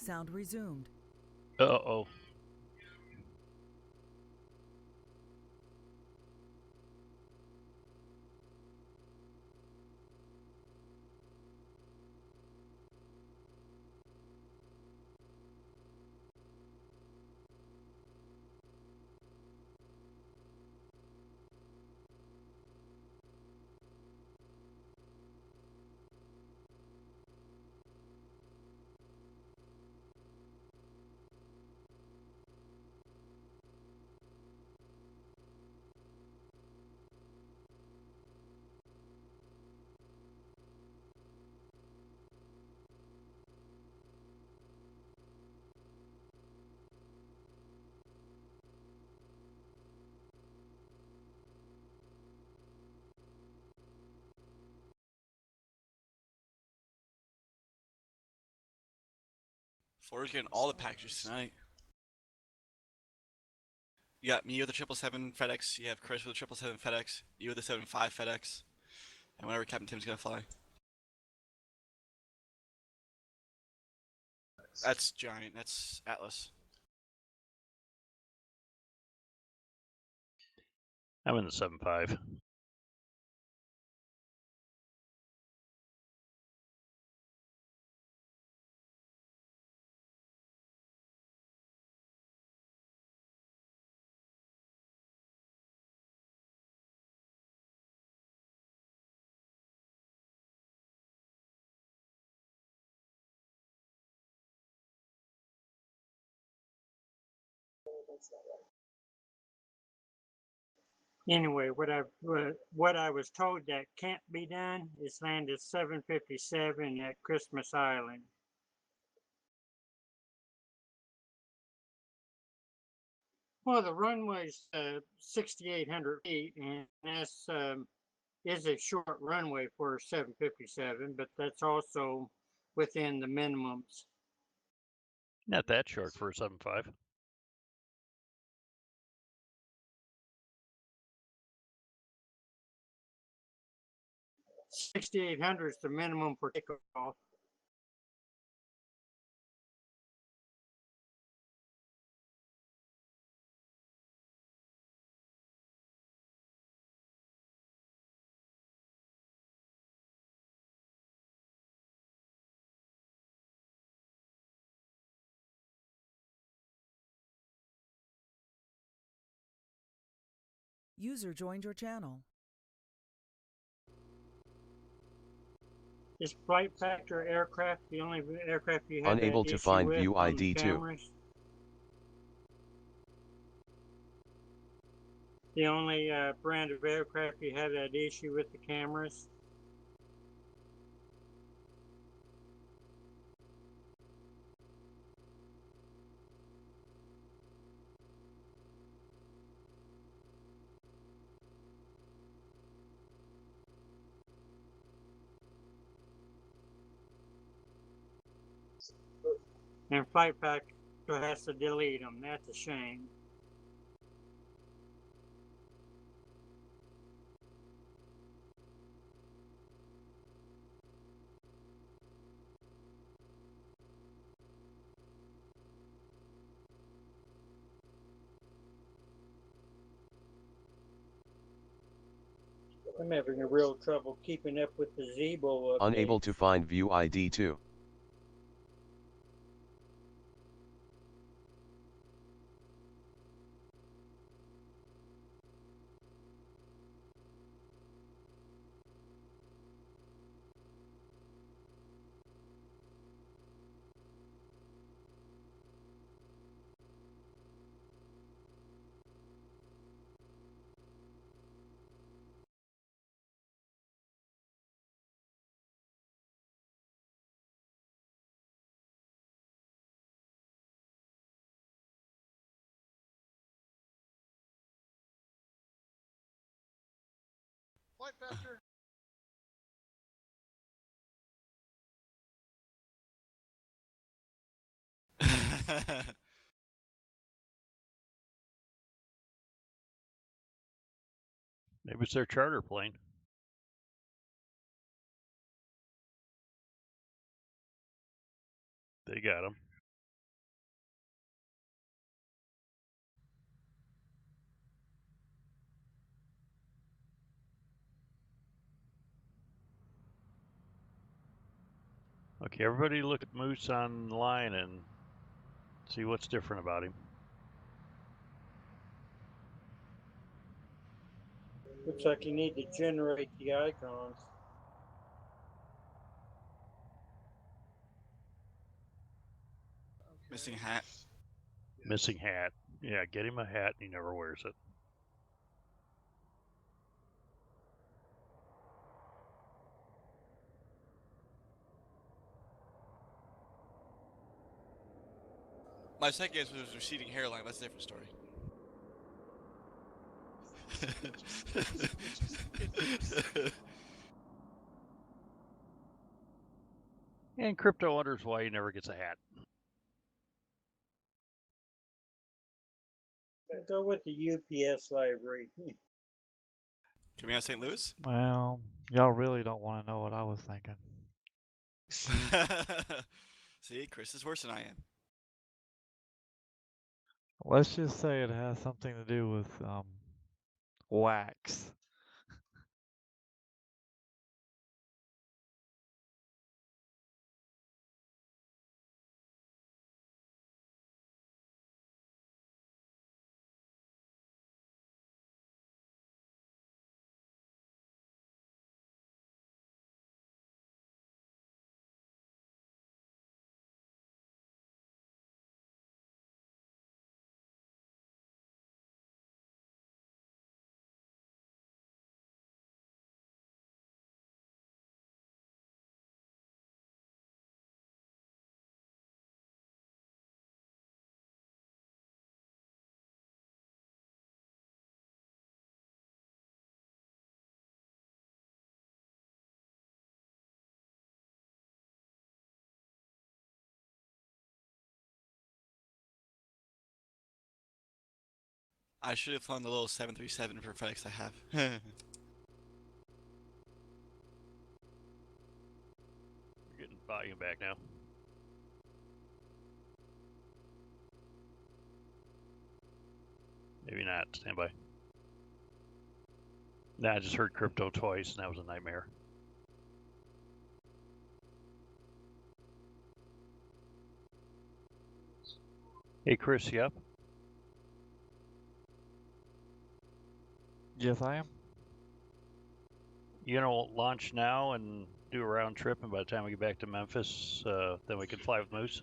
Sound resumed. Uh-oh. Ford's getting all the packages tonight. You got me with the 777 FedEx. You have Chris with the 777 FedEx. You with the 75 FedEx. And whenever Captain Tim's gonna fly. That's giant. That's Atlas. I'm in the 7.5. Anyway, what I was told that can't be done is land at 757 at Christmas Island. Well, the runway's 6,800 feet, and that's is a short runway for 757, but that's also within the minimums. Not that short for a 7.5. $6,800 is the minimum for takeoff. User joined your channel. Is Flight Factor aircraft the only aircraft you have Unable that to issue find with view on ID the 2. cameras? The only brand of aircraft you have that issue with the cameras? And Flight Factor has to delete them. That's a shame. I'm having a real trouble keeping up with the Zebo updates. Unable to find view ID 2. Flight Factor. Maybe it's their charter plane. They got them. Okay, everybody look at Moose online and see what's different about him. Looks like you need to generate the icons. Missing hat. Missing hat. Yeah, get him a hat and he never wears it. My second guess was receding hairline. That's a different story. And Crypto wonders why he never gets a hat. Go with the UPS library. Can we have St. Louis? Well, y'all really don't want to know what I was thinking. See, Chris is worse than I am. Let's just say it has something to do with wax. I should have flown the little 737 for FedEx I have. You're getting volume back now. Maybe not. Stand by. Nah, I just heard Crypto twice and that was a nightmare. Hey, Chris, you up? Yes, I am. You gonna launch now and do a round trip, and by the time we get back to Memphis, then we can fly with Moose?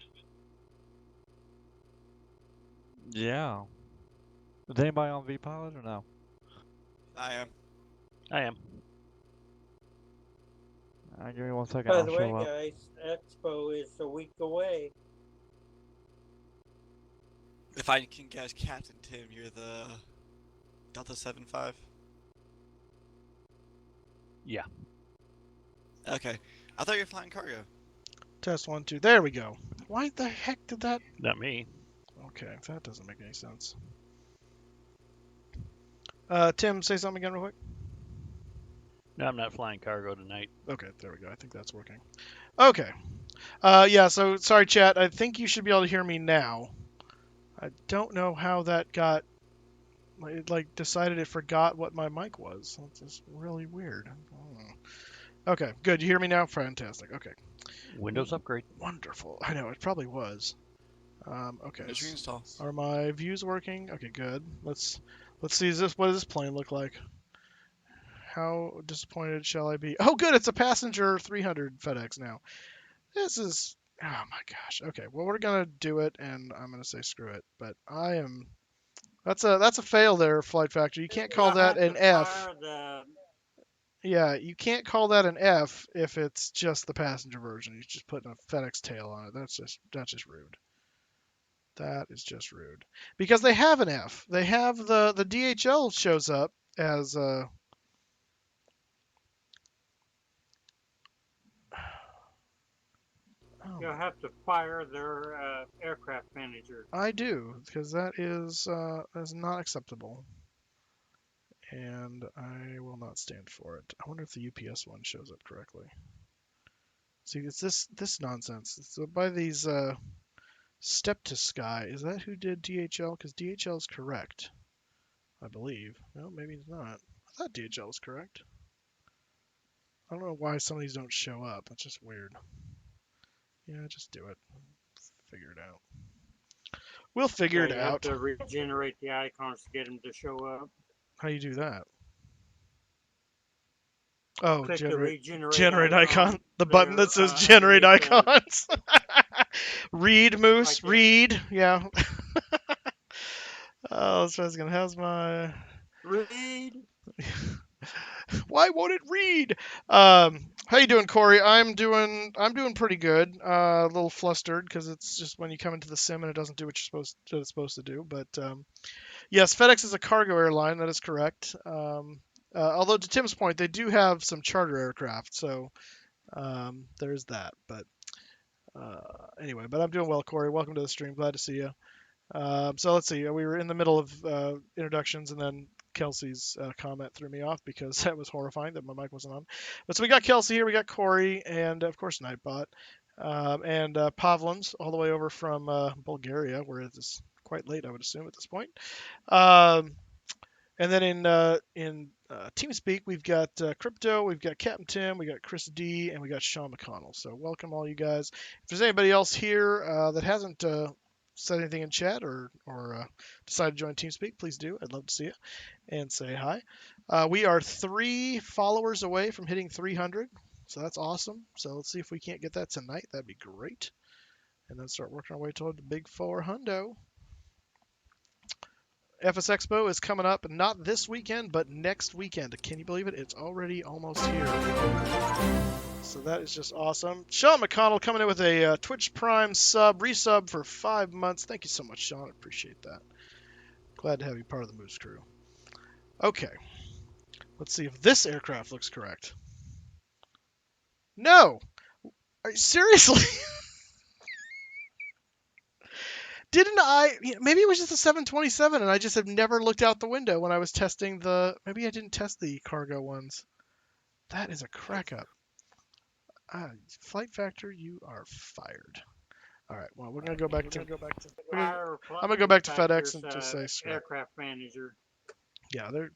Yeah. Is anybody on V-Pilot or no? I am. I am. Give me 1 second. By I'll the way, show up. guys, Expo is a week away. If I can guess, Captain Tim, you're the Delta 75? Yeah. Okay. I thought you were flying cargo. Test 1, 2. There we go. Why the heck did that? Not me. Okay, that doesn't make any sense. Tim, say something again real quick. No, I'm not flying cargo tonight. Okay, there we go. I think that's working. Okay. Yeah, so sorry, chat. I think you should be able to hear me now. I don't know how that got. It like decided it forgot what my mic was. That's just really weird. Okay, good. You hear me now? Fantastic. Okay. Windows upgrade. Wonderful. I know it probably was. Okay. Windows reinstall. Are my views working? Okay, good. Let's see. What does this plane look like? How disappointed shall I be? Oh, good. It's a passenger 300 FedEx now. This is. Oh my gosh. Okay. Well, we're gonna do it, and I'm gonna say screw it. But I am. That's a fail there, Flight Factory. You can't call You'll that have an to F. fire the Yeah, you can't call that an F if it's just the passenger version. You're just putting a FedEx tail on it. That's just rude. That is just rude. Because they have an F. They have the DHL shows up as oh, You'll have to fire their aircraft manager. I do, because that is not acceptable. And I will not stand for it. I wonder if the UPS one shows up correctly. See, it's this nonsense. So by these Step to Sky, is that who did DHL? Because DHL is correct, I believe. No, maybe it's not. I thought DHL was correct. I don't know why some of these don't show up. That's just weird. Yeah, just do it. Figure it out. We'll figure it You have out. to regenerate the icons to get them to show up. How do you do that? Oh, Click the regenerate generate icon. The there, button that says generate underneath icons. Read, Moose. Like that. Read. Yeah. Oh, this guy's gonna. How's my? read. Why won't it read? How you doing, Corey? I'm doing pretty good. A little flustered because it's just when you come into the sim and it doesn't do what it's supposed to do. But yes, FedEx is a cargo airline. That is correct. Although to Tim's point, they do have some charter aircraft, so there's that. But anyway, but I'm doing well, Corey. Welcome to the stream. Glad to see you. So let's see. We were in the middle of introductions, and then Kelsey's comment threw me off because that was horrifying that my mic wasn't on. But so we got Kelsey here, we got Corey, and of course Nightbot, and Pavlins all the way over from Bulgaria, where it is quite late, I would assume at this point. And then in TeamSpeak, we've got Crypto, we've got Captain Tim, we got Chris D, and we got Sean McConnell. So welcome all you guys. If there's anybody else here that hasn't said anything in chat or decided to join TeamSpeak, please do. I'd love to see you and say hi. We are 3 followers away from hitting 300, so that's awesome. So let's see if we can't get that tonight. That'd be great. And then start working our way toward the big 400. FS Expo is coming up, not this weekend, but next weekend. Can you believe it? It's already almost here. So that is just awesome. Sean McConnell coming in with a Twitch Prime resub for 5 months. Thank you so much, Sean. I appreciate that. Glad to have you part of the Moose crew. Okay. Let's see if this aircraft looks correct. No! Are you, seriously? Didn't I? Maybe it was just a 727 and I just have never looked out the window when I was testing the... Maybe I didn't test the cargo ones. That is a crack up. Flight Factor, you are fired. All right, well, we're going to go back to... I'm going to go back to FedEx and just say scrap. Aircraft manager. Yeah, they're...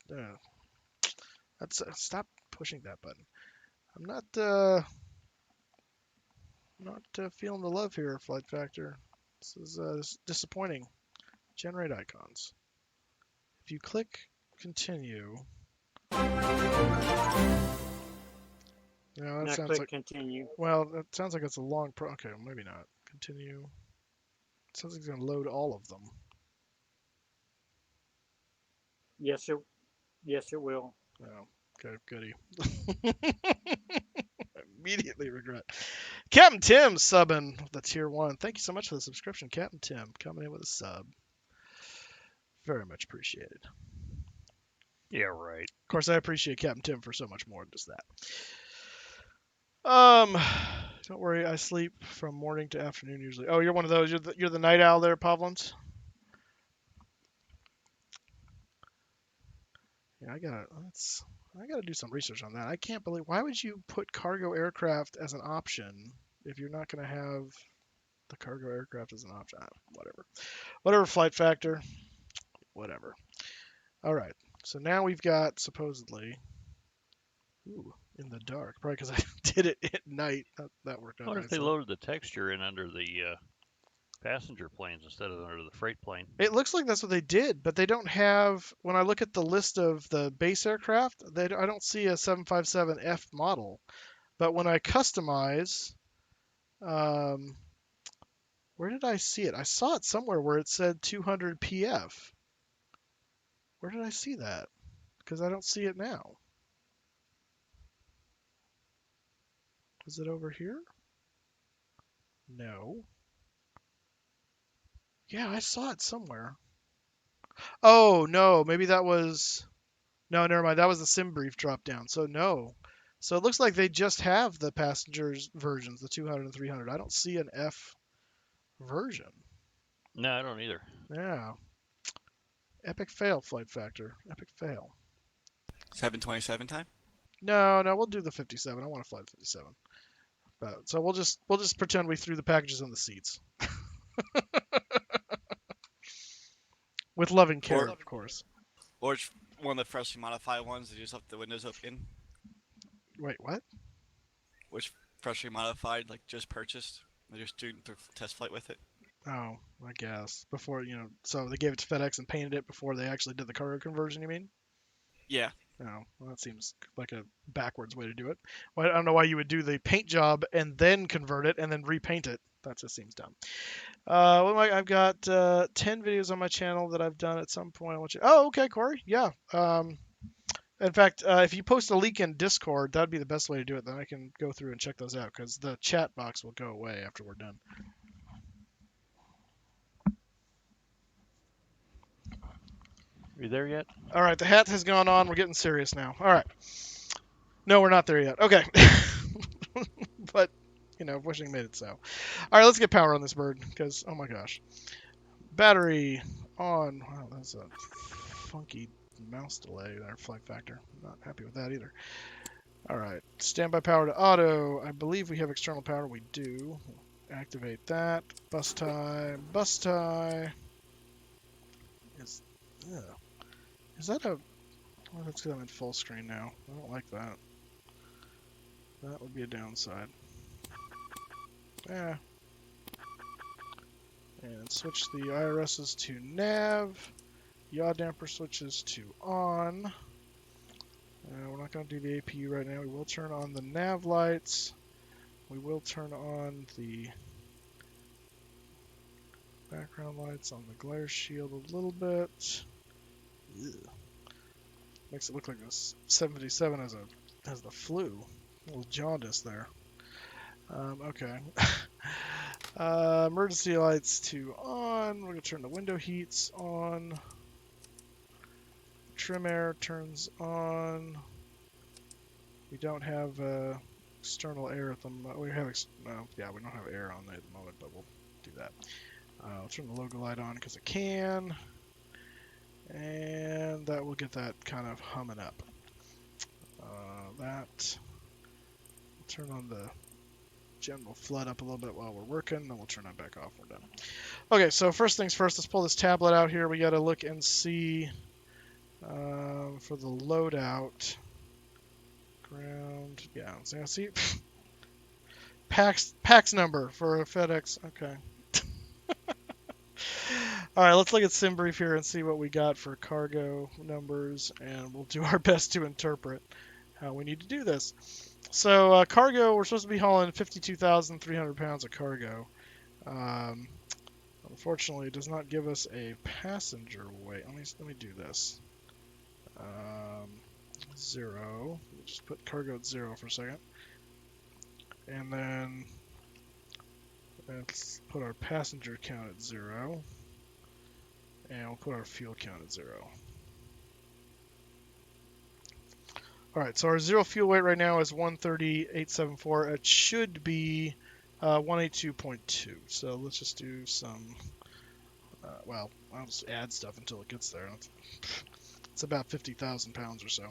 That's, stop pushing that button. I'm not feeling the love here, Flight Factor. This is disappointing. Generate icons. If you click continue. No, that now sounds click like continue. Well, that sounds like it's a long okay, maybe not. Continue. It sounds like it's gonna load all of them. Yes, it will. Oh, okay, goody. Immediately regret. Captain Tim subbing the tier 1. Thank you so much for the subscription, Captain Tim, coming in with a sub. Very much appreciated. Yeah, right. Of course, I appreciate Captain Tim for so much more than just that. Don't worry, I sleep from morning to afternoon usually. Oh, you're one of those. You're the night owl there, Pavlins. Yeah, I gotta do some research on that. I can't believe, why would you put cargo aircraft as an option if you're not gonna have the cargo aircraft as an option? Whatever, Flight Factor. Whatever. All right. So now we've got supposedly. Ooh, in the dark. Probably because I did it at night. That worked out. What if nicely. they loaded the texture in under the passenger planes instead of under the freight plane? It looks like that's what they did, but they don't have. When I look at the list of the base aircraft, I don't see a 757F model. But when I customize, where did I see it? I saw it somewhere where it said 200 PF. Where did I see that? Because I don't see it now. Is it over here? No. Yeah, I saw it somewhere. Oh, no, maybe that was... No, never mind. That was the sim brief drop down. So no. So it looks like they just have the passengers versions, the 200 and 300. I don't see an F version. No, I don't either. Yeah. Epic fail, Flight Factor. Epic fail. 727 time? No, we'll do the 57. I want to fly the 57. So we'll just pretend we threw the packages on the seats. With loving care, of course. Or it's one of the freshly modified ones that just left the windows open. Wait, what? Which freshly modified, like just purchased? They're just doing their test flight with it. Oh, I guess. Before, so they gave it to FedEx and painted it before they actually did the cargo conversion, you mean? Yeah. Oh, well, that seems like a backwards way to do it. Well, I don't know why you would do the paint job and then convert it and then repaint it. That just seems dumb. I've got 10 videos on my channel that I've done at some point. Oh, okay, Corey. Yeah. In fact, if you post a leak in Discord, that'd be the best way to do it. Then I can go through and check those out because the chat box will go away after we're done. You there yet? All right, the hat has gone on. We're getting serious now. All right. No, we're not there yet. Okay. But, wishing made it so. All right, let's get power on this bird because, oh my gosh. Battery on. Wow, that's a funky mouse delay there, flight factor. Not happy with that either. All right, standby power to auto. I believe we have external power. We do. Activate that. Bus tie. Bus tie. Is that a... Oh, that's because I'm in full screen now. I don't like that. That would be a downside. Yeah. And switch the IRSs to nav. Yaw damper switches to on. We're not going to do the APU right now. We will turn on the nav lights. We will turn on the background lights on the glare shield a little bit. Ugh. Makes it look like this 757 has the flu. A little jaundice there. Okay. Emergency lights to on. We're going to turn the window heats on. Trim air turns on. We don't have external air at the moment. We have, we don't have air on at the moment, but we'll do that. I'll turn the logo light on because I can. And that will get that kind of humming up. Turn on the general flood up a little bit while we're working, then we'll turn that back off when we're done. Okay, so first things first, let's pull this tablet out here. We got to look and see for the loadout. Ground, yeah, so see, PAX number for a FedEx, okay. All right, let's look at SimBrief here and see what we got for cargo numbers, and we'll do our best to interpret how we need to do this. So cargo, we're supposed to be hauling 52,300 pounds of cargo. Unfortunately, it does not give us a passenger weight. Let me do this. 0. We'll just put cargo at 0 for a second. And then let's put our passenger count at 0. And we'll put our fuel count at 0. Alright, so our 0 fuel weight right now is 130,874. It should be 182.2. So let's just do some, I'll just add stuff until it gets there. It's about 50,000 pounds or so.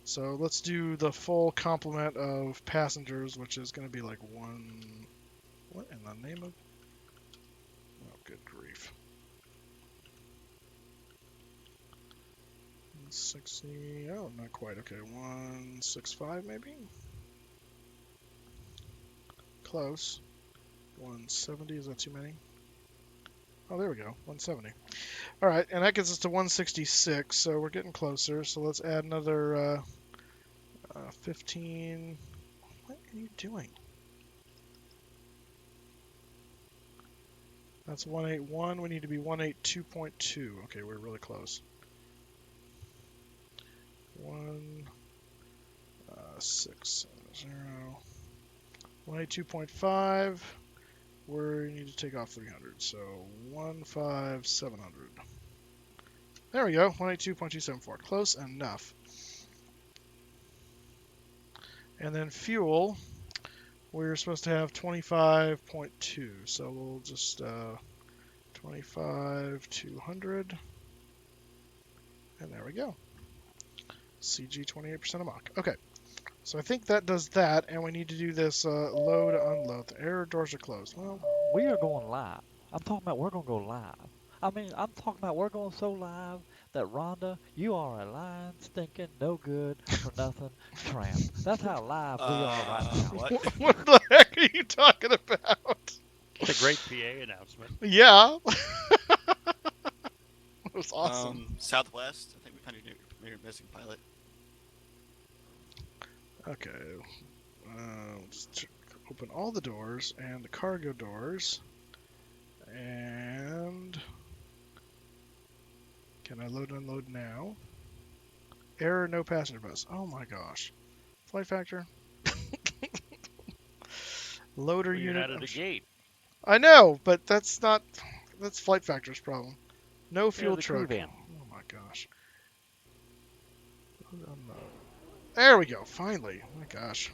So let's do the full complement of passengers, which is going to be like what in the name of? Oh, good grief. 160, oh, not quite, okay, 165 maybe? Close. 170, is that too many? Oh, there we go, 170. All right, and that gets us to 166, so we're getting closer. So let's add another 15. What are you doing? That's 181. We need to be 182.2. Okay, we're really close. 160. 182.5. We need to take off 300, so 15700. There we go, 182.274. Close enough. And then fuel, we're supposed to have 25.2, so we'll just 25,200. And there we go. CG 28% of Mach. Okay. So I think that does that, and we need to do this load, unload. The air doors are closed. Well, We are going live. I'm talking about we're going to go live. I'm talking about we're going so live that Rhonda, you are a lying, stinking, no good for nothing tramp. That's how live we are right now. What? what the heck are you talking about? It's a great PA announcement. Yeah. It was awesome. Southwest. I think we found your missing pilot. Okay. Just open all the doors and the cargo doors. And can I load and unload now? Error, no passenger bus. Oh my gosh. Flight factor. Loader Well, you're unit. not at a gate. I know, but that's flight factor's problem. No fuel the crew truck. van. Oh my gosh. There we go. Finally. Oh my gosh.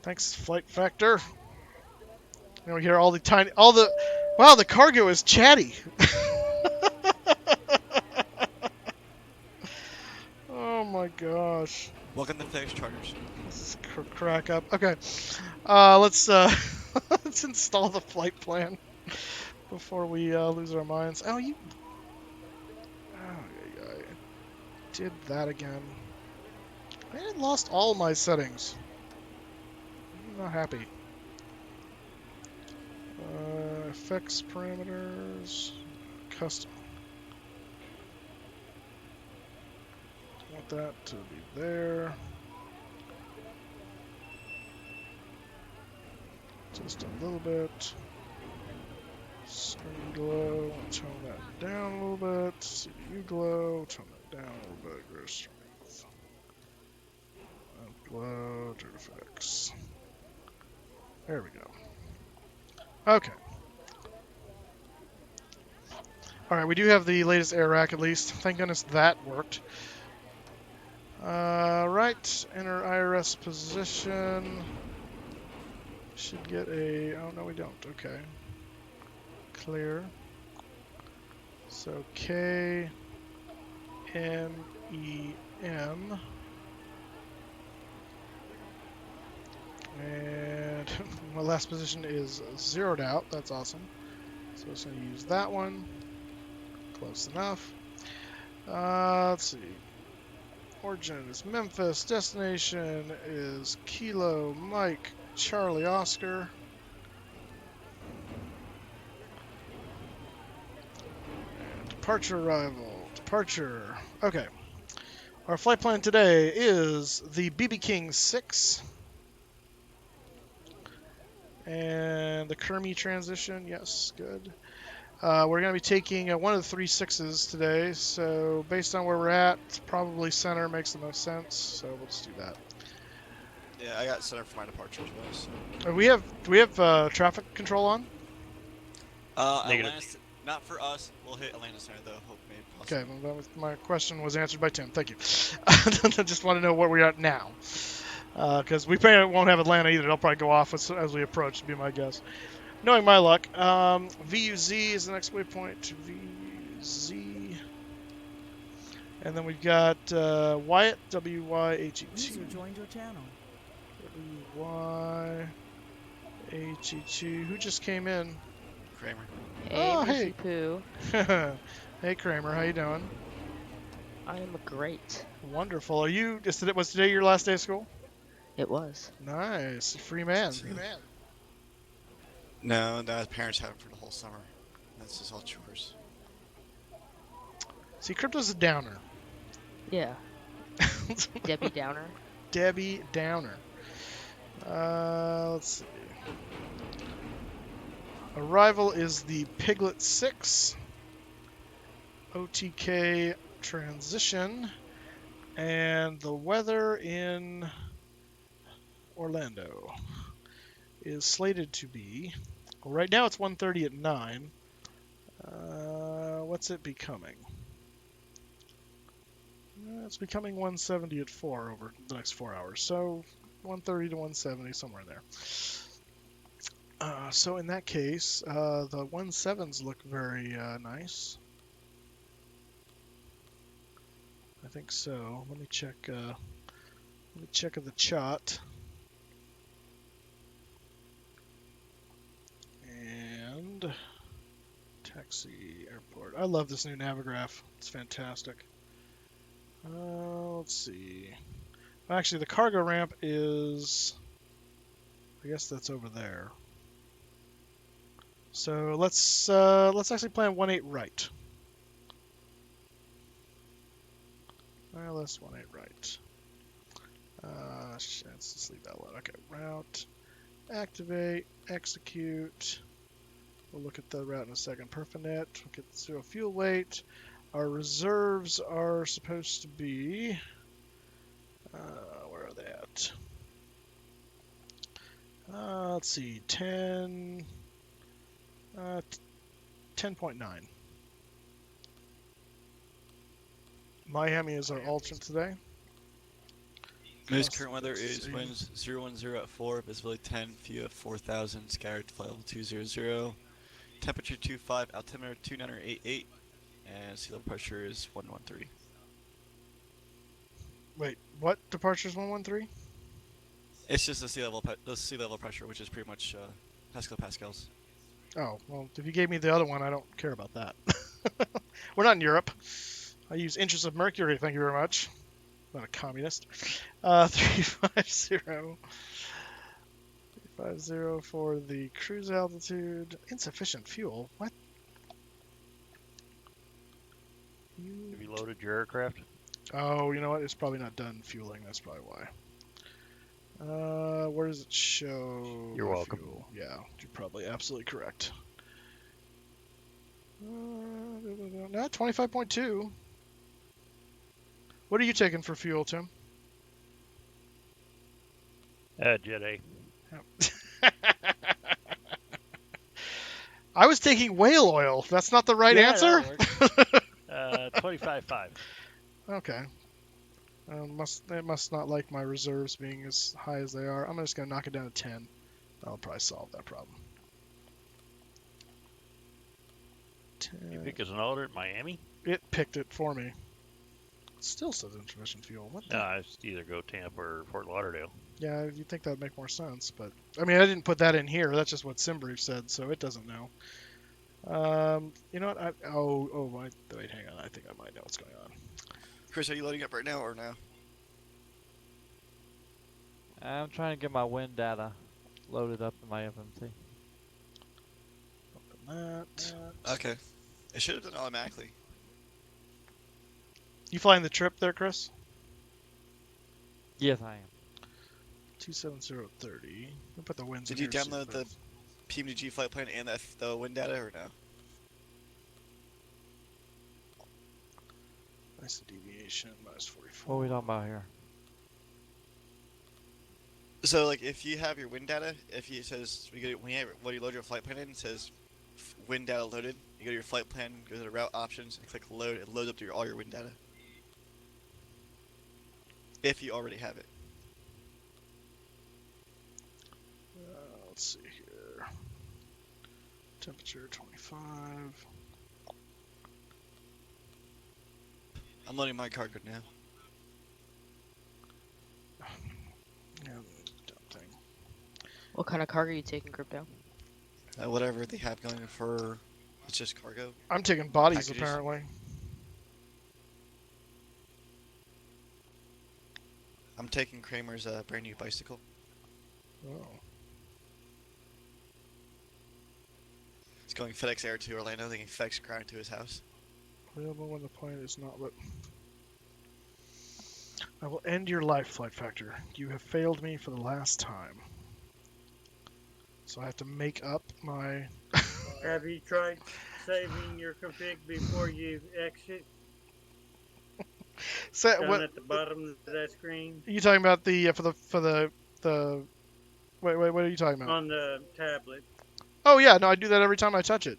Thanks, flight factor. Now we hear all the wow, the cargo is chatty. Oh my gosh. Welcome to Fedex Charters. This is crack up. Okay. Let's let's install the flight plan before we lose our minds. Oh, you. Oh, I did that again. I lost all my settings. I'm not happy. Effects parameters. Custom. Want that to be there. Just a little bit. Screen glow. Tone that down a little bit. CPU glow. Tone that down a little bit. Gross strength. Glow. Dirt effects. There we go. Okay. Alright, we do have the latest air rack at least. Thank goodness that worked. Right. Enter IRS position. Should get a... Oh, no, we don't. Okay. Clear. So, KMEM. And my last position is zeroed out. That's awesome. So I'm just going to use that one. Close enough. Let's see. Origin is Memphis. Destination is Kilo Mike Charlie Oscar. And departure arrival. Departure. Okay. Our flight plan today is the BB King 6. And the Kermie transition. Yes, good. We're going to be taking one of the 3 6s today, so based on where we're at, probably center makes the most sense, so we'll just do that. Yeah, I got center for my departure as well. So. Do we have traffic control on? Negative. Atlanta, not for us. We'll hit Atlanta Center though. Hope maybe. Okay, well, my question was answered by Tim. Thank you. I just want to know where we're at now, because we probably won't have Atlanta either. It'll probably go off as we approach, to be my guess. Knowing my luck, VUZ is the next waypoint. VUZ. And then we've got Wyatt, WYHET. User joined your channel. WYHET. Who just came in? Kramer. Hey, Oh, Missy hey. Poo. Hey, Kramer. How you doing? I am great. Wonderful. Was today your last day of school? It was. Nice. Free man. No, his parents have him for the whole summer. That's just all chores. See, Crypto's a downer. Yeah. Debbie Downer. Debbie Downer. Let's see. Arrival is the Piglet 6. OTK transition. And the weather in Orlando is slated to be... Well, right now it's 1:30 at 9. What's it becoming? It's becoming 170 at 4 over the next 4 hours. So 130 to 170, somewhere in there. So in that case, the 17s look very nice. I think so. Let me check the chart. And taxi airport. I love this new Navigraph. It's fantastic. Let's see. Actually, the cargo ramp is... I guess that's over there. So let's actually plan 1-8 right. Wireless 1-8 right. Let's just leave that alone. Okay, route, activate, execute. We'll look at the route in a second. Perfinet, we'll get 0 fuel weight. Our reserves are supposed to be, where are they at? Let's see, 10.9. Miami is our alternate today. Today's current weather is winds 010 at 4, visibility 10, view at 4,000, scattered flight level 200, temperature 25, altimeter 2988, and sea level pressure is 113. Wait, what departure is 113? It's just the sea level pressure, which is pretty much pascals. Oh, well, if you gave me the other one, I don't care about that. We're not in Europe. I use inches of mercury, thank you very much. I'm not a communist. 350. 350 for the cruise altitude. Insufficient fuel? What? Have you loaded your aircraft? Oh, you know what? It's probably not done fueling. That's probably why. Where does it show? You're the welcome. Fuel? Yeah, you're probably absolutely correct. No, 25.2. What are you taking for fuel, Tim? Jet A. I was taking whale oil. That's not the right Yeah, answer? that'll 25.5. Okay. They must not like my reserves being as high as they are. I'm just going to knock it down to 10. That'll probably solve that problem. You 10. pick as an alternate Miami? It picked it for me. It still says insufficient fuel. What the? No, it's either go Tampa or Fort Lauderdale. Yeah, you'd think that would make more sense, but I mean, I didn't put that in here. That's just what SimBrief said, so it doesn't know. You know what? Wait, hang on. I think I might know what's going on. Chris, are you loading up right now or no? I'm trying to get my wind data loaded up in my FMC. Open that. Okay. It should have done automatically. You flying the trip there, Chris? Yes, I am. 27030. We'll put the winds Did in you here, see download if the PMDG flight plan and the wind data or no? Nice deviation, minus 44. What are we talking about here? So, like, if you have your wind data, it says when you load your flight plan in, it says wind data loaded. You go to your flight plan, go to the route options, and click load. It loads up to all your wind data. If you already have it. Let's see here. Temperature 25. I'm loading my cargo now. Dumb thing. What kind of cargo are you taking, Crypto? Whatever they have going for, it's just cargo. I'm taking bodies Packages. apparently. I'm taking Kramer's brand new bicycle. Oh. It's going FedEx Air to Orlando, thinking FedEx ground to his house. Available when the plane is not lit. I will end your life, Flight Factor. You have failed me for the last time. So I have to make up my... Have you tried saving your config before you exit? Down what at the bottom of that screen are you talking about? The wait, what are you talking about? on the tablet. Oh yeah, no, I do that every time I touch it.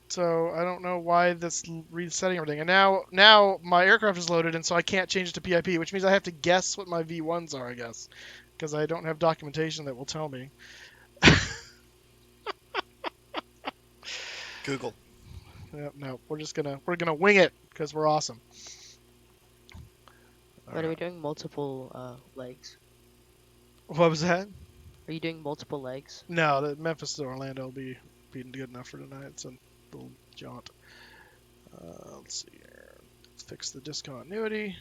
So I don't know why that's resetting everything. And now my aircraft is loaded, and so I can't change it to PIP, which means I have to guess what my V1s are, I guess, because I don't have documentation that will tell me. Google. No, we're gonna wing it because we're awesome. But are we doing multiple legs? What was that? Are you doing multiple legs? No, the Memphis to Orlando will be good enough for tonight. It's a little jaunt. Let's see here. Let's fix the discontinuity.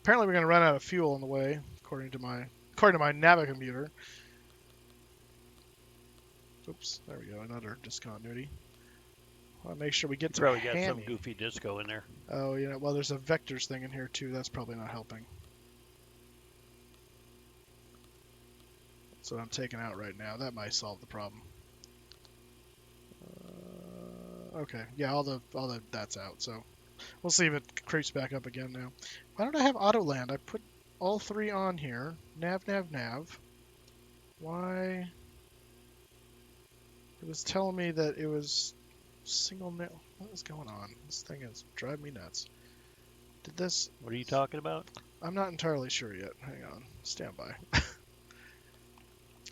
Apparently, we're gonna run out of fuel on the way, according to my Navicomputer. Oops, there we go. Another discontinuity. I want to make sure we get You to probably got some Hammy. goofy disco in there. Oh, you know, well, there's a vectors thing in here too. That's probably not helping. So I'm taking out right now. That might solve the problem. Okay, yeah, all the that's out. So we'll see if it creeps back up again now. Why don't I have auto land? I put all three on here. Nav, nav, nav. Why? It was telling me that it was single nav. What is going on? This thing is driving me nuts. Did this? What are you talking about? I'm not entirely sure yet. Hang on. Stand by.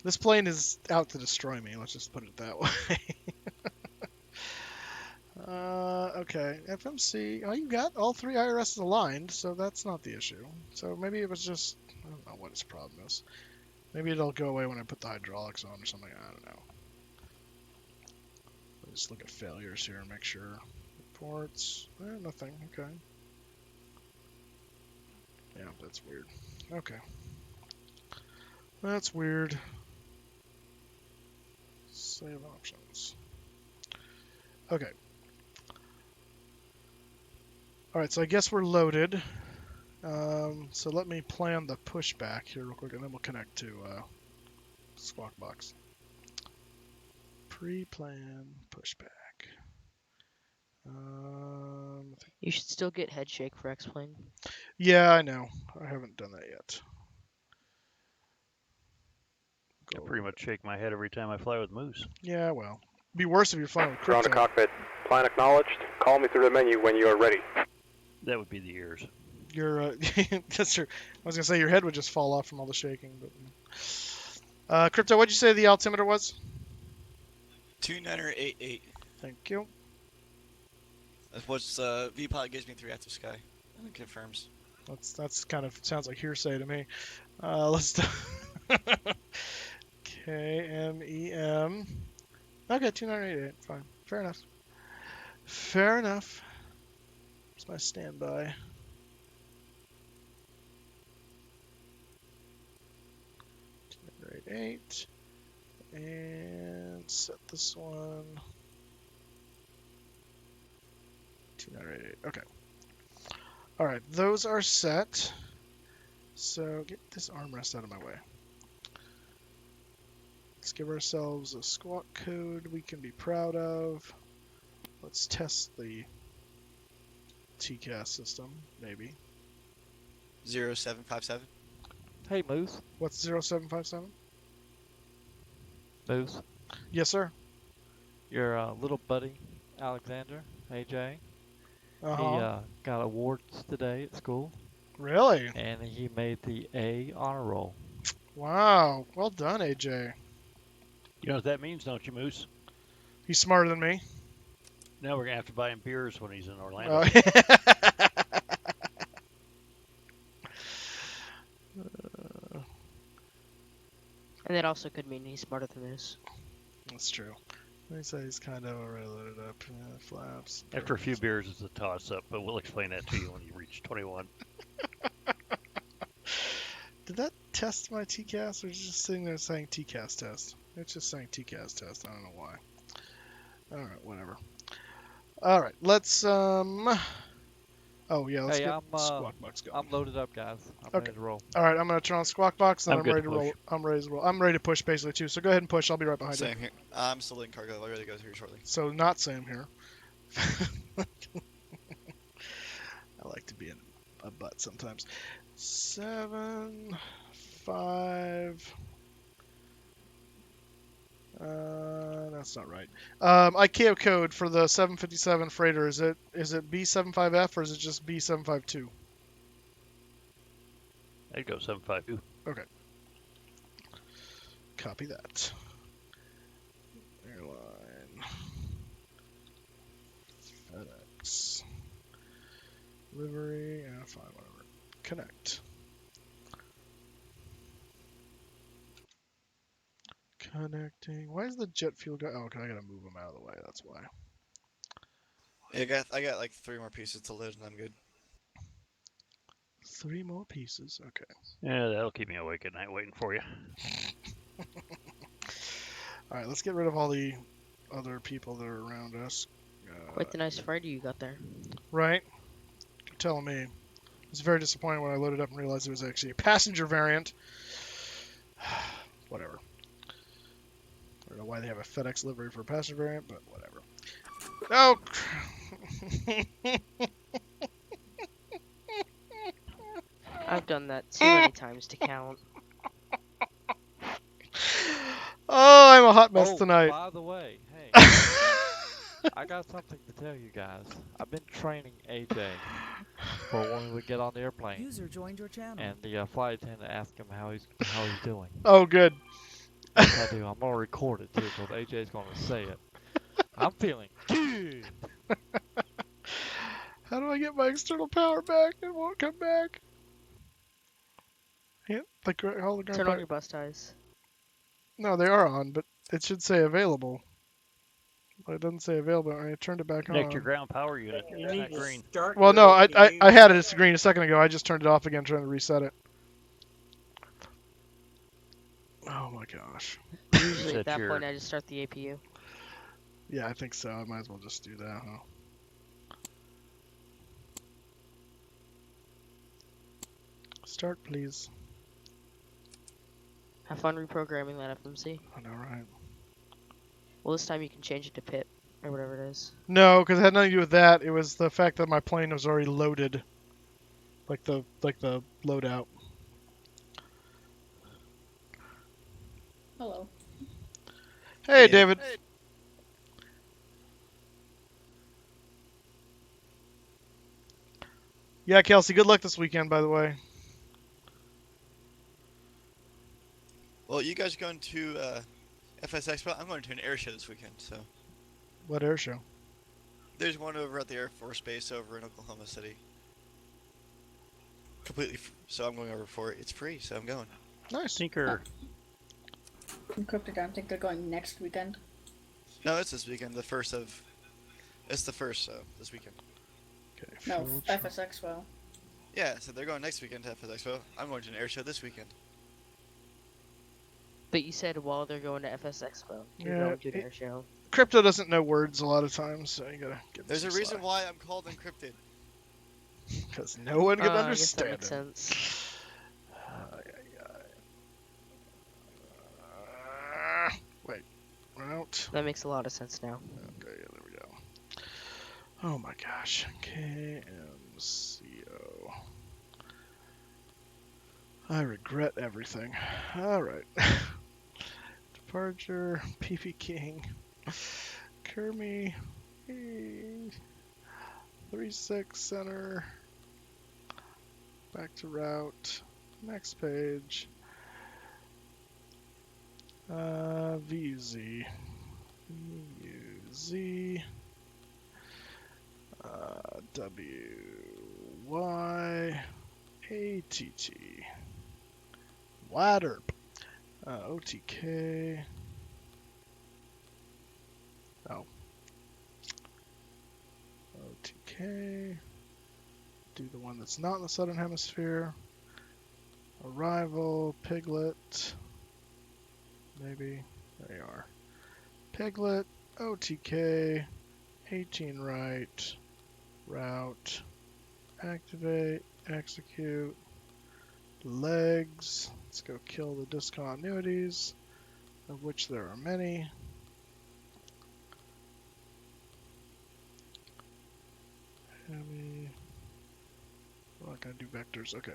This plane is out to destroy me. Let's just put it that way. Okay. FMC. Oh, you got all three IRSs aligned, so that's not the issue. So maybe it was just. I don't know what its problem is. Maybe it'll go away when I put the hydraulics on or something. I don't know. Let's look at failures here and make sure. Reports. Nothing. Okay. Yeah, that's weird. Okay. That's weird. Save options. Okay. Alright, so I guess we're loaded. So let me plan the pushback here real quick, and then we'll connect to Squawk Box. Pre-plan pushback. You should still get head shake for X-Plane. Yeah, I know. I haven't done that yet. I pretty much shake my head every time I fly with Moose. Yeah, well. It'd be worse if you're flying with You're on crypto. the cockpit. Plan acknowledged. Call me through the menu when you are ready. That would be the ears. Your that's your. I was gonna say your head would just fall off from all the shaking, but. Crypto, what'd you say the altimeter was? 2988. Thank you. That's what VPilot gives me 3 after sky. And it confirms. That's kind of sounds like hearsay to me. Let's do KMEM. Okay, 2988. Fine. Fair enough. Fair enough. It's my standby. Eight. And set this one. 2988. Okay. Alright, those are set. So get this armrest out of my way. Let's give ourselves a squawk code we can be proud of. Let's test the TCAS system, maybe. 0757. Hey, Moose. What's 0757? Moose. Yes, sir. Your little buddy, Alexander, AJ, Uh-huh. he got awards today at school, Really? and he made the A honor roll. Wow. Well done, AJ. You know what that means, don't you, Moose? He's smarter than me. Now we're going to have to buy him beers when he's in Orlando. And that also could mean he's smarter than this. That's true. He said he's kind of already loaded up. Yeah, flaps. After a few beers, it's a toss-up, but we'll explain that to you when you reach 21. Did that test my TCAS, or is it just sitting there saying TCAS test? It's just saying TCAS test. I don't know why. Alright, whatever. Alright, let's, Oh, yeah, let's Hey, get Squawk Box going. I'm loaded up, guys. I'm Okay. ready to roll. Alright, I'm going to turn on Squawk Box, and I'm I'm good ready to to roll. push. I'm ready to roll. I'm ready to push, basically, too. So go ahead and push. I'll be right behind you. Same here. I'm still in cargo. I'll ready to go here shortly. So not same here. I like to be in a butt sometimes. 7, 5. That's not right. ICAO code for the 757 freighter, is it B75F or is it just B752? I'd go 752. Okay. Copy that. Airline. Fedex. Livery. Yeah, fine, whatever. Connect. Connecting. Why is the jet fuel guy? Oh, okay, I gotta move him out of the way. That's why. I got like 3 more pieces to load and I'm good. 3 more pieces. Okay. Yeah, that'll keep me awake at night waiting for you. All right, let's get rid of all the other people that are around us. Quite the nice Friday you got there. Right? You're telling me. It was very disappointing when I loaded up and realized it was actually a passenger variant. Whatever. I don't know why they have a FedEx livery for a passenger variant, but whatever. Oh! I've done that too many times to count. Oh, I'm a hot mess Oh, tonight. by the way, hey, I got something to tell you guys. I've been training AJ for when we get on the airplane, User joined your channel. and the flight attendant asked him how he's doing. Oh, good. Yes, I do. I'm gonna record it too, because AJ's gonna say it. I'm feeling good. How do I get my external power back? It won't come back. Hit the hologram. Turn on your bus ties. No, they are on, but it should say available. It doesn't say available. I turned it back Connect on. your ground power unit. You It's need not to green. start Well, your no, I APU. had it as green a second ago. I just turned it off again trying to reset it. Oh my gosh. Usually at Set that your- point I just start the APU. Yeah, I think so. I might as well just do that, huh? Start, please. Have fun reprogramming that FMC. I know, right? Well, this time you can change it to PIT or whatever it is. No, because it had nothing to do with that. It was the fact that my plane was already loaded, like the loadout. Hello. Hey, David. Hey. Yeah, Kelsey. Good luck this weekend, by the way. Well, you guys are going to FS Expo. I'm going to an air show this weekend, so What air show? there's one over at the Air Force Base over in Oklahoma City. Completely, so I'm going over for it. It's free, so I'm going. Nice. Tinker. Encrypted. I think they're going next weekend. No, it's this weekend. It's the first, so this weekend. Okay. No, fuel truck. FS Expo. Yeah, so they're going next weekend to FS Expo. I'm going to an air show this weekend. But you said while they're going to FS Expo, you're Yeah, going to an air show. Crypto doesn't know words a lot of times, so you gotta get There's a reason why I'm called encrypted. because no one can I guess that understand makes it. sense. Wait, route. That makes a lot of sense now. Okay, yeah, there we go. Oh my gosh, KMCO. I regret everything. All right. Departure, PP King, Kermie, 36 center. Back to route. Next page. VZ. VUZ. WY. ATT. Ladder. OTK. Oh. OTK. Do the one that's not in the southern hemisphere. Arrival. Piglet. Maybe. There you are. Piglet. OTK. 18 right. Route. Activate. Execute. Legs. Let's go kill the discontinuities, of which there are many. Well, I gotta do vectors. Okay.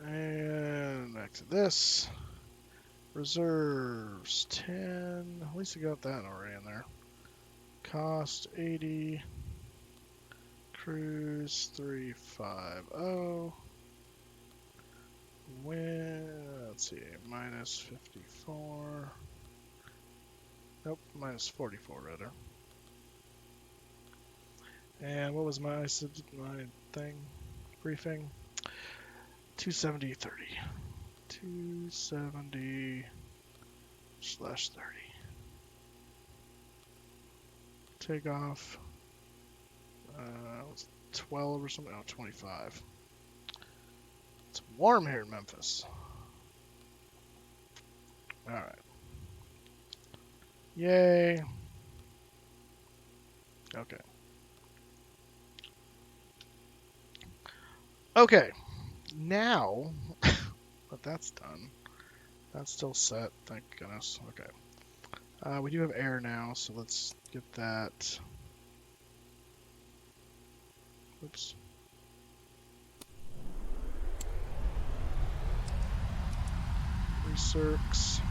And back to this. Reserves 10. At least I got that already in there. Cost 80. Cruise 350. Let's see, minus 54. Nope, minus 44 rather. And what was my thing? Briefing? 270/30. 270/30. Takeoff. Was it 12 or something? Oh, 25. It's warm here in Memphis. Alright. Yay. Okay. Okay. Now that that's done, that's still set. Thank goodness. Okay. We do have air now, so let's get that. Oops. Recircs.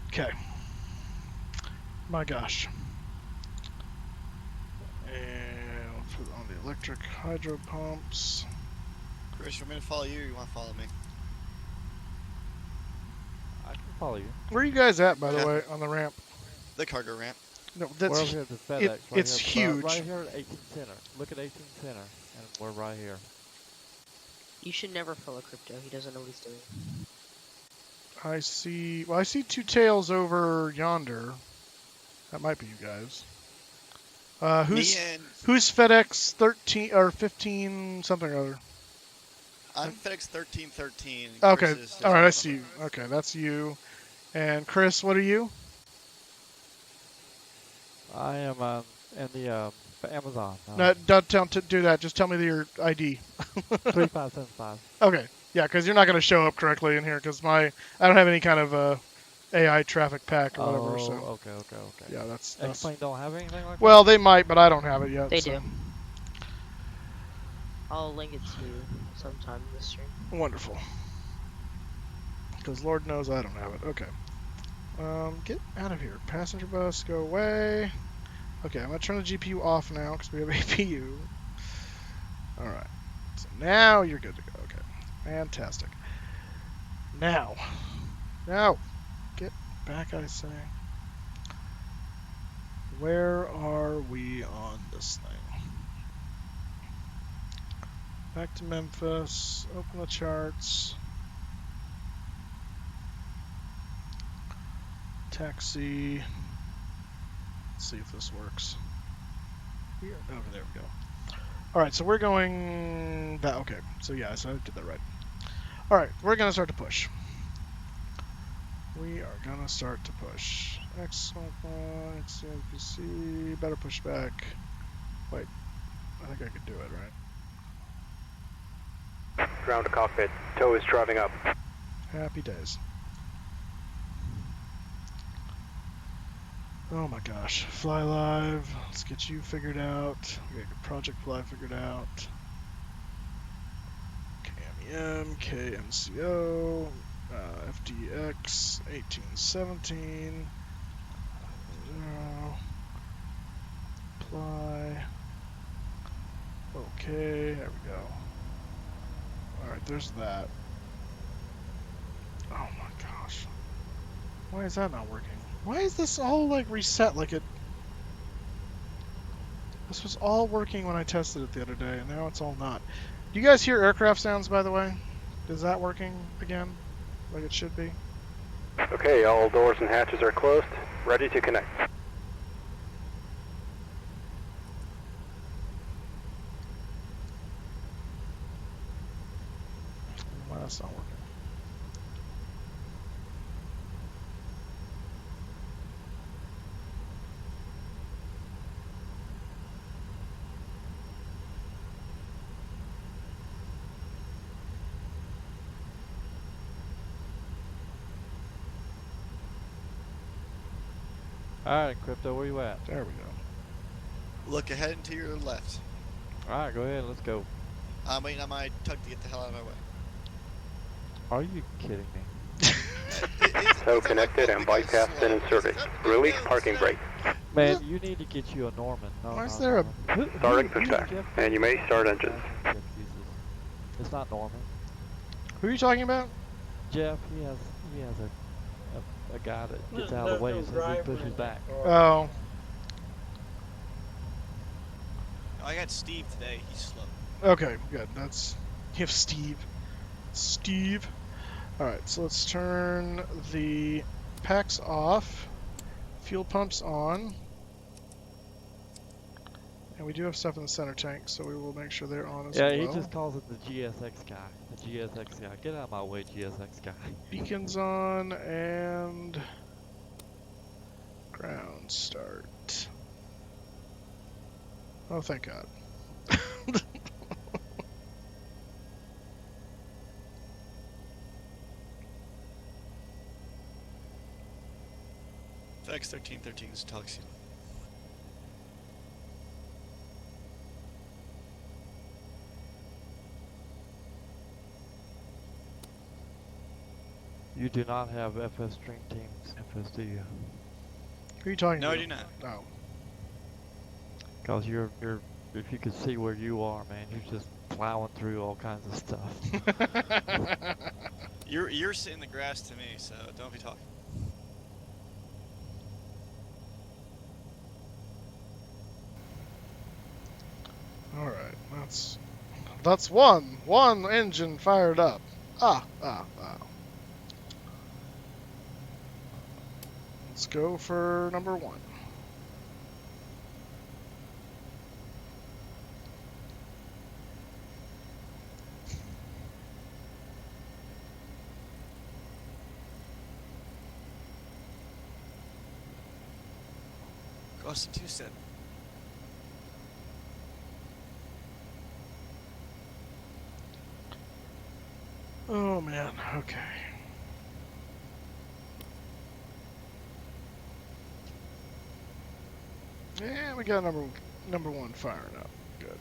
Okay. My gosh. And we'll put on the electric hydro pumps. Chris, you want me to follow you or you want to follow me? I can follow you. Where are you guys at, by the Yeah. way, on the ramp? The cargo ramp. No, We're that's over here at the FedEx. Right it's here, huge. Right here at 18 Center. Look at 18 Center, and we're right here. You should never follow Crypto. He doesn't know what he's doing. I see. Well, I see two tails over yonder. That might be you guys. Who's Me and who's FedEx 13 or 15 something or other? I'm FedEx 1313. Okay. Chris is All right, I number. see you. Okay, that's you. And Chris, what are you? I am in the Amazon. No, don't do that. Just tell me your ID. 3575. Okay. Yeah, because you're not going to show up correctly in here because I don't have any kind of AI traffic pack or whatever. Oh, So okay. yeah, that's X-Plane don't have anything like well, they might, but I don't have it yet. They so. do. I'll link it to you sometime in this stream. Wonderful. Because Lord knows I don't have it. Okay. Get out of here. Passenger bus, go away. Okay, I'm going to turn the GPU off now because we have APU. Alright. So now you're good to go. Okay. Fantastic. Now. Get back, I say. Where are we on this thing? Back to Memphis. Open the charts. Taxi. Let's see if this works. Here. Okay, there we go. Alright, so we're going that. Okay, so yeah, so I did that right. Alright, we're going to start to push. We are going to start to push. XCNPC, better push back. Wait, I think I could do it, right? Ground to cockpit. Tow is driving up. Happy days. Oh my gosh. Fly live. Let's get you figured out. We got Project Fly figured out. KMEM, KMCO, FDX, 1817. Apply. Okay, there we go. Alright, there's that. Oh my gosh. Why is that not working? Why is this all like reset like it... This was all working when I tested it the other day, and now it's all not. Do you guys hear aircraft sounds, by the way? Is that working again? Like it should be? Okay, all doors and hatches are closed. Ready to connect. Why that's not working? Alright, Crypto, where you at? There we go. Look ahead and to your left. Alright, go ahead, let's go. I'm waiting on my tug to get the hell out of my way. Are you kidding me? Tow connected and bypass bin in service. Release parking brake. Man, you need to get you a Norman. No, Why is no, there a- Norman. Starting pushback. Jeff? And you may start engines. Jeff uses. It's not Norman. Who are you talking about? Jeff, he has a guy that gets out of the way as soon as he pushes back. Oh. I got Steve today. He's slow. Okay, good. That's... You have Steve. Steve. Alright, so let's turn the packs off, fuel pumps on, and we do have stuff in the center tank, so we will make sure they're on as Yeah, well. he just calls it the GSX guy. The GSX guy. Get out of my way, GSX guy. Beacons on, and ground start. Oh, thank God. Fedex 1313 is Galaxy. You do not have FS Stream Teams, FS, do you? Who are you talking No, to? I do not. Oh. Because if you could see where you are, man, you're just plowing through all kinds of stuff. You're sitting the grass to me, so don't be talking. Alright, that's one engine fired up. Ah. Let's go for number 1. Austin 27. Oh man, okay. Yeah, we got number 1 firing up. Good.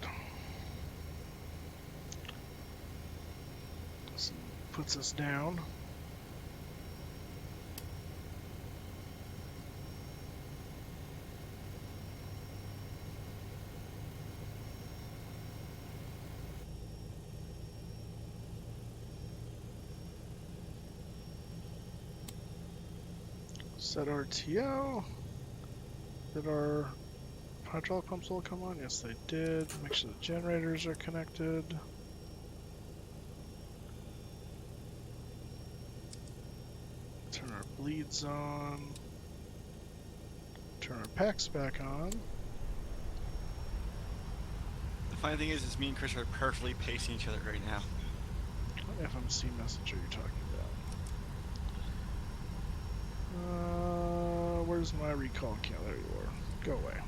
This puts us down. Set RTO. Did our hydraulic pumps all come on? Yes, they did. Make sure the generators are connected. Turn our bleeds on. Turn our packs back on. The funny thing is me and Chris are perfectly pacing each other right now. What FMC message are you talking about? Where's my recall count? There you are. Go away.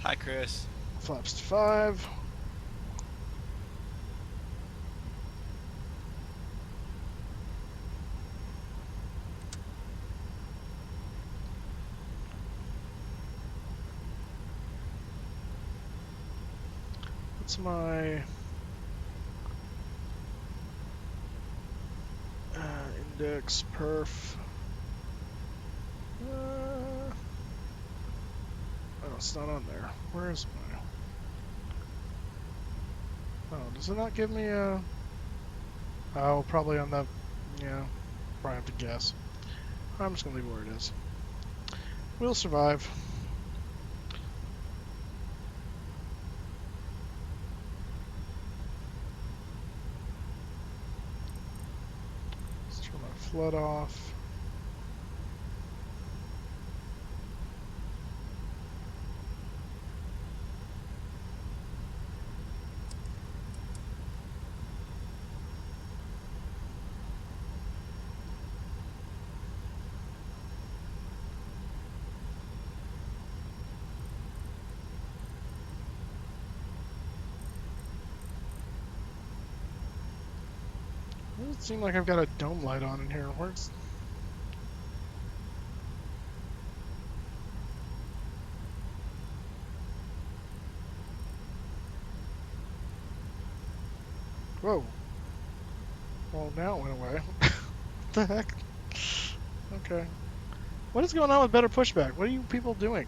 Hi, Chris. Flaps to 5. What's my index perf? Oh, it's not on there. Where is my? Oh, does it not give me a? Oh, probably on the. Yeah, probably have to guess. I'm just gonna leave it where it is. We'll survive. Let's turn my flood off. Doesn't seem like I've got a dome light on in here. Where's... Whoa. Well, now it went away. What the heck? Okay. What is going on with better pushback? What are you people doing?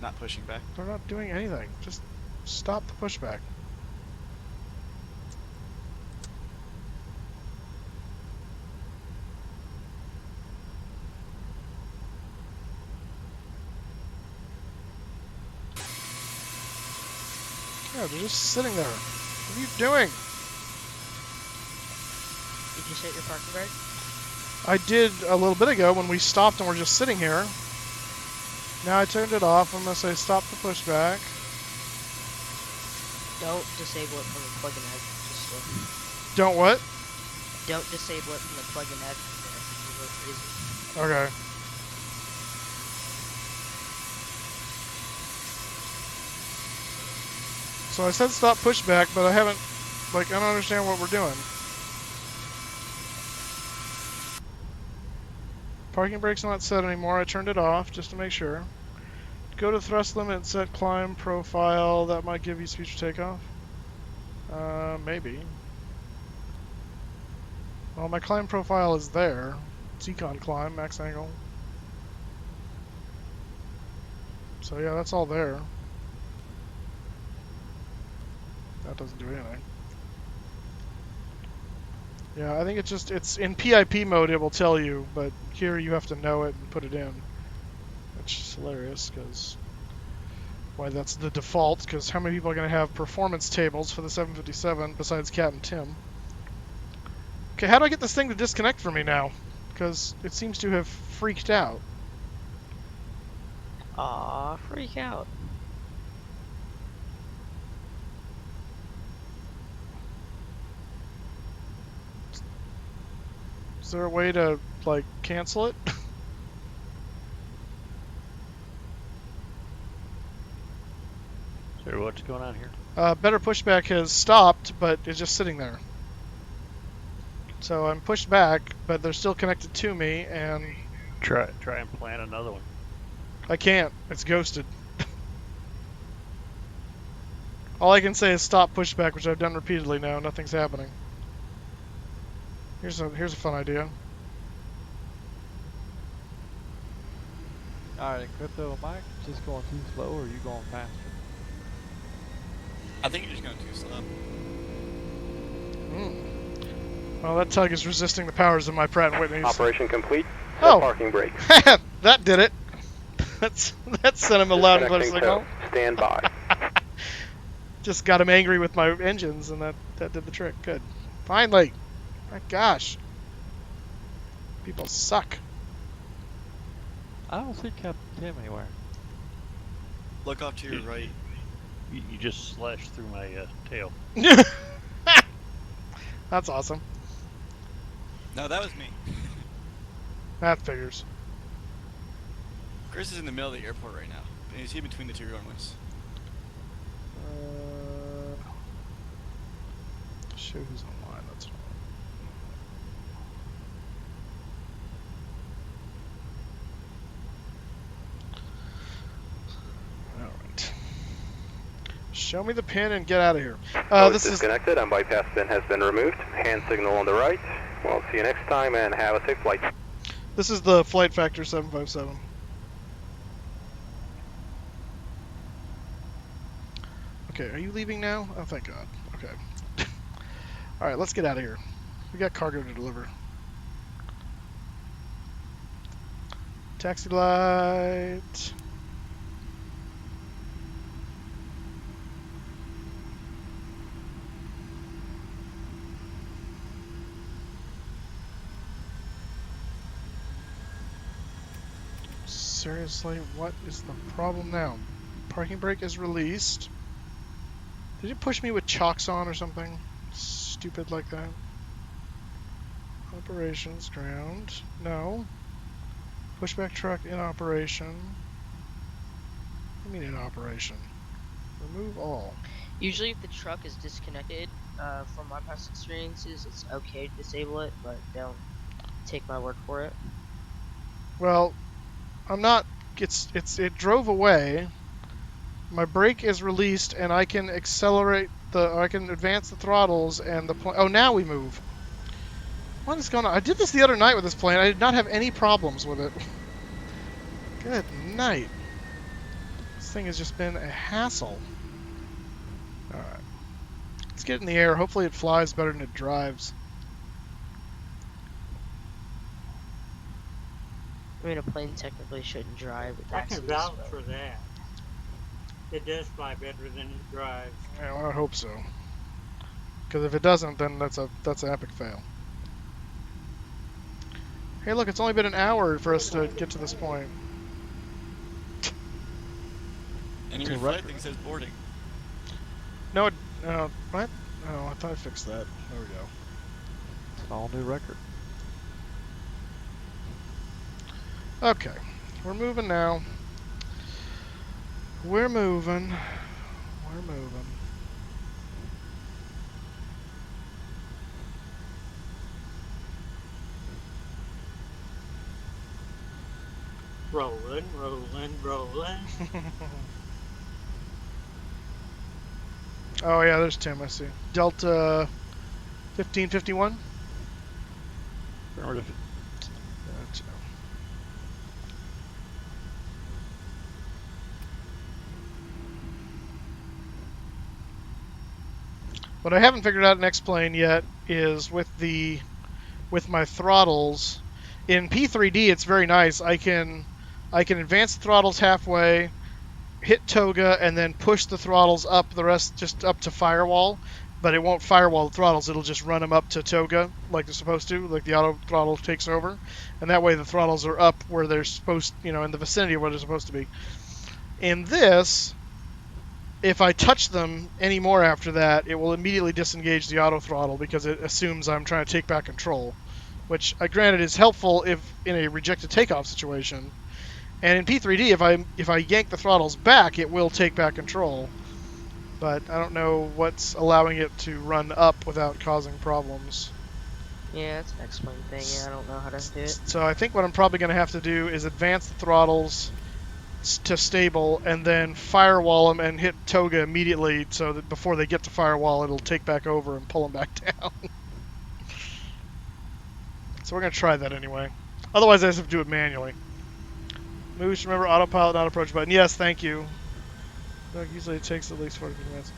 Not pushing back. They're not doing anything. Just stop the pushback. Yeah, they're just sitting there. What are you doing? you just hit your parking brake? I did a little bit ago when we stopped and we're just sitting here. Now I turned it off. I'm gonna say stop the pushback. Don't disable it from the plug-in head. Just Don't what? don't disable it from the plug-in head. It'll go crazy. Okay. So I said stop pushback, but I haven't, like, I don't understand what we're doing. Parking brake's not set anymore. I turned it off just to make sure. Go to thrust limit, set climb profile. That might give you speed for takeoff. Maybe. Well, my climb profile is there. It's econ climb, max angle. So yeah, that's all there. That doesn't do anything. Yeah, I think it's in PIP mode it will tell you, but here you have to know it and put it in. Which is hilarious, because why that's the default, because how many people are going to have performance tables for the 757 besides Cat and Tim? Okay, how do I get this thing to disconnect from me now? Because it seems to have freaked out. Aw, freak out. Is there a way to, like, cancel it? Sorry, what's going on here? Better pushback has stopped, but it's just sitting there. So I'm pushed back, but they're still connected to me, and Try and plan another one. I can't. It's ghosted. All I can say is stop pushback, which I've done repeatedly now. Nothing's happening. Here's a fun idea. Alright, Crypto, am I just going too slow or are you going faster? I think you're just going too slow. Well, that tug is resisting the powers of my Pratt & Whitney's. Operation complete. Oh. Parking brake. That did it. That sent him a loud and clear Disconnecting signal. tow. Stand by. Just got him angry with my engines, and that did the trick. Good. Finally. My gosh. People suck. I don't see Captain Tim anywhere. Look off to your right. You just slashed through my tail. That's awesome. No, that was me. That figures. Chris is in the middle of the airport right now. And he's in between the two runways. Show who's online. That's fine. Alright. Show me the pin and get out of here. This is disconnected and bypass pin has been removed. Hand signal on the right. We'll see you next time and have a safe flight. This is the Flight Factor 757. Okay, are you leaving now? Oh, thank God. Okay. Alright, let's get out of here. We got cargo to deliver. Taxi light. Seriously, what is the problem now? Parking brake is released. Did you push me with chocks on or something stupid like that? Operations, ground. No. Pushback truck in operation. What do you mean in operation? Remove all. Usually if the truck is disconnected, from my past experiences, it's okay to disable it, but don't take my word for it. Well, I'm not. It drove away. My brake is released, and I can accelerate I can advance the throttles, and the plane. Oh, now we move. What is going on? I did this the other night with this plane. I did not have any problems with it. Good night. This thing has just been a hassle. All right, let's get it in the air. Hopefully, it flies better than it drives. I mean, a plane technically shouldn't drive. It I can taxis, vouch but- for that. It does fly better than it drives. Yeah, well, I hope so. Because if it doesn't, then that's an epic fail. Hey, look, it's only been an hour for us to get to this point. And It's your a flight record. thing says boarding. No, what? Oh, I thought I fixed that. There we go. It's an all-new record. Okay, we're moving now. We're moving. We're moving. Rolling, rolling, rolling. Oh yeah, there's Tim. I see. Delta 1551. Affirmative. Gotcha. What I haven't figured out in X-Plane yet is with my throttles. In P3D, it's very nice. I can advance the throttles halfway, hit toga, and then push the throttles up the rest just up to firewall. But it won't firewall the throttles. It'll just run them up to toga like they're supposed to, like the auto throttle takes over, and that way the throttles are up where they're supposed, in the vicinity of where they're supposed to be. In this, if I touch them anymore after that, it will immediately disengage the auto throttle because it assumes I'm trying to take back control, which I granted is helpful if in a rejected takeoff situation. And in P3D, if I yank the throttles back, it will take back control. But I don't know what's allowing it to run up without causing problems. Yeah, it's an X-Plane thing. Yeah, I don't know how to do it. So I think what I'm probably going to have to do is advance the throttles to stable and then firewall them and hit toga immediately so that before they get to firewall, it'll take back over and pull them back down. So we're going to try that anyway. Otherwise, I just have to do it manually. Moose, remember autopilot, not approach button. Yes, thank you. Usually it takes at least 40 minutes.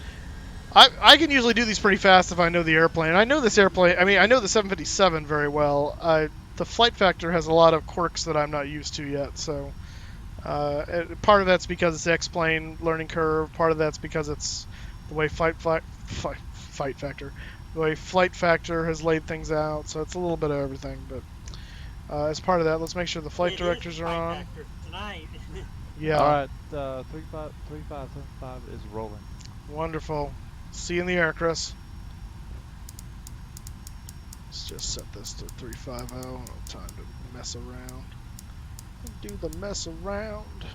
I can usually do these pretty fast if I know the airplane. I know this airplane. I mean, I know the 757 very well. The flight factor has a lot of quirks that I'm not used to yet. So part of that's because it's X-plane learning curve. Part of that's because it's the way flight factor, the way flight factor has laid things out. So it's a little bit of everything. But as part of that, let's make sure the flight directors are on. Tonight. Yeah. All right, 3575 is rolling. Wonderful. See you in the air, Chris. Let's just set this to 350. No time to mess around. Do the mess around.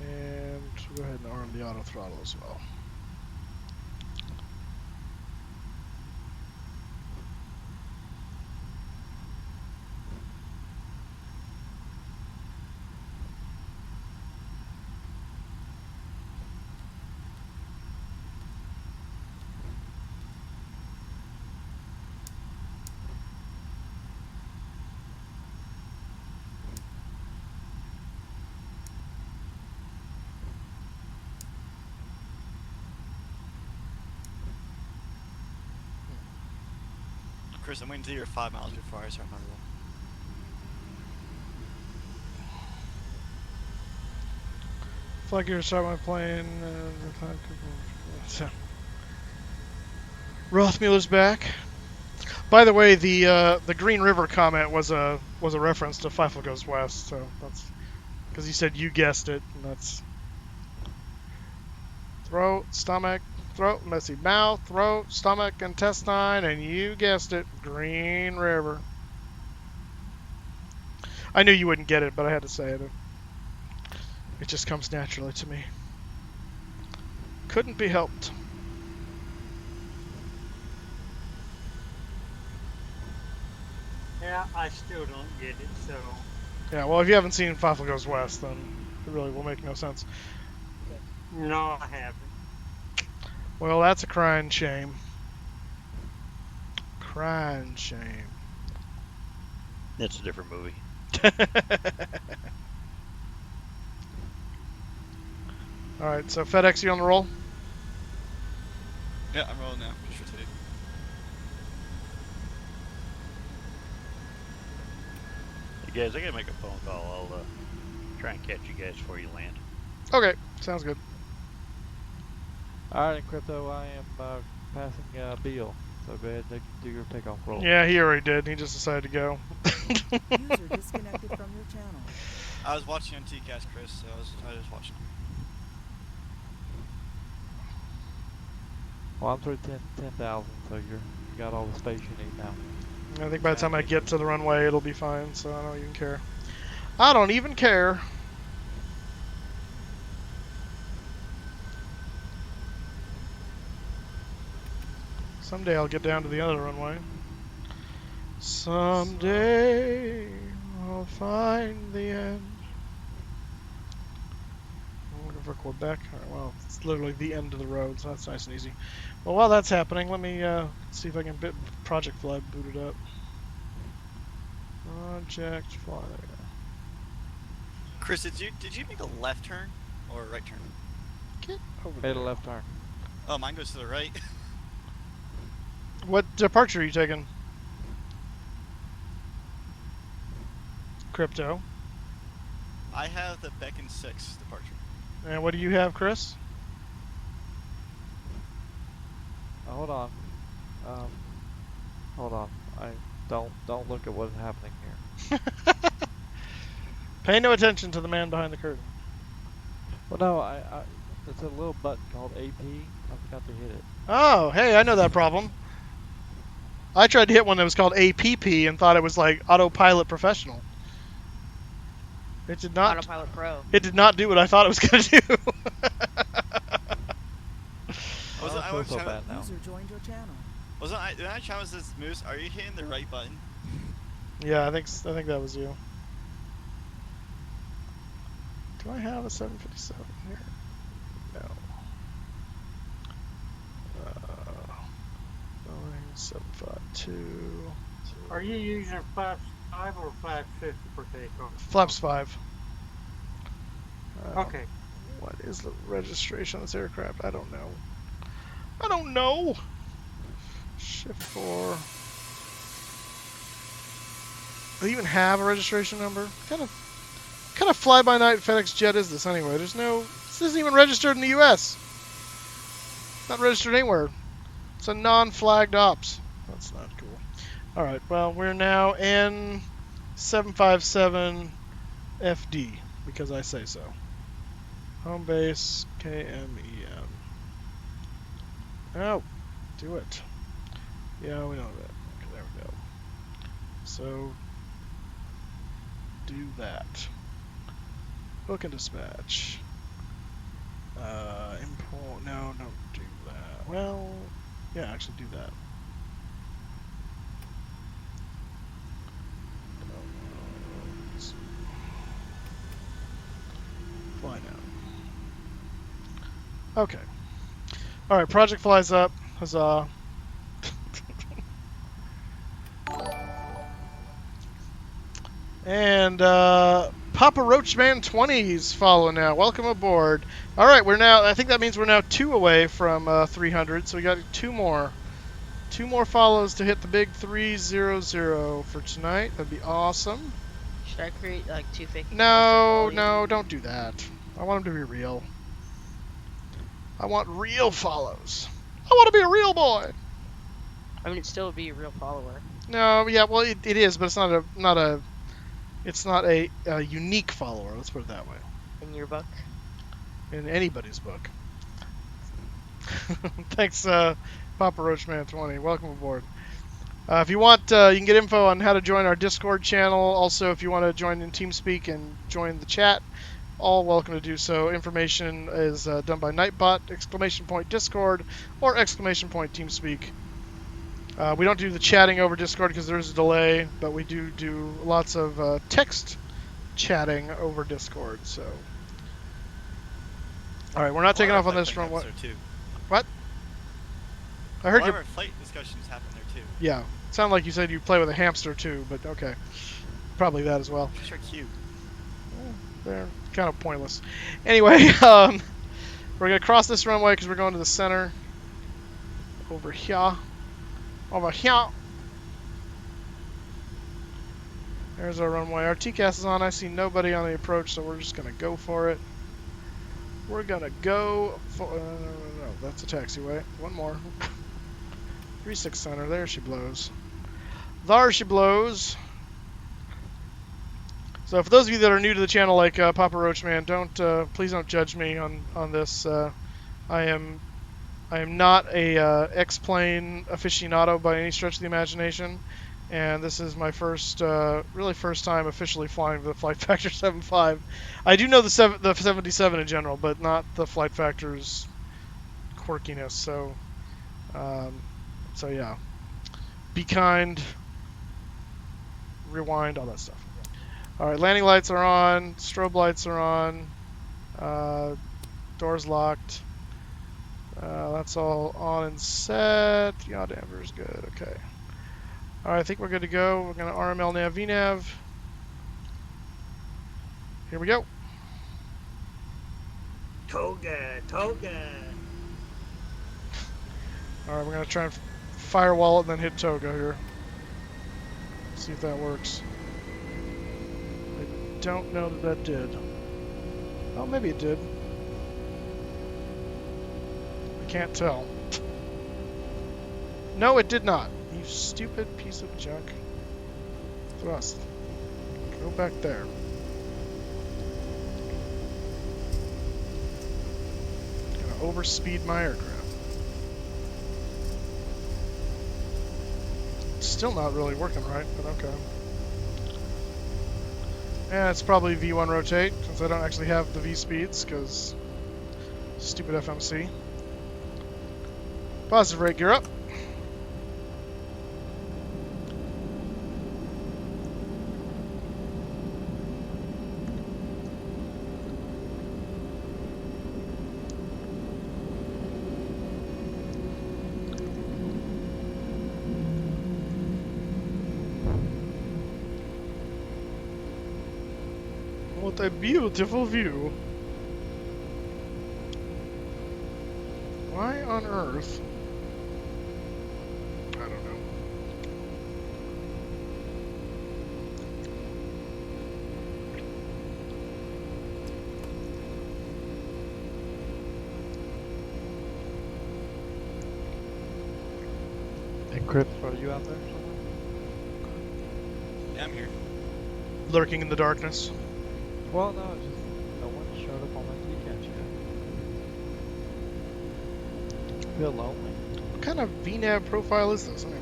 And go ahead and arm the auto throttle as well. Chris, I'm waiting until you're 5 miles before I start my roll. Flight gear start my plane. Rothmuller's back. By the way, the Green River comment was a reference to Feifel Goes West, so that's because he said you guessed it, and that's throat, stomach, throat, messy mouth, throat, stomach, intestine, and you guessed it, Green River. I knew you wouldn't get it, but I had to say it. It just comes naturally to me. Couldn't be helped. Yeah, I still don't get it, so. Yeah, well, if you haven't seen Feifel Goes West, then it really will make no sense. No, I haven't. Well, that's a crying shame. Crying shame. It's a different movie. Alright, so Fedex, you on the roll? Yeah, I'm rolling now. Just rotate. Hey guys, I gotta make a phone call. I'll try and catch you guys before you land. Okay. Sounds good. All right, and Crypto, I am passing Beal. So go ahead and do your takeoff roll. Yeah, he already did. He just decided to go. User disconnected from your channel. I was watching on TCast, Chris, so I was watching. Well, I'm through 10,000, so you got all the space you need now. I think by the time I get to the runway, it'll be fine, so I don't even care. I don't even care. Someday I'll get down to the other runway. Someday I'll find the end. I'm looking for Quebec. Alright, well, it's literally the end of the road, so that's nice and easy. Well, while that's happening, let me see if I can get Project Fly booted up. Project Fly, there we go. Chris, did you make a left turn or a right turn? Get over Made there. a left turn. Oh, mine goes to the right. What departure are you taking? Crypto. I have the Beacon 6 departure. And what do you have, Chris? Hold on. Hold on. I don't look at what's happening here. Pay no attention to the man behind the curtain. Well, no, it's a little button called AP. I forgot to hit it. Oh, hey, I know that problem. I tried to hit one that was called APP and thought it was like Autopilot Professional. It did not. Autopilot Pro. It did not do what I thought it was going to do. I feel so bad now. User joined your channel. Did I challenge this Moose? Are you hitting the right button? Yeah, I think that was you. Do I have a 757 here? No. Boeing 752. Are you using flaps 5 or flaps 50 for takeoff? Flaps 5. Okay. What is the registration of this aircraft? I don't know. I don't know. Shift 4. Do they even have a registration number? What kind of fly-by-night FedEx jet is this anyway? This isn't even registered in the U.S. Not registered anywhere. It's a non-flagged ops. That's not cool. All right. Well, we're now in 757 FD because I say so. Home base KMEM. Oh, do it. Yeah, we know that. Okay, there we go. So, do that. Book and dispatch. Import. No, don't do that. Well, yeah, actually do that. Fly now. Okay. Alright, project flies up. Huzzah. And Papa Roachman 20's following now. Welcome aboard. Alright, I think that means we're now 2 away from 300, so we got 2 more. 2 more follows to hit the big 300 for tonight. That'd be awesome. Should I create like 2 fake accounts? No, don't do that. I want them to be real. I want real follows. I want to be a real boy. I mean, it'd still be a real follower. No, yeah, well, it is, but it's not a unique follower. Let's put it that way. In your book? In anybody's book. Thanks, Papa Roachman 20. Welcome aboard. If you want, you can get info on how to join our Discord channel. Also, if you want to join in TeamSpeak and join the chat, all welcome to do so. Information is done by Nightbot, !Discord, or !TeamSpeak. We don't do the chatting over Discord because there's a delay, but we do lots of text chatting over Discord. So, all right, we're not taking off on this from what? What? I heard your flight discussions happen there too. Yeah, sound like you said you play with a hamster too, but okay, probably that as well. Fish are cute. They're kind of pointless. Anyway, we're gonna cross this runway because we're going to the center. Over here. Over here. There's our runway. Our TCAS is on. I see nobody on the approach, so we're just gonna go for it. We're gonna go for, no, that's a taxiway. One more. 36 center, there she blows. There she blows. So for those of you that are new to the channel, like Papa Roach Man, please don't judge me on this. I am not a X-plane aficionado by any stretch of the imagination, and this is my really first time officially flying the Flight Factor 75. I do know the 77 in general, but not the Flight Factor's quirkiness. So yeah, be kind, rewind, all that stuff. All right, landing lights are on, strobe lights are on, doors locked. That's all on and set. Yaw damper is good. Okay. All right, I think we're good to go. We're gonna RML nav VNav. Here we go. Toga, toga. All right, we're gonna try and firewall it and then hit Toga here. See if that works. I don't know that did. Oh, maybe it did. I can't tell. No, it did not. You stupid piece of junk. Thrust. Go back there. Gonna overspeed my aircraft. Still not really working right, but okay. And it's probably V1 rotate, since I don't actually have the V speeds, because stupid FMC. Positive rate gear up. What a beautiful view. Why on earth? I don't know. Hey, Crips, are you out there somewhere? Yeah, I'm here. Lurking in the darkness. Well, no, it's just no one showed up on my weekend yet. Feel lonely. What kind of VNav profile is this anyway?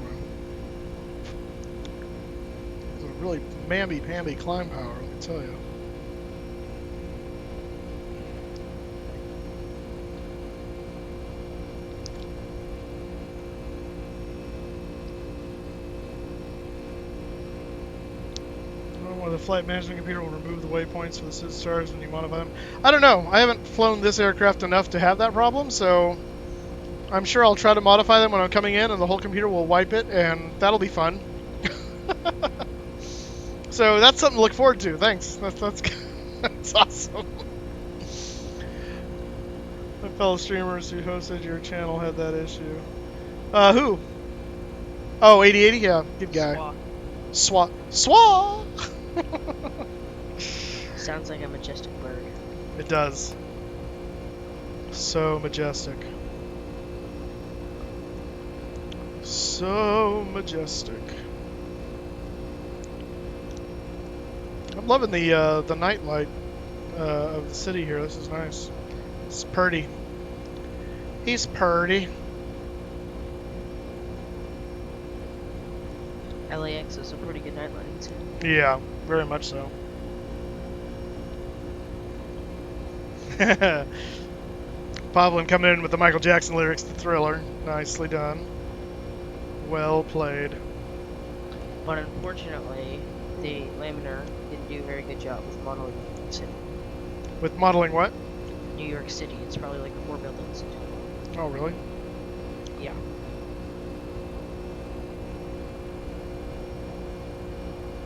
It's a really mamby-pamby climb power, let me tell you. The flight management computer will remove the waypoints for the SID stars when you modify them. I don't know. I haven't flown this aircraft enough to have that problem, so I'm sure I'll try to modify them when I'm coming in, and the whole computer will wipe it, and that'll be fun. So that's something to look forward to. Thanks. That's that's awesome. My fellow streamers who hosted your channel had that issue. Who? Oh, 8080? Yeah, good guy. Swat. Sounds like a majestic bird. It does. So majestic. So majestic. I'm loving the night light of the city here. This is nice. It's purty. He's purty. LAX is a pretty good nightlight too. Yeah, very much so. Pavlin coming in with the Michael Jackson lyrics to Thriller. Nicely done. Well played. But unfortunately, the laminar didn't do a very good job with modeling New York City. With modeling what? New York City, it's probably like 4 buildings in total. Oh, really? Yeah.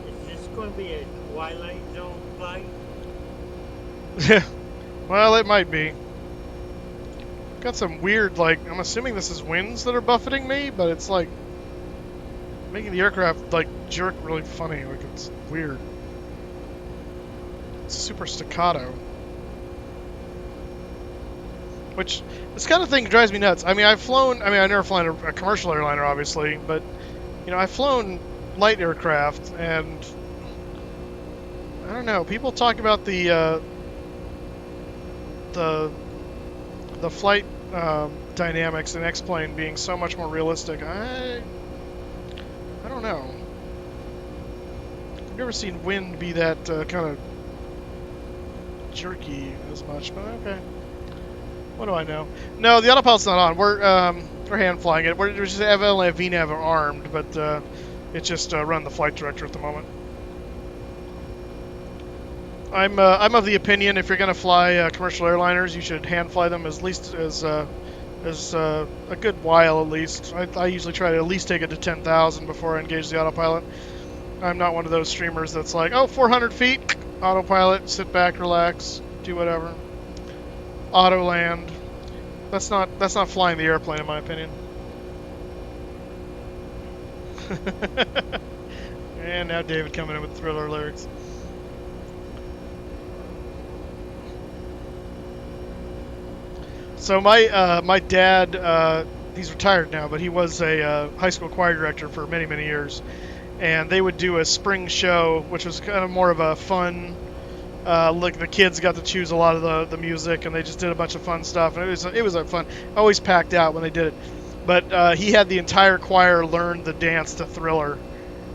Is this going to be a Twilight Zone flight? Well, it might be. Got some weird, like, I'm assuming this is winds that are buffeting me, but it's like making the aircraft like jerk really funny. Like, it's weird. It's super staccato. which this kind of thing drives me nuts. I mean, I've never flown a commercial airliner, obviously, but I've flown light aircraft, and I don't know. People talk about the flight dynamics in X-plane being so much more realistic. I don't know. I've never seen wind be that kind of jerky as much, but okay. What do I know? No, the autopilot's not on. We're hand flying it. We're just only have VNAV armed, but it's just run the flight director at the moment. I'm of the opinion if you're going to fly commercial airliners, you should hand fly them as a good while at least. I usually try to at least take it to 10,000 before I engage the autopilot. I'm not one of those streamers that's like, oh, 400 feet, autopilot, sit back, relax, do whatever. Auto land. That's not flying the airplane in my opinion. And now David coming in with Thriller lyrics. So my dad, he's retired now, but he was a high school choir director for many, many years. And they would do a spring show, which was kind of more of a fun, like the kids got to choose a lot of the music, and they just did a bunch of fun stuff. And it was a fun, always packed out when they did it. But he had the entire choir learn the dance to Thriller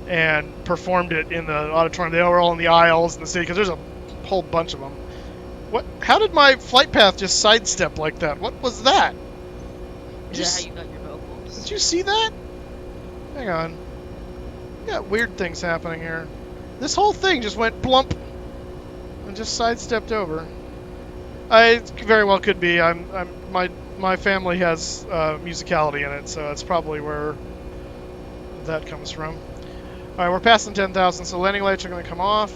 and performed it in the auditorium. They were all in the aisles in the city, because there's a whole bunch of them. What? How did my flight path just sidestep like that? What was that? Is that how you got your vocals? Did you see that? Hang on. We got weird things happening here. This whole thing just went plump and just sidestepped over. It very well could be. My family has musicality in it, so that's probably where that comes from. All right, we're passing 10,000, so landing lights are going to come off.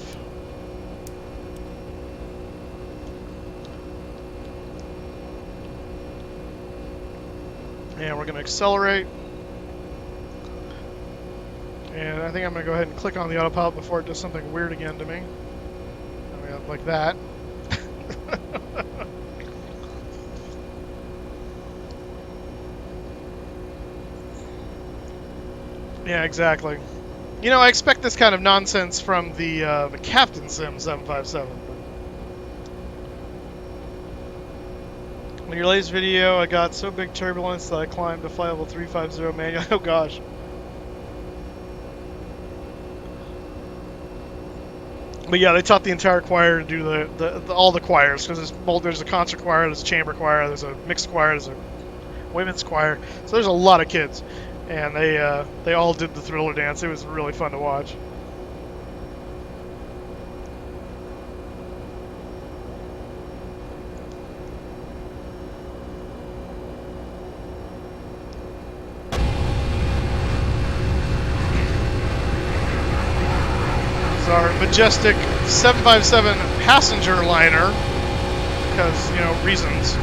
And we're going to accelerate. And I think I'm going to go ahead and click on the autopilot before it does something weird again to me. I mean, like that. Yeah, exactly. I expect this kind of nonsense from the Captain Sim 757. In your latest video, I got so big turbulence that I climbed to flight level 350 manual. Oh gosh. But yeah, they taught the entire choir to do all the choirs, because there's a concert choir, there's a chamber choir, there's a mixed choir, there's a women's choir. So there's a lot of kids, and they all did the Thriller dance. It was really fun to watch. Our majestic 757 passenger liner, because, reasons.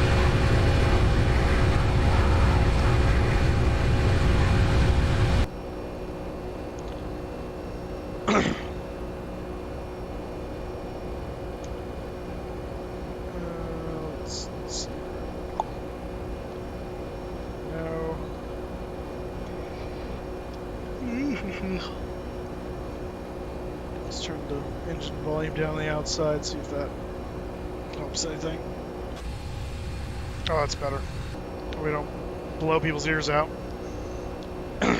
Let's see. No. Let's turn the engine volume down on the outside, see if that helps anything. Oh, that's better. We don't blow people's ears out. I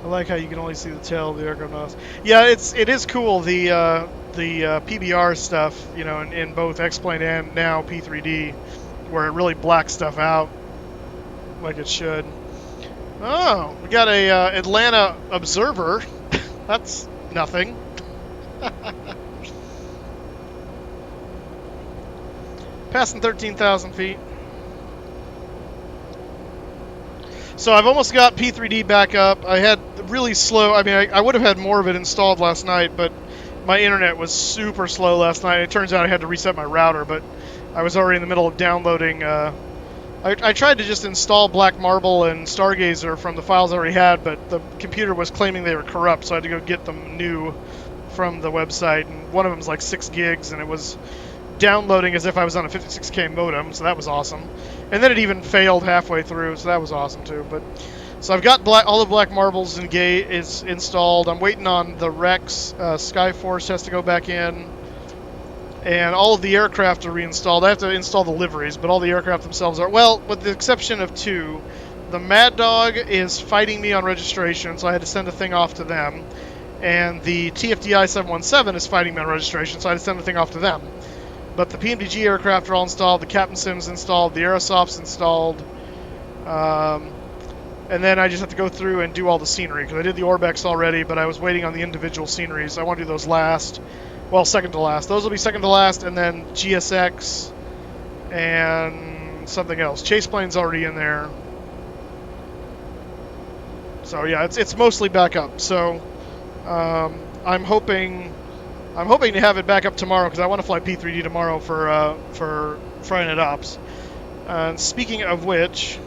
like how you can only see the tail of the aircraft nose. Yeah, it is cool, the PBR stuff, in both X-Plane and now P3D, where it really blacks stuff out like it should. Oh, we got a Atlanta observer. That's nothing. Passing 13,000 feet. So I've almost got P3D back up. I had really slow, I would have had more of it installed last night, but my internet was super slow last night. It turns out I had to reset my router, but I was already in the middle of downloading. I tried to just install Black Marble and Stargazer from the files I already had, but the computer was claiming they were corrupt, so I had to go get them new from the website. And one of them was like 6 gigs, and it was downloading as if I was on a 56K modem, so that was awesome. And then it even failed halfway through, so that was awesome too. But so I've got all the black marbles is installed. I'm waiting on the Rex. Skyforce has to go back in, and all of the aircraft are reinstalled. I have to install the liveries, but all the aircraft themselves are, well, with the exception of 2. The Mad Dog is fighting me on registration, so I had to send a thing off to them. And the TFDI 717 is fighting me on registration, so I had to send the thing off to them. But the PMDG aircraft are all installed, the Captain Sim's installed, the Aerosoft's installed. And then I just have to go through and do all the scenery, because I did the Orbex already, but I was waiting on the individual sceneries. I want to do those last. Well, second to last. Those will be second to last, and then GSX and something else. Chase Plane's already in there. So yeah, it's mostly back up. So I'm hoping to have it back up tomorrow, because I want to fly P3D tomorrow for Friday Night Ops. And speaking of which,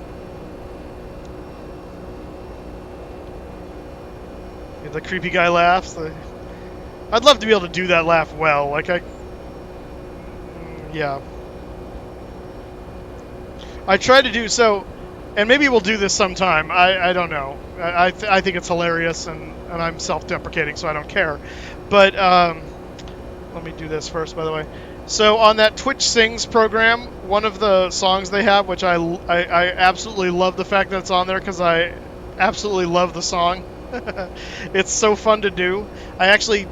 the creepy guy laughs. I'd love to be able to do that laugh well. Like yeah. I try to do so, and maybe we'll do this sometime. I don't know. I think it's hilarious, and I'm self-deprecating, so I don't care. But let me do this first, by the way. So on that Twitch Sings program, one of the songs they have, which I absolutely love the fact that it's on there, because I absolutely love the song. It's so fun to do. I actually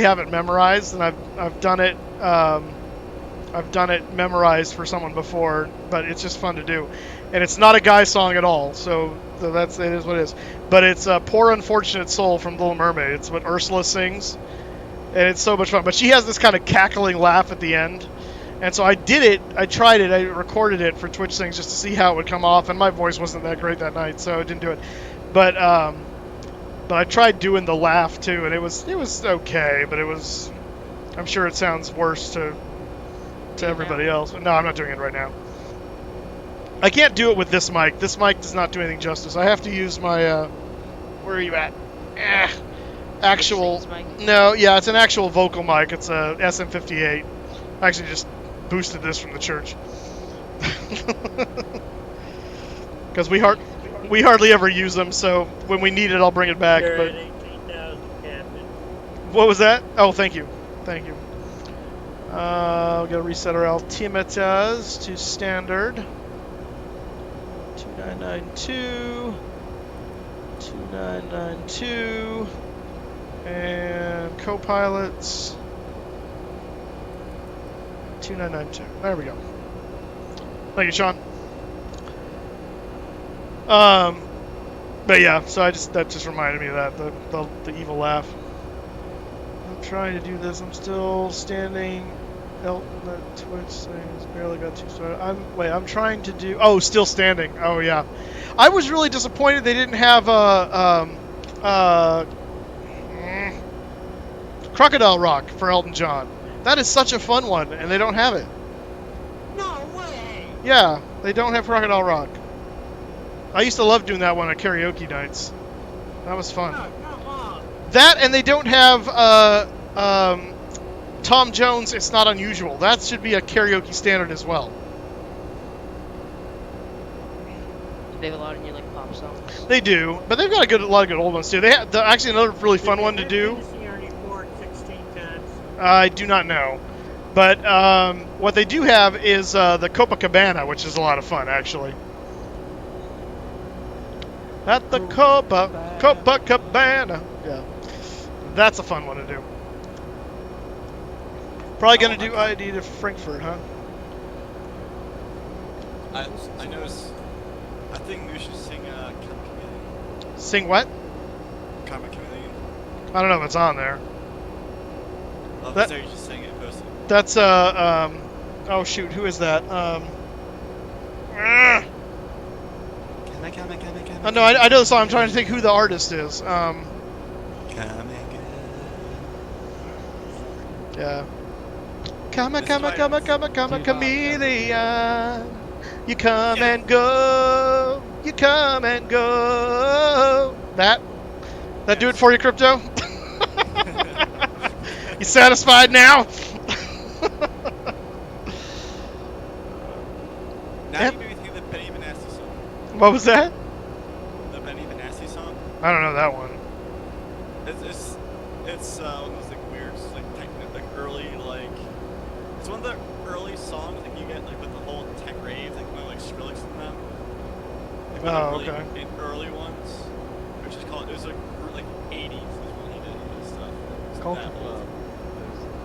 have it memorized, and I've done it. I've done it memorized for someone before, but it's just fun to do. And it's not a guy it all, so it is what it is. But it's Poor Unfortunate Soul from Little Mermaid. It's what Ursula sings, and it's so much fun. But she has this kind of cackling laugh at the end, and so I did it. I tried it. I recorded it for Twitch Sings just to see how it would come off, and my voice wasn't that great that night, so I didn't do it. But I tried doing the laugh too, and it was okay, but I'm sure it sounds worse to everybody else. No, I'm not doing it right now. I can't do it with this mic. This mic does not do anything justice. I have to use my, where are you at? Actual, no, yeah, it's an actual vocal mic. It's a SM58. I actually just boosted this from the church. Because we hardly ever use them, so when we need it, I'll bring it back. You're But at 18,000, Captain. what was that? Oh, thank you. Thank you. We're going to reset our altimeters to standard. 2992. 2992. And co-pilots. 2992. There we go. Thank you, Sean. But yeah, so that just reminded me of that, the evil laugh. I'm trying to do this. I'm still standing. Elton, that Twitch thing's barely got 2 started. I'm trying to do. Oh, still standing. Oh yeah, I was really disappointed they didn't have Crocodile Rock for Elton John. That is such a fun one, and they don't have it. No way! Yeah, they don't have Crocodile Rock. I used to love doing that one at karaoke nights. That was fun. Oh, come on. That, and they don't have Tom Jones, It's Not Unusual. That should be a karaoke standard as well. They have a lot of new like pop songs. They do, but they've got a lot of good old ones too. They have actually another really fun one to do. I do not know, but what they do have is the Copacabana, which is a lot of fun actually. At the Copacabana. Yeah, that's a fun one to do. Probably gonna do ID to Frankfurt, huh? I noticed. I think we should sing Karma Chameleon. Sing what? Karma Chameleon. I don't know if it's on there. Oh, that's you just sing it first. That's oh shoot, who is that? Oh, no, I know the song. I'm trying to think who the artist is. Yeah. Come, chameleon. You come and go. You come and go. That do it for you, Crypto? You satisfied now? Now you made me think of the Benny Benassi song. What was that? The Benny Benassi song. I don't know that one. It's one of those like weird, like early it's one of the early songs like you get like with the whole tech rave, like one of like Skrillex in them. Like one of the really early ones, which is called. It was like 80s is when he did this stuff. Culture that Club.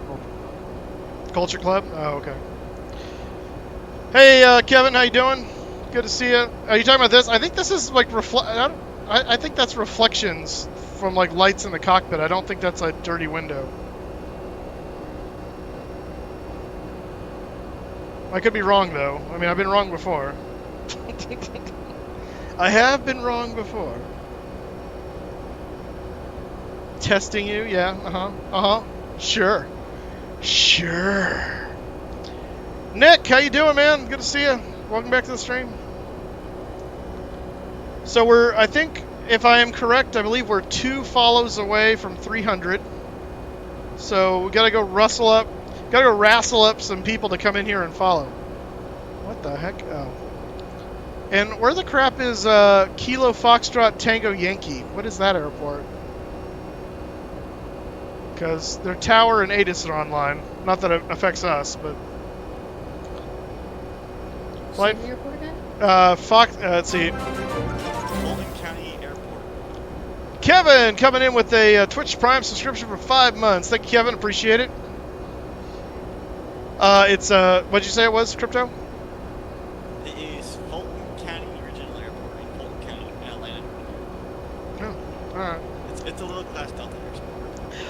old. Culture Club? Oh, okay. Hey, Kevin, how you doing? Good to see you. Are you talking about this? I think this is like I think that's reflections from like lights in the cockpit. I don't think that's a dirty window. I could be wrong though. I mean, I've been wrong before. I have been wrong before. Testing you? Yeah. Sure. Nick, how you doing, man? Good to see you. Welcome back to the stream. So I think, if I am correct, I believe we're 2 follows away from 300. So we gotta go wrestle up some people to come in here and follow. What the heck? Oh. And where the crap is Kilo Foxtrot Tango Yankee? What is that airport? Because their tower and ATIS are online. Not that it affects us, but... Say the airport again? Let's see. Fulton County Airport. Kevin coming in with a Twitch Prime subscription for 5 months. Thank you, Kevin. Appreciate it. It's what'd you say it was, Crypto? It is Fulton County Regional Airport in Fulton County, in Atlanta. Oh, all right. It's a little class Delta airport.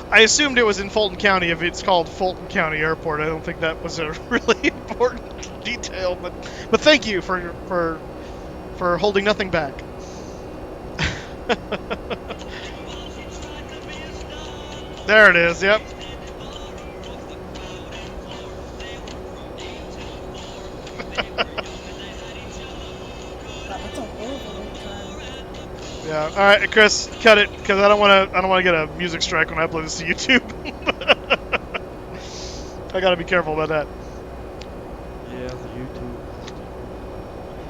I assumed it was in Fulton County if it's called Fulton County Airport. I don't think that was a really important detail, but thank you for holding nothing back. There it is. Yep. That's a horrible wait time. Yeah. All right, Chris, cut it because I don't want to get a music strike when I upload this to YouTube. I got to be careful about that. Yeah, the YouTube.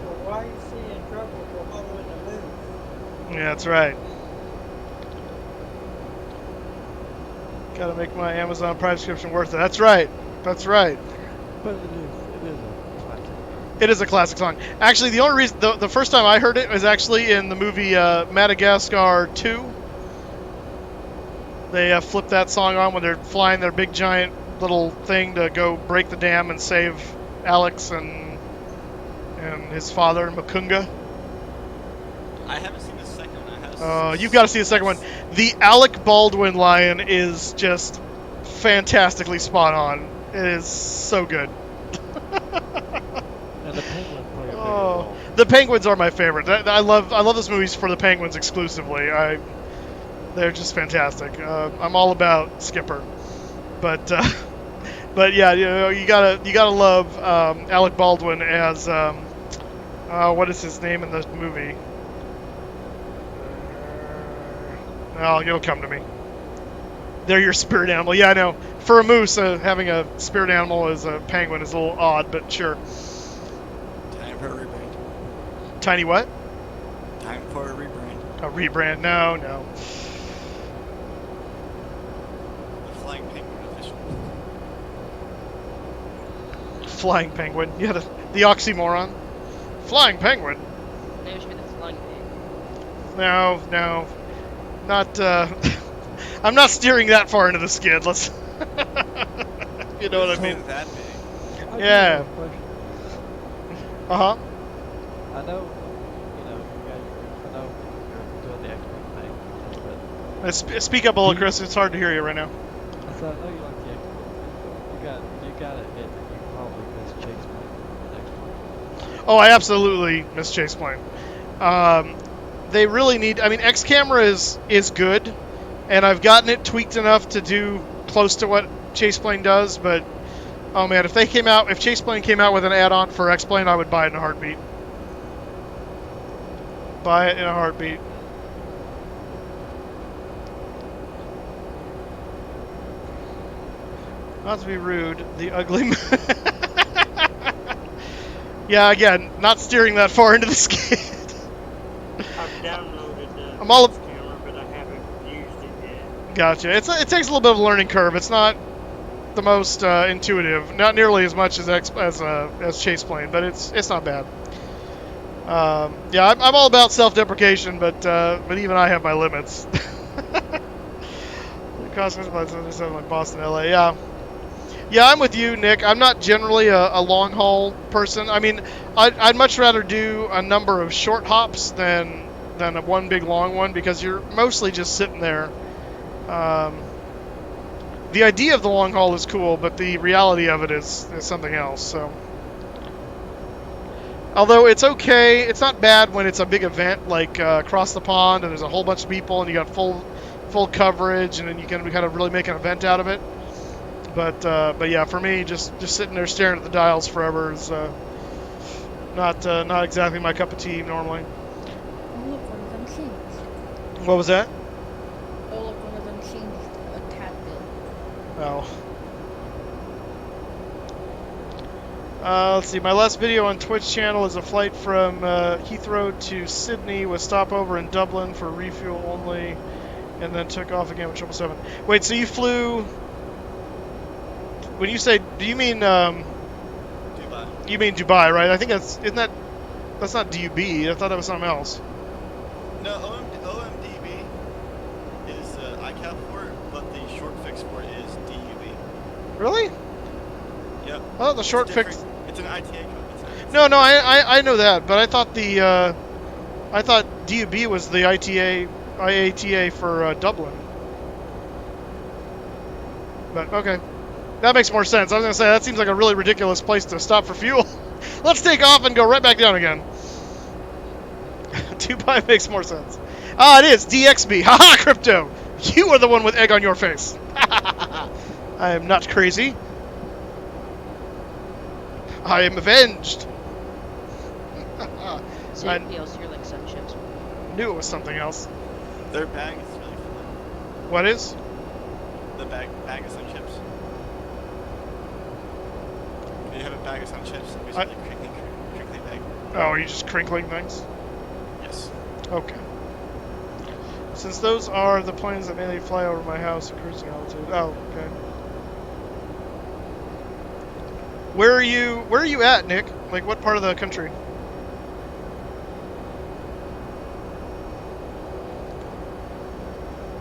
Well, why is he in trouble for following the moose? Yeah, that's right. Got to make my Amazon Prime subscription worth it. That's right. That's right. But it is a classic. It is a classic song. Actually, the only reason, the first time I heard it was actually in the movie Madagascar 2. They flipped that song on when they're flying their big giant little thing to go break the dam and save Alex and his father, Makunga. I haven't seen the second one. You've got to see the second one. The Alec Baldwin lion is just fantastically spot on. It is so good. And the penguins play a big role. The penguins are my favorite. I love those movies for the penguins exclusively. They're just fantastic. I'm all about Skipper, but yeah, you gotta love Alec Baldwin as what is his name in the movie? Oh, it'll come to me. They're your spirit animal. Yeah, I know. For a moose, having a spirit animal as a penguin is a little odd, but sure. Time for a rebrand. Tiny what? Time for a rebrand. A rebrand? No. The Flying Penguin official. Flying penguin. Yeah, the oxymoron. Flying penguin. No, it should be the flying pig. No. Not, I'm not steering that far into the skid. Let's... You know what I mean? That big. I do Yeah. have a question. Uh-huh. I know, you guys, I know you're doing the X-Men thing, but Speak up a little, Chris. It's hard to hear you right now. I said I know you like the X-Men. You got to admit that you probably missed Chase Plane in the next one. Oh, I absolutely miss Chase Plane. They really need... I mean, X-Camera is good, and I've gotten it tweaked enough to do close to what Chase Plane does, but... Oh, man, if Chase Plane came out with an add-on for X-Plane, I would buy it in a heartbeat. Buy it in a heartbeat. Not to be rude, the ugly... Yeah, again, not steering that far into the skid. I've downloaded the I'm all- camera, but I haven't used it yet. Gotcha. It takes a little bit of a learning curve. It's not the most intuitive, not nearly as much as Chase Plane, but it's not bad. Yeah, I'm all about self-deprecation, but even I have my limits. Cosmos like Boston, LA, yeah. Yeah, I'm with you, Nick. I'm not generally a long haul person. I mean, I'd much rather do a number of short hops than a one big long one, because you're mostly just sitting there. The idea of the long haul is cool, but the reality of it is something else. So, although it's okay, it's not bad when it's a big event like across the pond and there's a whole bunch of people and you got full coverage, and then you can kind of really make an event out of it. But yeah, for me, just sitting there staring at the dials forever is not exactly my cup of tea normally. Oh, look, one of them changed. What was that? Oh, look, one of them changed a tad bit. Oh. Let's see. My last video on Twitch channel is a flight from Heathrow to Sydney with stopover in Dublin for refuel only, and then took off again with 777. Wait, so you flew? When you say, do you mean Dubai. You mean Dubai, right? I think that's not DUB. I thought that was something else. No, OMDB is ICAP for it, but the short fix for it is DUB. Really? Yep. Oh, the short fix. It's an ITA code. No, I know that, but I thought DUB was the IATA for Dublin. But okay, that makes more sense. I was gonna say that seems like a really ridiculous place to stop for fuel. Let's take off and go right back down again. Dubai makes more sense. Ah, it is DXB. Haha, crypto. You are the one with egg on your face. I am not crazy. I am avenged. So I PLC or like sun chips? knew it was something else. Their bag is really fun. What is? The bag of sun chips. You have a bag of sun chips, and basically crinkly bag. Oh, are you just crinkling things? Yes. Okay. Since those are the planes that mainly fly over my house at cruising altitude. Oh, okay. Where are you at, Nick? Like, what part of the country?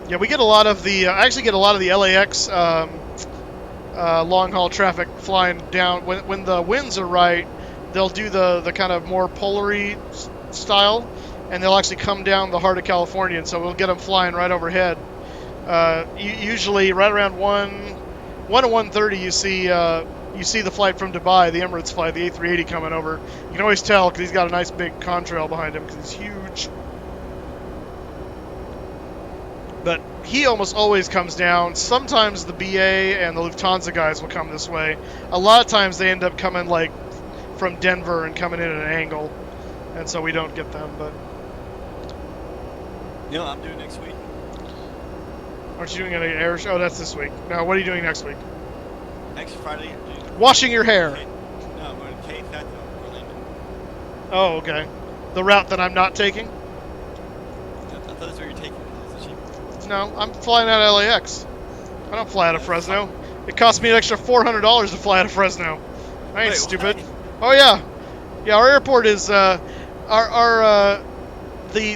Yeah, we get a lot of the. I actually get a lot of the LAX long haul traffic flying down. When the winds are right, they'll do the kind of more polary style, and they'll actually come down the heart of California, and so we'll get them flying right overhead. Usually, right around 1 to 1:30, you see the flight from Dubai, the Emirates flight, the A380 coming over. You can always tell because he's got a nice big contrail behind him because he's huge. But he almost always comes down. Sometimes the BA and the Lufthansa guys will come this way. A lot of times they end up coming like from Denver and coming in at an angle, and so we don't get them. But You know what I'm doing next week? aren't you doing an air show? Oh, that's this week. Now, what are you doing next week? Next Friday, I'm doing Washing your hair. No, I'm going to KFAT to Orlando. Oh, okay. The route that I'm not taking? I thought that's where you're taking. It's cheap. No, I'm flying out of LAX. I don't fly out of Fresno. It cost me an extra $400 to fly out of Fresno. I ain't Wait, stupid. what? Oh yeah, yeah. Our airport is the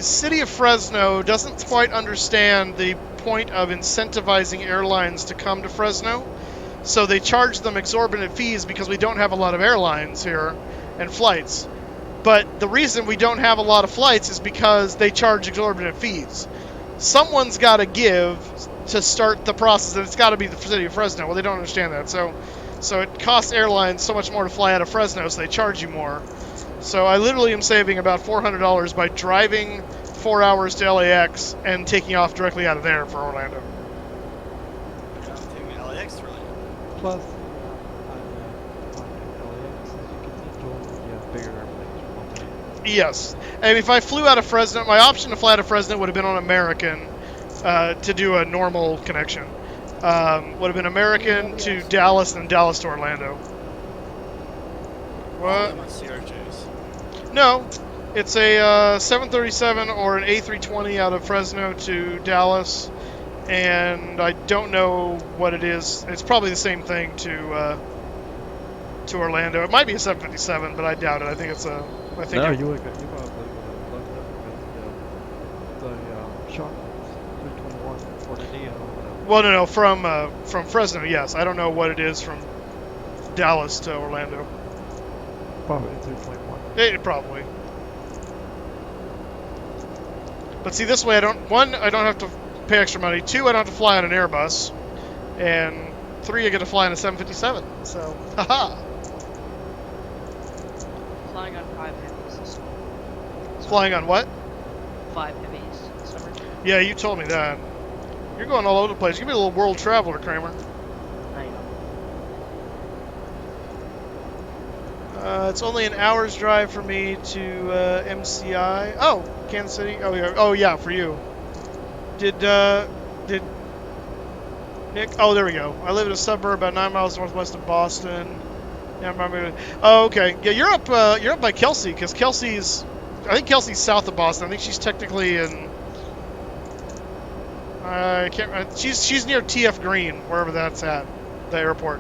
city of Fresno doesn't quite understand the point of incentivizing airlines to come to Fresno, so they charge them exorbitant fees because we don't have a lot of airlines here and flights. But the reason we don't have a lot of flights is because they charge exorbitant fees. Someone's got to give to start the process, and it's got to be the city of Fresno. Well, they don't understand that, so it costs airlines so much more to fly out of Fresno, so they charge you more. So I literally am saving about $400 by driving 4 hours to LAX and taking off directly out of there for Orlando. I'm taking the LAX to Orlando. Plus, LAX, as you can enjoy bigger airplanes. Yes, and if I flew out of Fresno, my option to fly out of Fresno would have been on American to do a normal connection. Would have been American to Dallas and Dallas to Orlando. All of What? them on CRJs. No, it's a 737 or an A320 out of Fresno to Dallas, and I don't know what it is. It's probably the same thing to Orlando. It might be a 757, but I doubt it. I think it's a. I think. No, It, you probably would have looked up because the Shark 321 or the Neo or whatever. well, no, from Fresno, yes. I don't know what it is from Dallas to Orlando. Probably 321. It probably. But see, this way I don't have to pay extra money. 2, I don't have to fly on an Airbus, and 3, I get to fly on a 757. So, haha. Flying on 5 heavies this summer. Flying on what? 5 heavies this summer. Yeah, you told me that. You're going all over the place. You be a little world traveler, Kramer. I know. It's only an hour's drive for me to MCI. Oh, Kansas City. Oh yeah, for you. Did Nick? Oh, there we go. I live in a suburb about 9 miles northwest of Boston. Yeah, oh, okay. Yeah, you're up by Kelsey, because I think Kelsey's south of Boston. I think she's technically in. I can't. She's near TF Green, wherever that's at, the airport.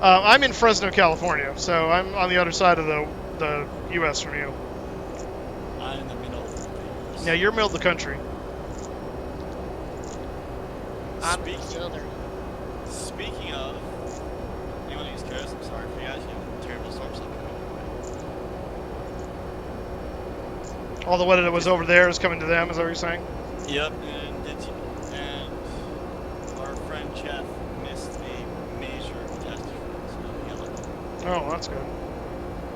I'm in Fresno, California, so I'm on the other side of the U.S. from you. I'm in the middle of the US. Yeah, you're middle of the country. I'm Speaking, southern. speaking of, anyone on the East Coast, I'm sorry for you guys. You have terrible storms coming your way. All the weather that was over there is coming to them. Is that what you're saying? Yep, and our friend Jeff missed a major catastrophe. So yellow. Oh, that's good.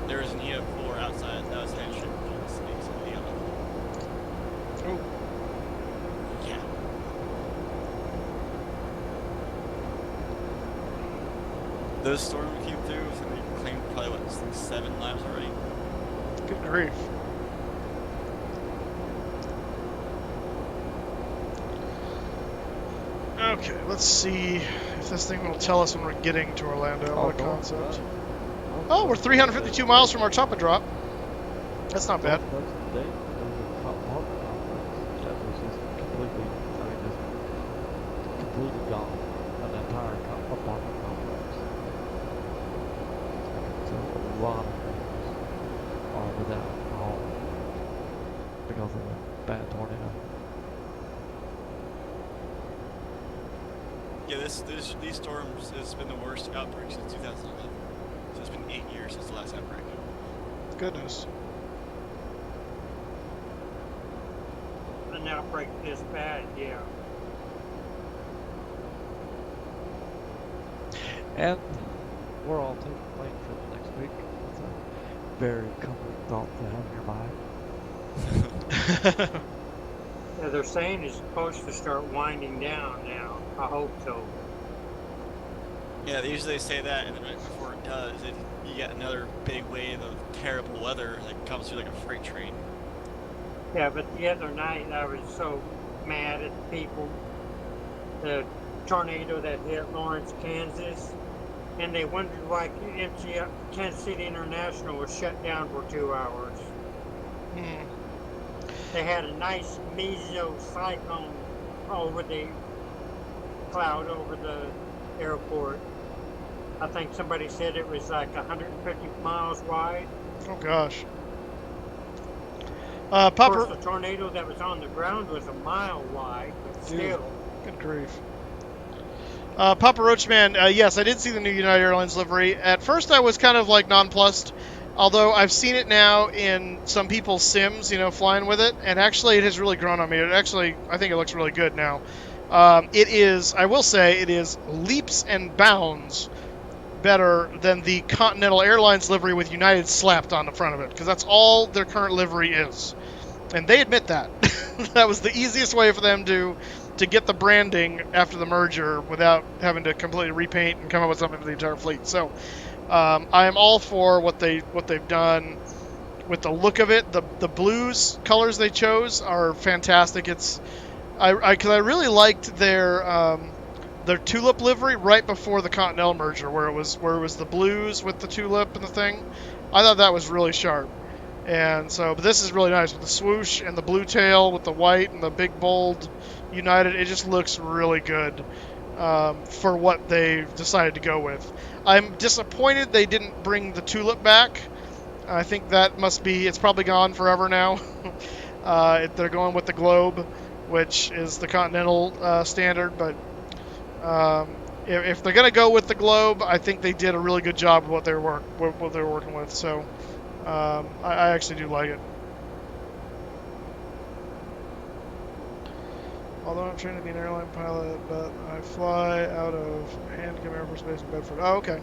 There was an EO4 outside that was headed straight for the snakes, so yellow. Oh. Yeah. Those storms we came through, somebody claimed probably what, 7 lives already. Good grief. Okay, let's see if this thing will tell us when we're getting to Orlando. What a concept. Oh, we're 352 miles from our top of drop. That's not bad. That's the date. There was a apartment complex that was just completely, just completely gone. An entire apartment complex. So a lot of things are without a home because of a bad tornado. Yeah, these storms has been the worst outbreak since 2011. So it's been 8 years since the last outbreak. Goodness. An outbreak this bad, yeah. And we're all taking a plane trip next week. It's a very comforting thought to have in your mind. Yeah, they're saying it's supposed to start winding down now. I hope so. Yeah, they usually say that, and then right before it does, you get another big wave of terrible weather that comes through like a freight train. Yeah, but the other night I was so mad at the people. The tornado that hit Lawrence, Kansas, and they wondered why Kansas City International was shut down for 2 hours. They had a nice mesocyclone over the cloud over the airport. I think somebody said it was like 150 miles wide. Oh gosh. Of Papa. course, the tornado that was on the ground was a mile wide, but still. Good grief. Papa Roachman, yes, I did see the new United Airlines livery. At first, I was kind of like nonplussed, although I've seen it now in some people's sims, flying with it, and actually it has really grown on me. I think it looks really good now. It is, I will say, it is leaps and bounds better than the Continental Airlines livery with United slapped on the front of it, because that's all their current livery is. And they admit that. That was the easiest way for them to get the branding after the merger without having to completely repaint and come up with something for the entire fleet. So I am all for what they've done with the look of it. The blues colors they chose are fantastic. Because I really liked their tulip livery right before the Continental merger, where it was the blues with the tulip and the thing. I thought that was really sharp. And so, but this is really nice with the swoosh and the blue tail with the white and the big bold United. It just looks really good for what they've decided to go with. I'm disappointed they didn't bring the tulip back. I think that must be, it's probably gone forever now. They're going with the globe, which is the continental standard, but if they're going to go with the globe, I think they did a really good job of what they were working with. So I actually do like it. Although I'm trained to be an airline pilot, but I fly out of Handcom Air Force Base in Bedford. Oh, okay.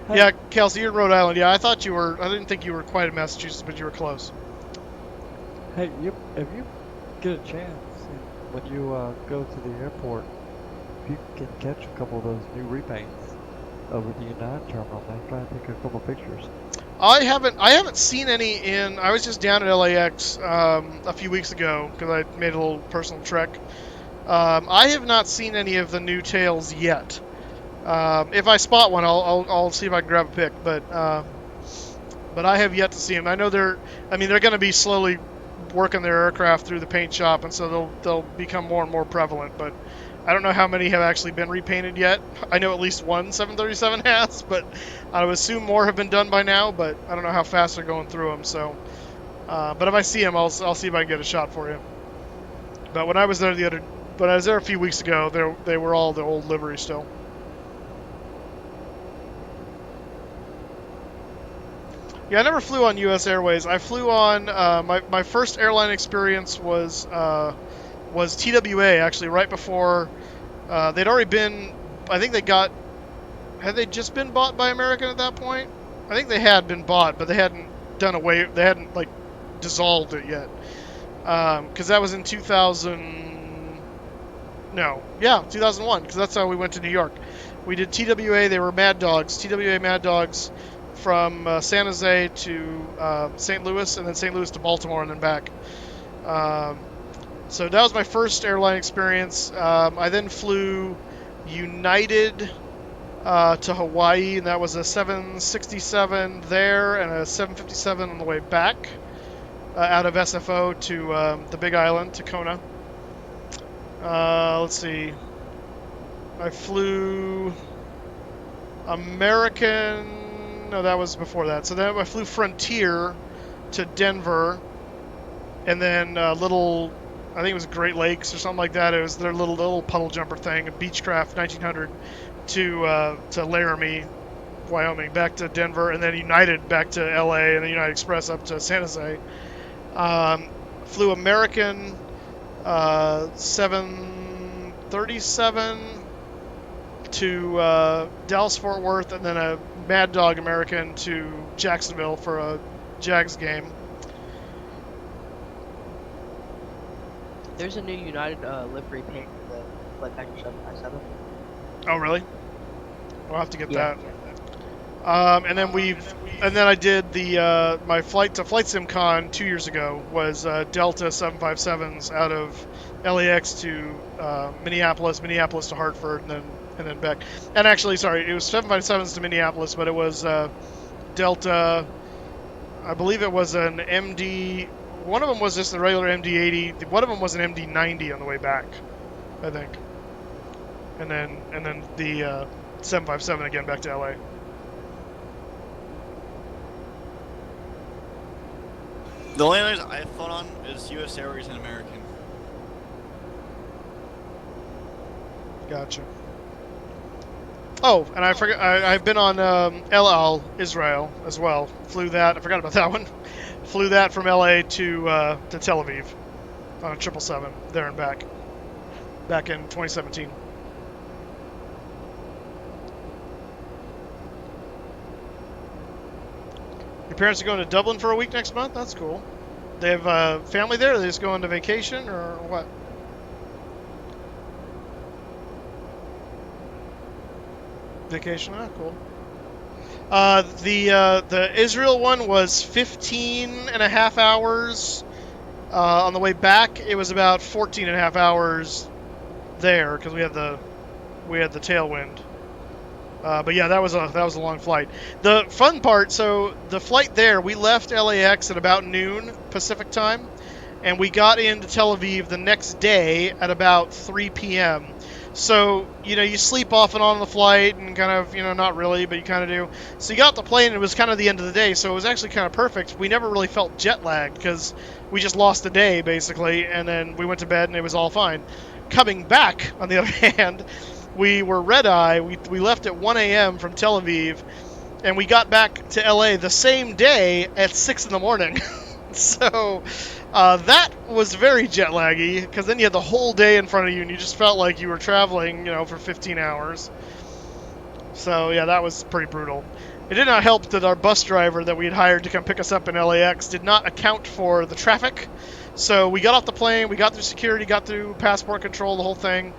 Hey. Yeah, Kelsey, you're in Rhode Island. Yeah, I thought you were. I didn't think you were quite in Massachusetts, but you were close. Hey, if you get a chance, when you go to the airport, if you can catch a couple of those new repaints over the United terminal, man, try and take a couple pictures. I haven't seen any in. I was just down at LAX a few weeks ago because I made a little personal trek. I have not seen any of the new tails yet. If I spot one, I'll see if I can grab a pic. But I have yet to see them. I know they're going to be slowly working their aircraft through the paint shop, and so they'll become more and more prevalent. But I don't know how many have actually been repainted yet. I know at least one 737 has, but I would assume more have been done by now. But I don't know how fast they're going through them. So, but if I see them, I'll see if I can get a shot for you. But when I was there a few weeks ago, they were all the old livery still. Yeah, I never flew on U.S. Airways. I flew on my first airline experience was TWA, actually, right before they'd already been. I think had they just been bought by American at that point? I think they had been bought, but they hadn't they hadn't like dissolved it yet. Because that was in 2000. No, yeah, 2001. Because that's how we went to New York. We did TWA. They were Mad Dogs. TWA Mad Dogs. From San Jose to St. Louis, and then St. Louis to Baltimore, and then back. So that was my first airline experience. I then flew United to Hawaii, and that was a 767 there and a 757 on the way back out of SFO to the Big Island, to Kona. Let's see. I flew American. No, that was before that. So then I flew Frontier to Denver, and then I think it was Great Lakes or something like that. It was their little puddle jumper thing, a Beechcraft 1900 to Laramie, Wyoming, back to Denver, and then United back to LA, and then United Express up to San Jose. Flew American 737 to Dallas Fort Worth, and then a Mad Dog American to Jacksonville for a Jags game. There's a new United livery paint for the Flight Packer 757. Oh, really? We'll have to get that. Yeah. And then I did the my flight to Flight Sim Con 2 years ago was Delta 757s out of LAX to Minneapolis to Hartford, and then back. And actually, sorry, it was 757s to Minneapolis, but it was Delta. I believe it was an MD. One of them was just the regular MD-80. One of them was an MD-90 on the way back, I think. And then the 757 again back to LA. The only others I've flown on is U.S. Airways and American. Gotcha. Oh, and I forgot. I've been on El Al, Israel, as well. Flew that. I forgot about that one. Flew that from LA to Tel Aviv on a 777 there and back. Back in 2017. Your parents are going to Dublin for a week next month? That's cool. They have family there? Are they just going to vacation or what? Vacation? Ah, cool. The Israel one was 15 and a half hours. On the way back, it was about 14 and a half hours there because we had the tailwind. But yeah, that was a long flight. The fun part, so the flight there, we left LAX at about noon Pacific time, and we got into Tel Aviv the next day at about 3 p.m. So, you sleep off and on the flight and kind of, not really, but you kind of do. So you got off the plane and it was kind of the end of the day, so it was actually kind of perfect. We never really felt jet lagged because we just lost a day, basically, and then we went to bed and it was all fine. Coming back, on the other hand, we were red-eye. We left at 1 a.m. from Tel Aviv, and we got back to LA the same day at 6 in the morning. So that was very jet laggy, because then you had the whole day in front of you, and you just felt like you were traveling, for 15 hours. So yeah, that was pretty brutal. It did not help that our bus driver that we had hired to come pick us up in LAX did not account for the traffic. So we got off the plane, we got through security, got through passport control, the whole thing,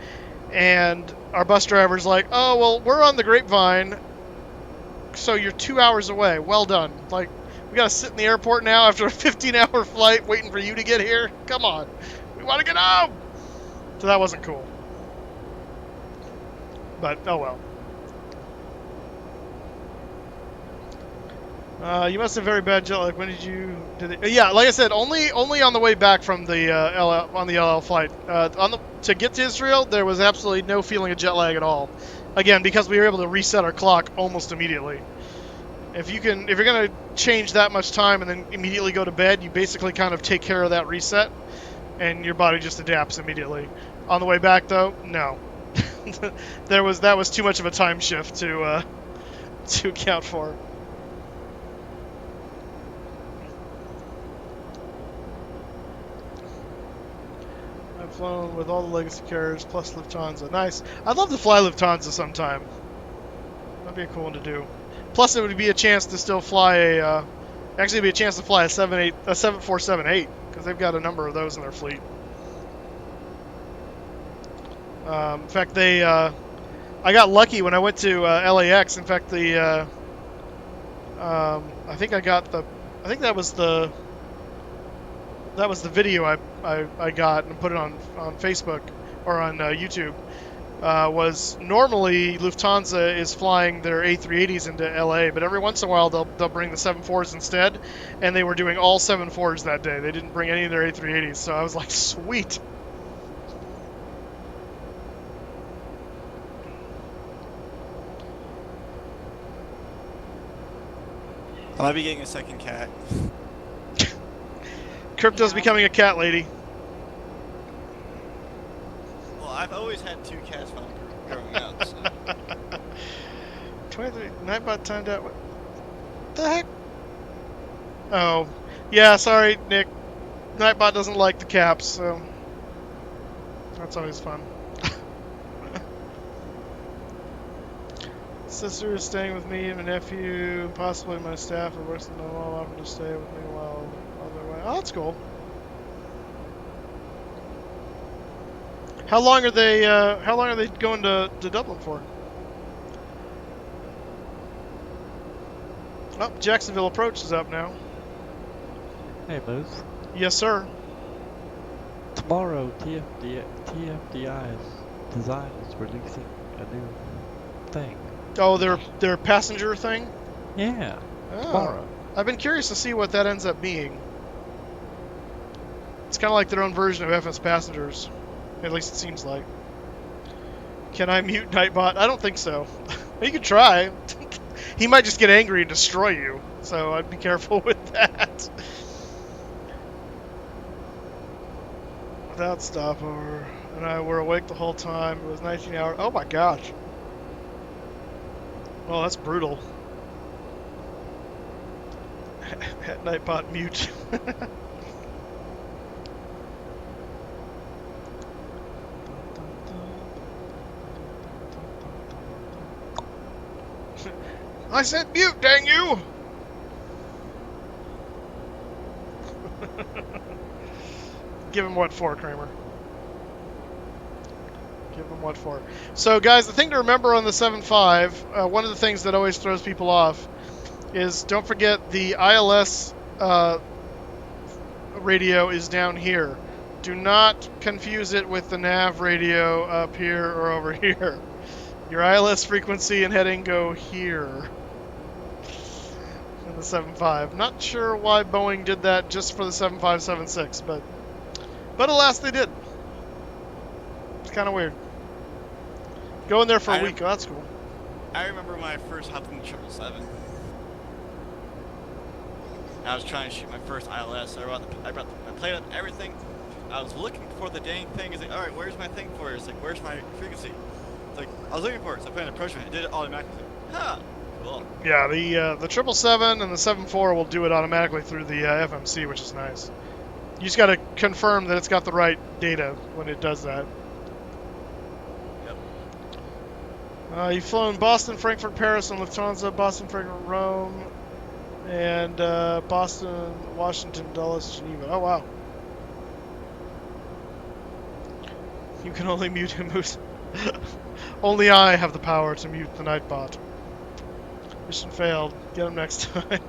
and our bus driver's like, "Oh, well, we're on the Grapevine, so you're 2 hours away. Well done. Like, we gotta sit in the airport now after a 15-hour flight waiting for you to get here? Come on. We want to get home!" So that wasn't cool. But, oh well. You must have very bad jet lag. When did you... Yeah, like I said, only on the way back from the on the LL flight. To get to Israel, there was absolutely no feeling of jet lag at all. Again, because we were able to reset our clock almost immediately. If you're gonna change that much time and then immediately go to bed, you basically kind of take care of that reset, and your body just adapts immediately. On the way back, though, no. that was too much of a time shift to account for. I've flown with all the legacy carriers plus Lufthansa. Nice. I'd love to fly Lufthansa sometime. That'd be a cool one to do. Plus, it would be a chance to still fly a. Actually, it'd be a chance to fly a 7478 because they've got a number of those in their fleet. In fact, I got lucky when I went to LAX. In fact, I think that was the video I got and put it on Facebook or on YouTube. Was normally Lufthansa is flying their A380s into LA, but every once in a while they'll bring the 74s instead, and they were doing all 74s that day. They didn't bring any of their A380s, so I was like, sweet. I might be getting a second cat. Crypto's becoming a cat lady. Well, I've always had 2 cats when growing up, so. 23 Nightbot timed out. What the heck? Oh, yeah. Sorry, Nick. Nightbot doesn't like the caps, so that's always fun. Sister is staying with me and my nephew, possibly my staff, or worse than normal, offered to stay with me while they're away. Oh, that's cool. How long are they going to Dublin for? Oh, Jacksonville Approach is up now. Hey, Moose. Yes, sir. Tomorrow, TFDI's design is releasing a new thing. Oh, their passenger thing? Yeah. Oh. Tomorrow. I've been curious to see what that ends up being. It's kind of like their own version of FS Passengers. At least it seems like. Can I mute Nightbot? I don't think so. You could try. He might just get angry and destroy you. So I'd be careful with that. Without stopover. And I were awake the whole time. It was 19 hours. Oh my gosh. Well, that's brutal. Nightbot mute. I said mute, dang you! Give him what for, Kramer? Give him what for. So, guys, the thing to remember on the 7.5, one of the things that always throws people off is don't forget the ILS radio is down here. Do not confuse it with the nav radio up here or over here. Your ILS frequency and heading go here. In the 7.5. Not sure why Boeing did that just for the 7576, but alas, they did. It's kind of weird. Going there for a week. Oh, that's cool. I remember when I first hopped in the 777. I was trying to shoot my first ILS. I brought my plane up, everything. I was looking for the dang thing. It's like, all right, where's my thing for it? It's like, where's my frequency? It's like, I was looking for it. So I put in approach it. It did it automatically. Huh. Cool. Yeah, the 777 and the 74 will do it automatically through the FMC, which is nice. You just got to confirm that it's got the right data when it does that. Yep. You've flown Boston, Frankfurt, Paris on Lufthansa, Boston, Frankfurt, Rome, and Boston, Washington, Dulles, Geneva. Oh, wow. You can only mute him. Only I have the power to mute the Nightbot. Mission failed. Get him next time.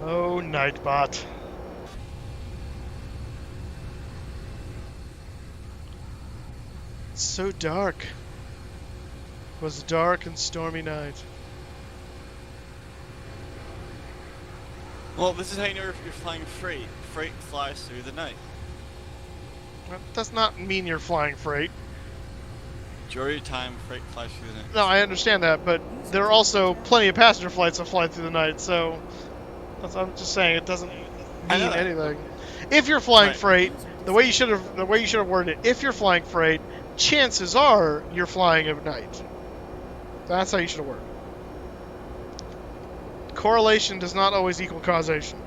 Oh, Nightbot. It's so dark. It was a dark and stormy night. Well, this is how you know if you're flying freight. Freight flies through the night. That does not mean you're flying freight. Majority of the time, freight flies through the night. No, I understand that, but there are also plenty of passenger flights that fly through the night, so I'm just saying it doesn't mean anything. If you're flying freight, the way you should have worded it, if you're flying freight, chances are you're flying at night. That's how you should have worded it. Correlation does not always equal causation.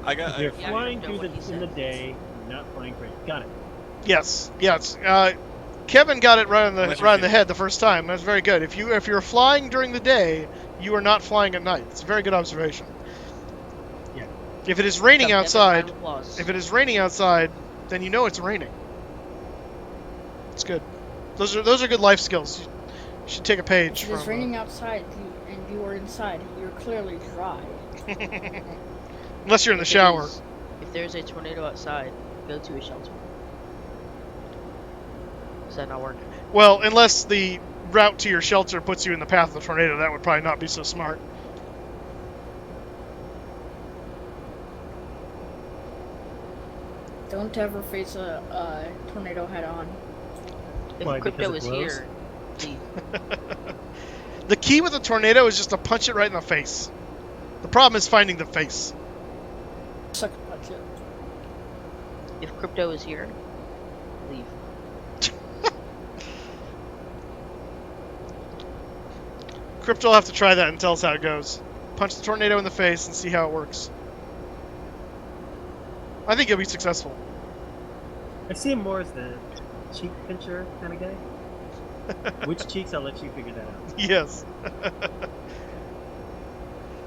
If you're flying in the day, you're not flying freight. Got it. Yes. Kevin got it right in the head the first time. That's very good. If you're flying during the day, you are not flying at night. It's a very good observation. Yeah. If it is raining outside, then you know it's raining. It's good. Those are good life skills. You should take a page If from. it's raining outside and you are inside, you're clearly dry. Unless you're in the shower. If there's a tornado outside, go to a shelter. Does that not work? Well, unless the route to your shelter puts you in the path of the tornado, that would probably not be so smart. Don't ever face a tornado head on. If crypto was here, leave. The key with a tornado is just to punch it right in the face. The problem is finding the face. Suck punch it. If crypto is here, leave. Crypto will have to try that and tell us how it goes. Punch the tornado in the face and see how it works. I think he'll be successful. I see him more as the cheek pincher kind of guy. Which cheeks? I'll let you figure that out. Yes.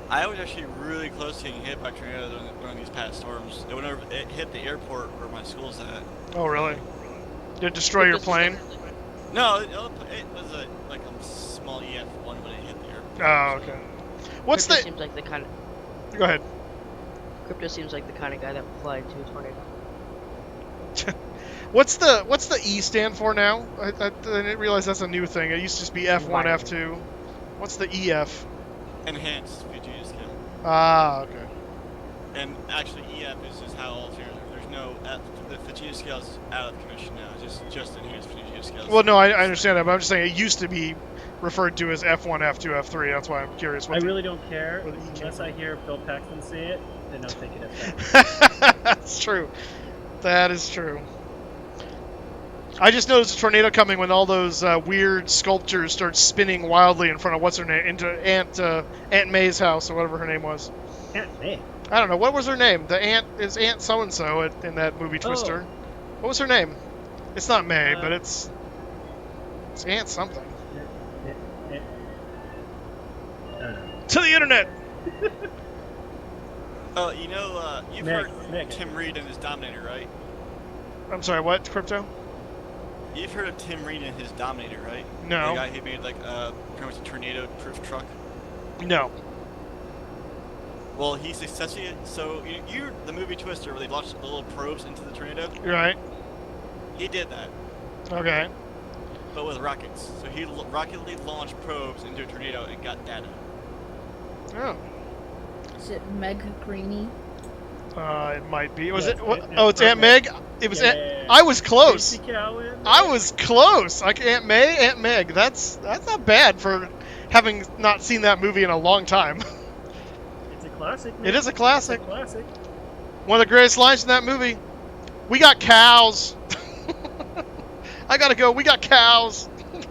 I was actually really close to getting hit by tornadoes during these past storms. It hit the airport where my school's at. Oh, really? Did it destroy your plane? No, it was like a small EF1 when it hit the airport. Oh, okay. What's Crypto the? seems like the kind of. Go ahead. Crypto seems like the kind of guy that would fly into a tornado. What's the E stand for now? I didn't realize that's a new thing. It used to just be F1, F2. What's the EF? Enhanced Fujita skill. Ah, okay. And actually, EF is just how all there's no F. The Fujita scale is out of commission now. It's just enhanced Fujita scale. Well, no, I understand that, but I'm just saying it used to be referred to as F1, F2, F3. That's why I'm curious. I really don't care unless I hear Bill Paxton say it. Then I'll take it as that. That's true. That is true. I just noticed a tornado coming when all those weird sculptures start spinning wildly in front of what's her name, into Aunt May's house or whatever her name was. Aunt May. I don't know, what was her name? The aunt is Aunt so and so in that movie Twister. What was her name? It's not May, but it's Aunt something. To the internet. Oh, you've heard Tim Reed and his Dominator, right? I'm sorry, what? Crypto? You've heard of Tim Reed and his Dominator, right? No. The guy who made pretty much a tornado-proof truck. No. Well, he successfully. So you the movie Twister where they launched the little probes into the tornado. Right. He did that, Okay. but with rockets. So he rocketly launched probes into a tornado and got data. Oh. Is it Meg Greeny? It might be. Was Yeah, it? What, it's oh, it's Aunt Meg. It was. Yeah. I was close. Tracy Cowan. I was close. Like Aunt May, Aunt Meg. That's not bad for having not seen that movie in a long time. It's a classic. Man. It is a classic. It's a classic. One of the greatest lines in that movie. We got cows. I gotta go. We got cows.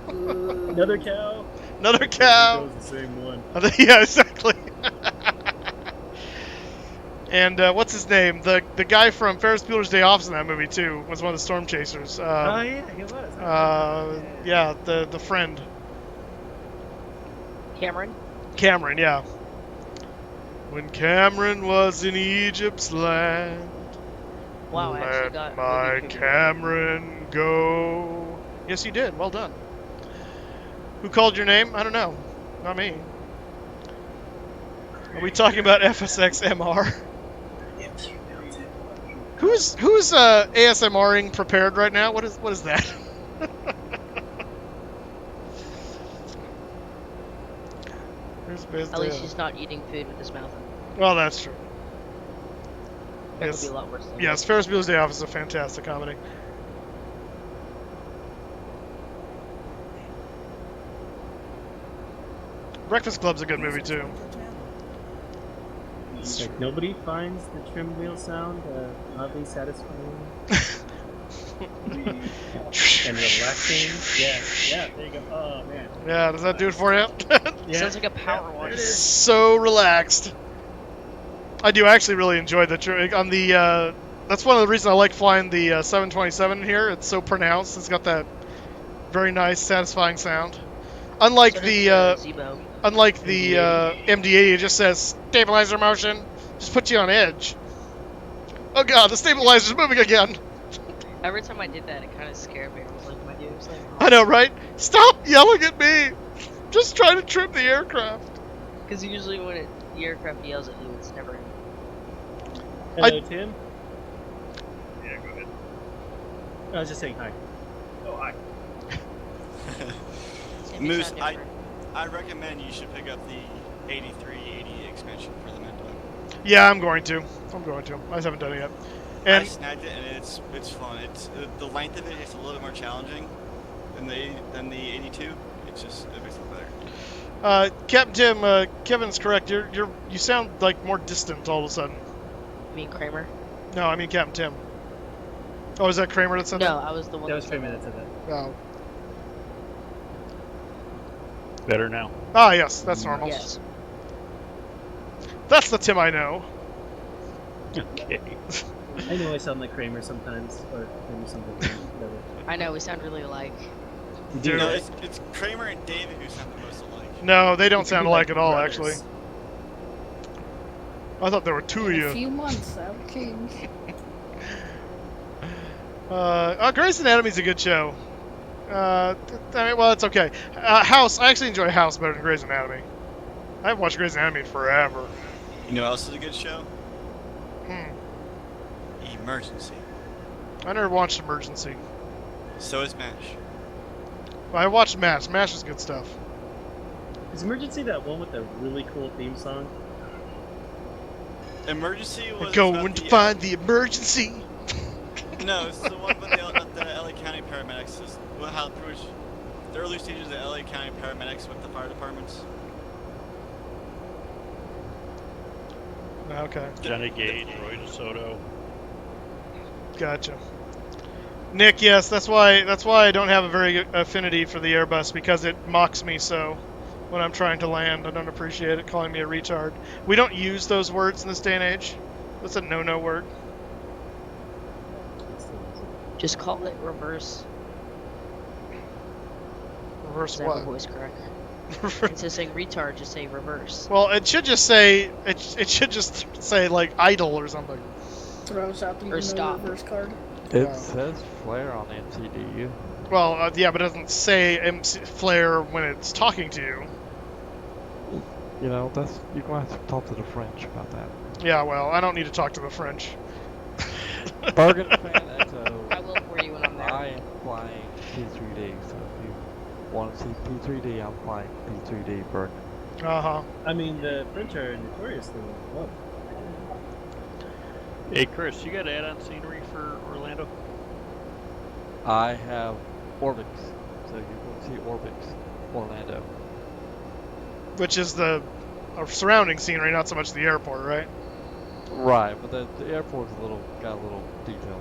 Another cow. Another cow. It was the same one. Yeah, exactly. And what's his name? The guy from Ferris Bueller's Day Off in that movie too was one of the storm chasers. Oh yeah, he was. Yeah, the friend. Cameron? Cameron, yeah. When Cameron was in Egypt's land, Wow, I actually let got my movie trivia. Cameron go. Yes, you did. Well done. Who called your name? I don't know. Not me. Are we talking about FSX MR? Who's ASMRing prepared right now? What is that? At least he's not eating food with his mouth open. Well, that's true. That Yes. would be a lot worse than Yes, Ferris Bueller's Day Off is a fantastic comedy. Breakfast Club's a good movie too. Like nobody finds the trim wheel sound oddly satisfying and relaxing. Yeah, there you go. Oh man. Yeah, does that do it for you? Yeah. Sounds like a power wash. So relaxed. I do actually really enjoy the trim on the. That's one of the reasons I like flying the 727 here. It's so pronounced. It's got that very nice, satisfying sound. Unlike So the does Zebo. unlike the MD-80, it just says stabilizer motion. Just puts you on edge. Oh god, the stabilizer's moving again. Every time I did that, it kind of scared me. I was like, my dude was like, I know, right? Stop yelling at me. Just trying to trim the aircraft. because usually when the aircraft yells at you, it's never. Hello, Tim. Yeah, go ahead. I was just saying hi. Oh, hi. Tim, you Moose, sound I different. recommend you should pick up the 8380 expansion for the Mendo. Yeah, I'm going to. I just haven't done it yet. I And snagged it and it's fun. It's the length of it is a little bit more challenging than the 82. It's just it makes it better. Captain Tim, Kevin's correct. You sound like more distant all of a sudden. You mean Kramer? No, I mean Captain Tim. Oh, is that Kramer that said No, that? I was the one That was said 3 minutes of that. Oh. Better now. Ah, yes, that's normal. Yes. That's the Tim I know. Okay. I know I sound like Kramer sometimes, or maybe something. Whatever. I know, we sound really alike. Dude. No, it's Kramer and David who sound the most alike. No, they don't We could sound be alike like at all, brothers. actually. I thought there were two of In a you. few months, that'll change. Grey's Anatomy's a good show. I mean, well, it's okay. House, I actually enjoy House better than Grey's Anatomy. I haven't watched Grey's Anatomy forever. You know what else is a good show? Hmm. Emergency. I never watched Emergency. So is MASH. I watched MASH. MASH is good stuff. Is Emergency that one with the really cool theme song? Emergency was We're about going to the, find the emergency. No, it's the one with the LA County paramedics. It's how pretty much the early stages of the LA County paramedics with the fire departments. Okay, Johnny Gage, Roy DeSoto. gotcha. Nick, yes, that's why I don't have a very good affinity for the Airbus, because it mocks me so when I'm trying to land. I don't appreciate it calling me a retard. We don't use those words in this day and age. That's a no-no word. Just call it reverse. Reverse Is that what? voice correct? Instead of saying retard, just say reverse. Well, it should just say it should just say like idle or something. Throws out the stop. reverse card. It Oh. says flare on the MCDU. Well, yeah, but it doesn't say MC Flare when it's talking to you. You know, that's you're gonna have to talk to the French about that. Yeah, well, I don't need to talk to the French. Bergen Fan Echo. I will for you when I'm there. I am flying P3D, so if you want to see P3D, I'm flying P3D Bergen. Uh-huh. I mean, the French are notoriously well. Hey, Chris, you got add-on scenery for Orlando? I have Orbix, so you will see Orbix, Orlando. Which is the surrounding scenery, not so much the airport, right? Right, but the airport's got a little detail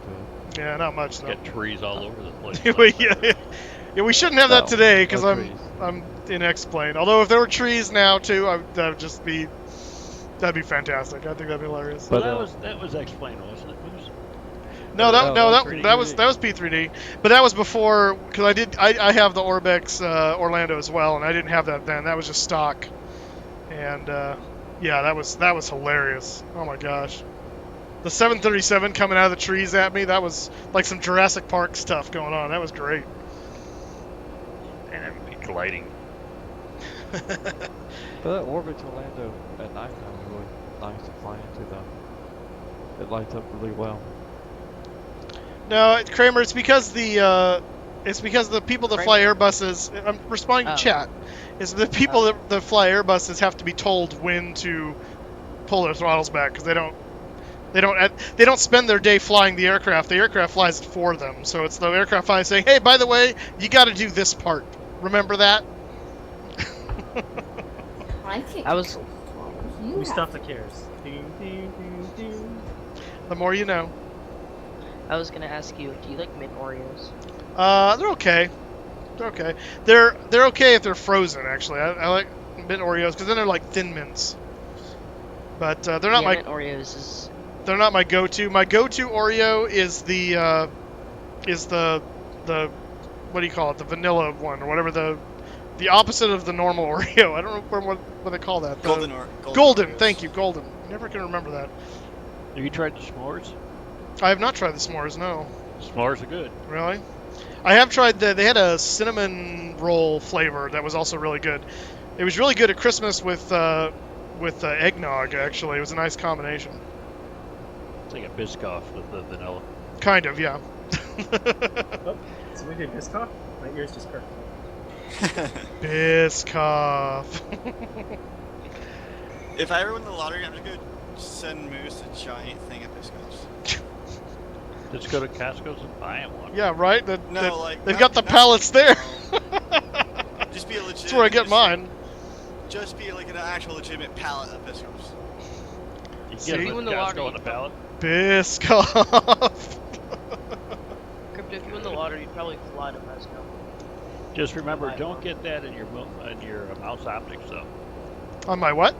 to Yeah, not much though. Got trees all over the place. Yeah, we shouldn't have that No, today because no I'm trees. I'm in X-Plane. Although if there were trees now too, that'd be fantastic. I think that'd be hilarious. Well, But, that was explained, wasn't it? Moose? No, no, that 3D. was P3D, but that was before because I have the Orbex Orlando as well, and I didn't have that then. That was just stock, and yeah, that was hilarious. Oh my gosh, the 737 coming out of the trees at me, that was like some Jurassic Park stuff going on. That was great. And that would be gliding. But that Orbix Orlando at night is really nice to fly into, though. It lights up really well. No, Kramer, it's because the people that fly Airbuses. I'm responding to chat. Is the people that fly Airbuses have to be told when to pull their throttles back because they don't spend their day flying the aircraft. The aircraft flies it for them. So it's the aircraft flying saying, "Hey, by the way, you got to do this part. Remember that?" I think I was. Moosestaffa cares. Ding, ding, ding, ding. The more you know. I was gonna ask you, do you like mint Oreos? They're okay. They're okay. They're okay if they're frozen. Actually, I like mint Oreos because then they're like thin mints. But they're not Yeah, my. mint Oreos is. They're not my go-to. My go-to Oreo is the what do you call it? The vanilla one or whatever the opposite of the normal Oreo. I don't know what they call that. Golden Golden. Oreos. Thank you, golden. Never can remember that. Have you tried the s'mores? I have not tried the s'mores. No. S'mores are good. Really? I have tried they had a cinnamon roll flavor that was also really good. It was really good at Christmas with eggnog. Actually, it was a nice combination. It's like a Biscoff with the vanilla. Kind of, yeah. Oh, so we did Biscoff? My ears just perked. Biscoff. If I ever win the lottery, I'm just gonna send Moose a giant thing of Biscoffs. Just go to Costco's and buy him one. Yeah, right. They've got the not- pallets there. Just be a legit. That's where I get mine. Just be like an actual legitimate pallet of Biscoffs. You See? get You them win at the Costco lottery. on the pallet. Biscoff. Crypto, if you win the lottery, you'd probably fly to Moscow. Just remember, don't get that in your mouse optics though. On my what?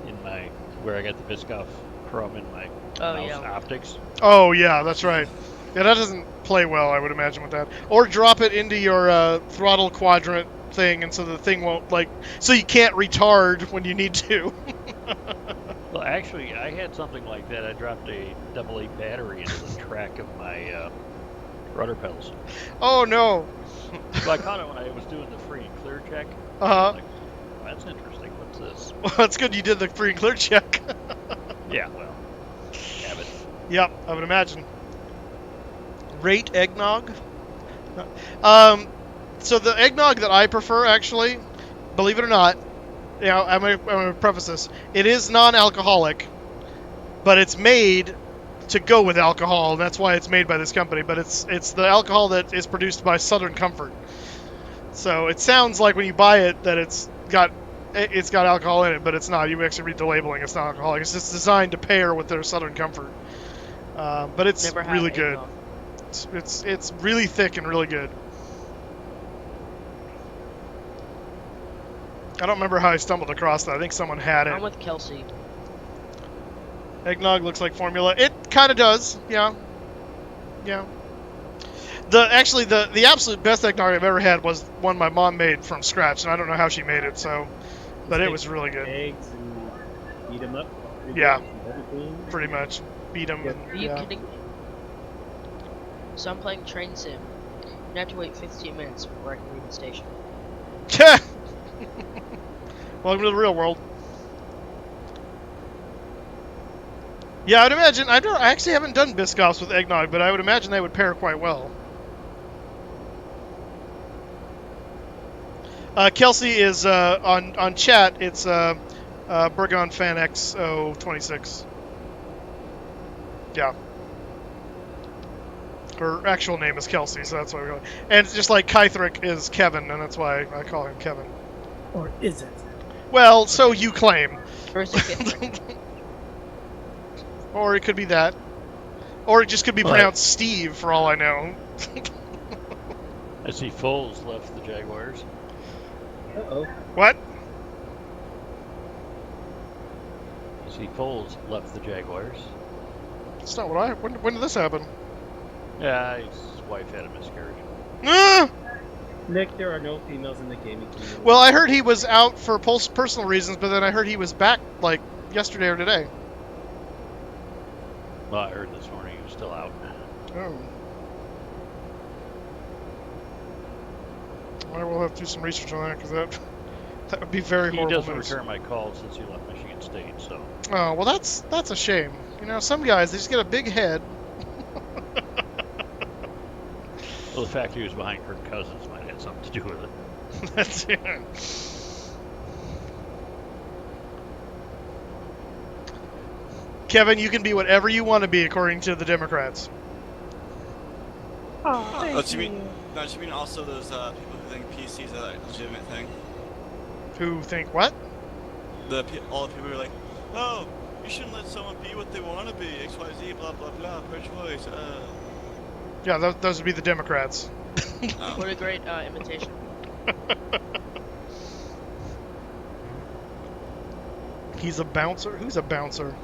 In my where I got the Biscoff crumb in my mouse optics. Oh yeah, that's right. Yeah, that doesn't play well, I would imagine, with that. Or drop it into your throttle quadrant thing, and so the thing won't so you can't retard when you need to. Well, actually, I had something like that. I dropped a AA battery into the track of my rudder pedals. Oh no. So I caught it when I was doing the free and clear check. Uh-huh. Like, that's interesting. What's this? Well, that's good you did the free and clear check. Yeah, well, have it. Yep, I would imagine. Rate eggnog? So the eggnog that I prefer, actually, believe it or not, I'm gonna preface this. It is non-alcoholic, but it's made to go with alcohol, and that's why it's made by this company. But it's the alcohol that is produced by Southern Comfort. So it sounds like when you buy it that it's got alcohol in it, but it's not. You actually read the labeling; it's not alcoholic. It's just designed to pair with their Southern Comfort. But it's Never had really good. eggnog. It's really thick and really good. I don't remember how I stumbled across that. I think someone had it. I'm with Kelsey. Eggnog looks like formula. It kind of does, yeah. Yeah. The absolute best eggnog I've ever had was one my mom made from scratch, and I don't know how she made it, but it was really good. Eggs and beat them up. Yeah. Everything. Pretty much. Beat them. Yeah. Are you kidding me? So I'm playing Train Sim. You have to wait 15 minutes before I can leave the station. Welcome to the real world. Yeah, I'd imagine. I actually haven't done Biscoffs with eggnog, but I would imagine they would pair quite well. Kelsey is on chat. It's Burgon Fan XO26. Yeah. Her actual name is Kelsey, so that's why we go. And it's just like Kythric is Kevin, and that's why I call him Kevin. Or is it? Well, so you claim. Or is it Or it could be that. Or it just could be Right. pronounced Steve, for all I know. I see Foles left the Jaguars. Uh-oh. What? I see Foles left the Jaguars. That's not what I... When did this happen? Yeah, his wife had a miscarriage. Ah! Nick, there are no females in the gaming community. Well, I heard he was out for personal reasons, but then I heard he was back, like, yesterday or today. Well, I heard this morning he was still out. Oh. I will have to do some research on that, because that would be very He horrible doesn't news. return my calls since he left Michigan State, so... Oh, well, that's a shame. You know, some guys, they just get a big head. Well, the fact he was behind Kirk Cousins might have something to do with it. That's it. Kevin, you can be whatever you want to be according to the Democrats. Oh, do you mean also those people who think PCs are a legitimate thing? Who think what? All the people who are like, oh, you shouldn't let someone be what they want to be, XYZ, blah, blah, blah, per choice. Yeah, those would be the Democrats. What a great imitation. He's a bouncer? Who's a bouncer?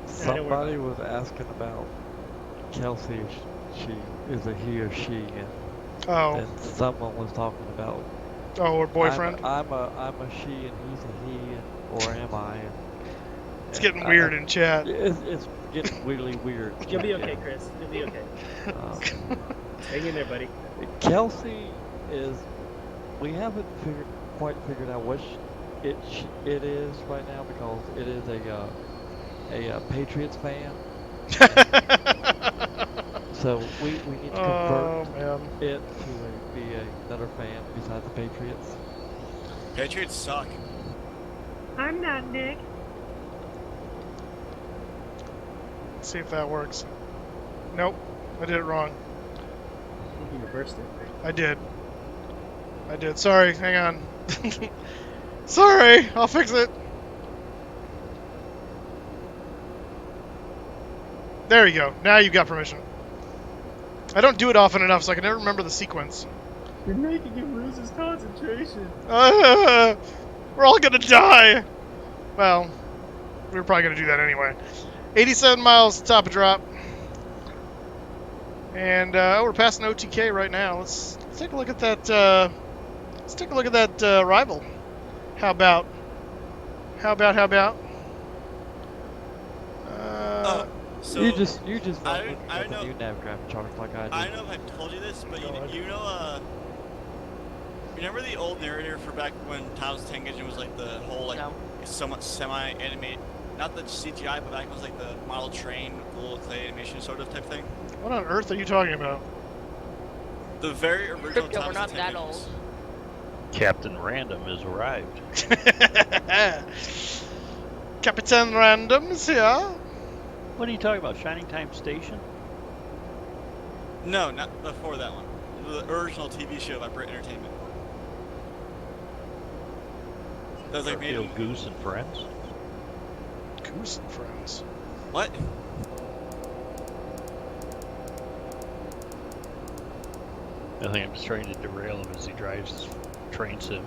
Somebody was asking about Kelsey, if she is a he or she, and someone was talking about. Oh, her boyfriend. I'm a she and he's a he, or am I? It's getting weird in chat. It's getting really weird. You'll be okay, Chris. You'll be okay. Hang in there, buddy. Kelsey is. We haven't quite figured out what it is right now, because it is a Patriots fan. So we need to convert it to be another fan besides the Patriots. Patriots suck. I'm not Nick. Let's see if that works. Nope, I did it wrong. You reversed it. I did. Sorry, hang on. Sorry, I'll fix it. There you go. Now you've got permission. I don't do it often enough, so I can never remember the sequence. You're making him lose his concentration. We're all gonna die. Well, we were probably gonna do that anyway. 87 miles to top of drop. And we're passing OTK right now. Let's take a look at that. Let's take a look at that rival. How about? So you just I not know. new nav graphic charts like I do. I don't know if I told you this, but you know, remember the old narrator for back when Thomas Tank Engine was like the whole like somewhat semi-animated, not the CGI, but back when it was like the model train, with the little clay animation sort of type thing. What on earth are you talking about? The very original Crypto, we're Thomas not the that Tank old. Engines. Captain Random has arrived. Captain Random's here. What are you talking about? Shining Time Station? No, not before that one. The original TV show by Brit Entertainment. That was like made Garfield, Goose and Friends? Goose and Friends. What? I think I'm just trying to derail him as he drives his train sim.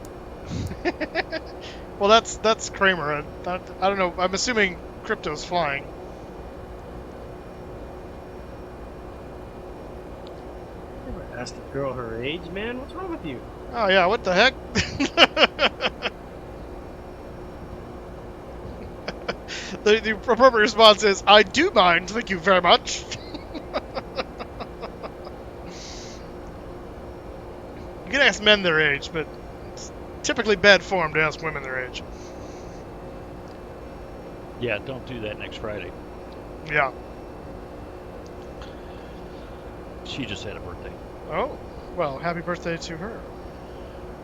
Well, that's Kramer. I don't know. I'm assuming Crypto's flying. Never asked a girl her age, man. What's wrong with you? Oh yeah, what the heck? The appropriate response is, I do mind, thank you very much. You can ask men their age, but typically bad form to ask women their age. Yeah, don't do that next Friday. Yeah. She just had a birthday. Oh, well, happy birthday to her.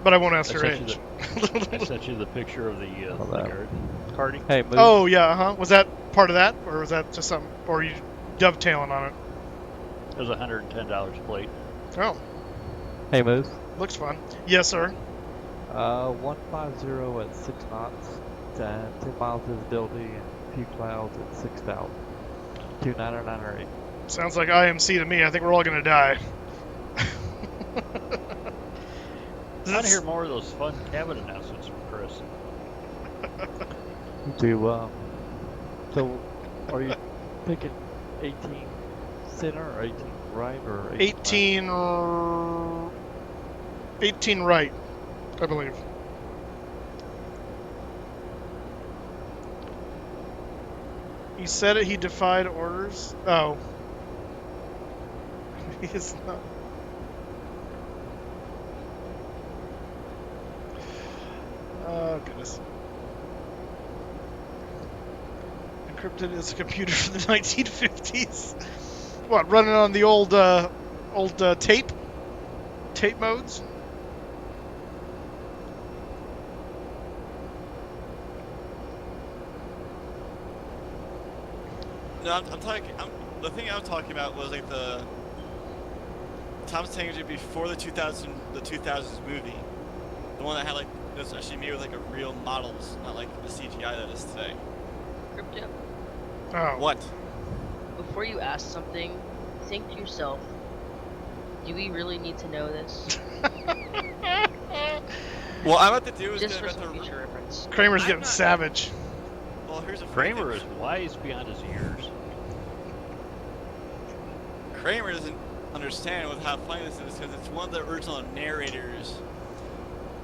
But I won't ask her sent you age. I sent you the picture of the Oh, that- garden party. Hey, Moose. Oh, yeah, Was that part of that? Or was that just something? Or are you dovetailing on it? It was $110 a plate. Oh, Hey, Moose. looks fun. Yes, sir. 150 at 6 knots, 10 miles visibility, and a few clouds at 6,000. 2998. Sounds like IMC to me. I think we're all going to die. I want to hear more of those fun cabin announcements from Chris. So, are you picking 18 center, or 18 right, or 18, 18 right, I believe. He said it, he defied orders. Oh. He's not. Oh, goodness. Encrypted is a computer from the 1950s. What, running on the old tape modes? No, I'm talking. The thing I was talking about was like the Thomas Tank Engine before the 2000s movie, the one that had like it was actually made with like a real models, not like the CGI that is today. Crypto, Oh. What? before you ask something, think to yourself, do we really need to know this? What I'm about to do is Just for gonna some future reference. Kramer's I'm getting not- savage. Well, here's a Kramer is wise beyond his years. Kramer doesn't understand with how funny this is because it's one of the original narrators.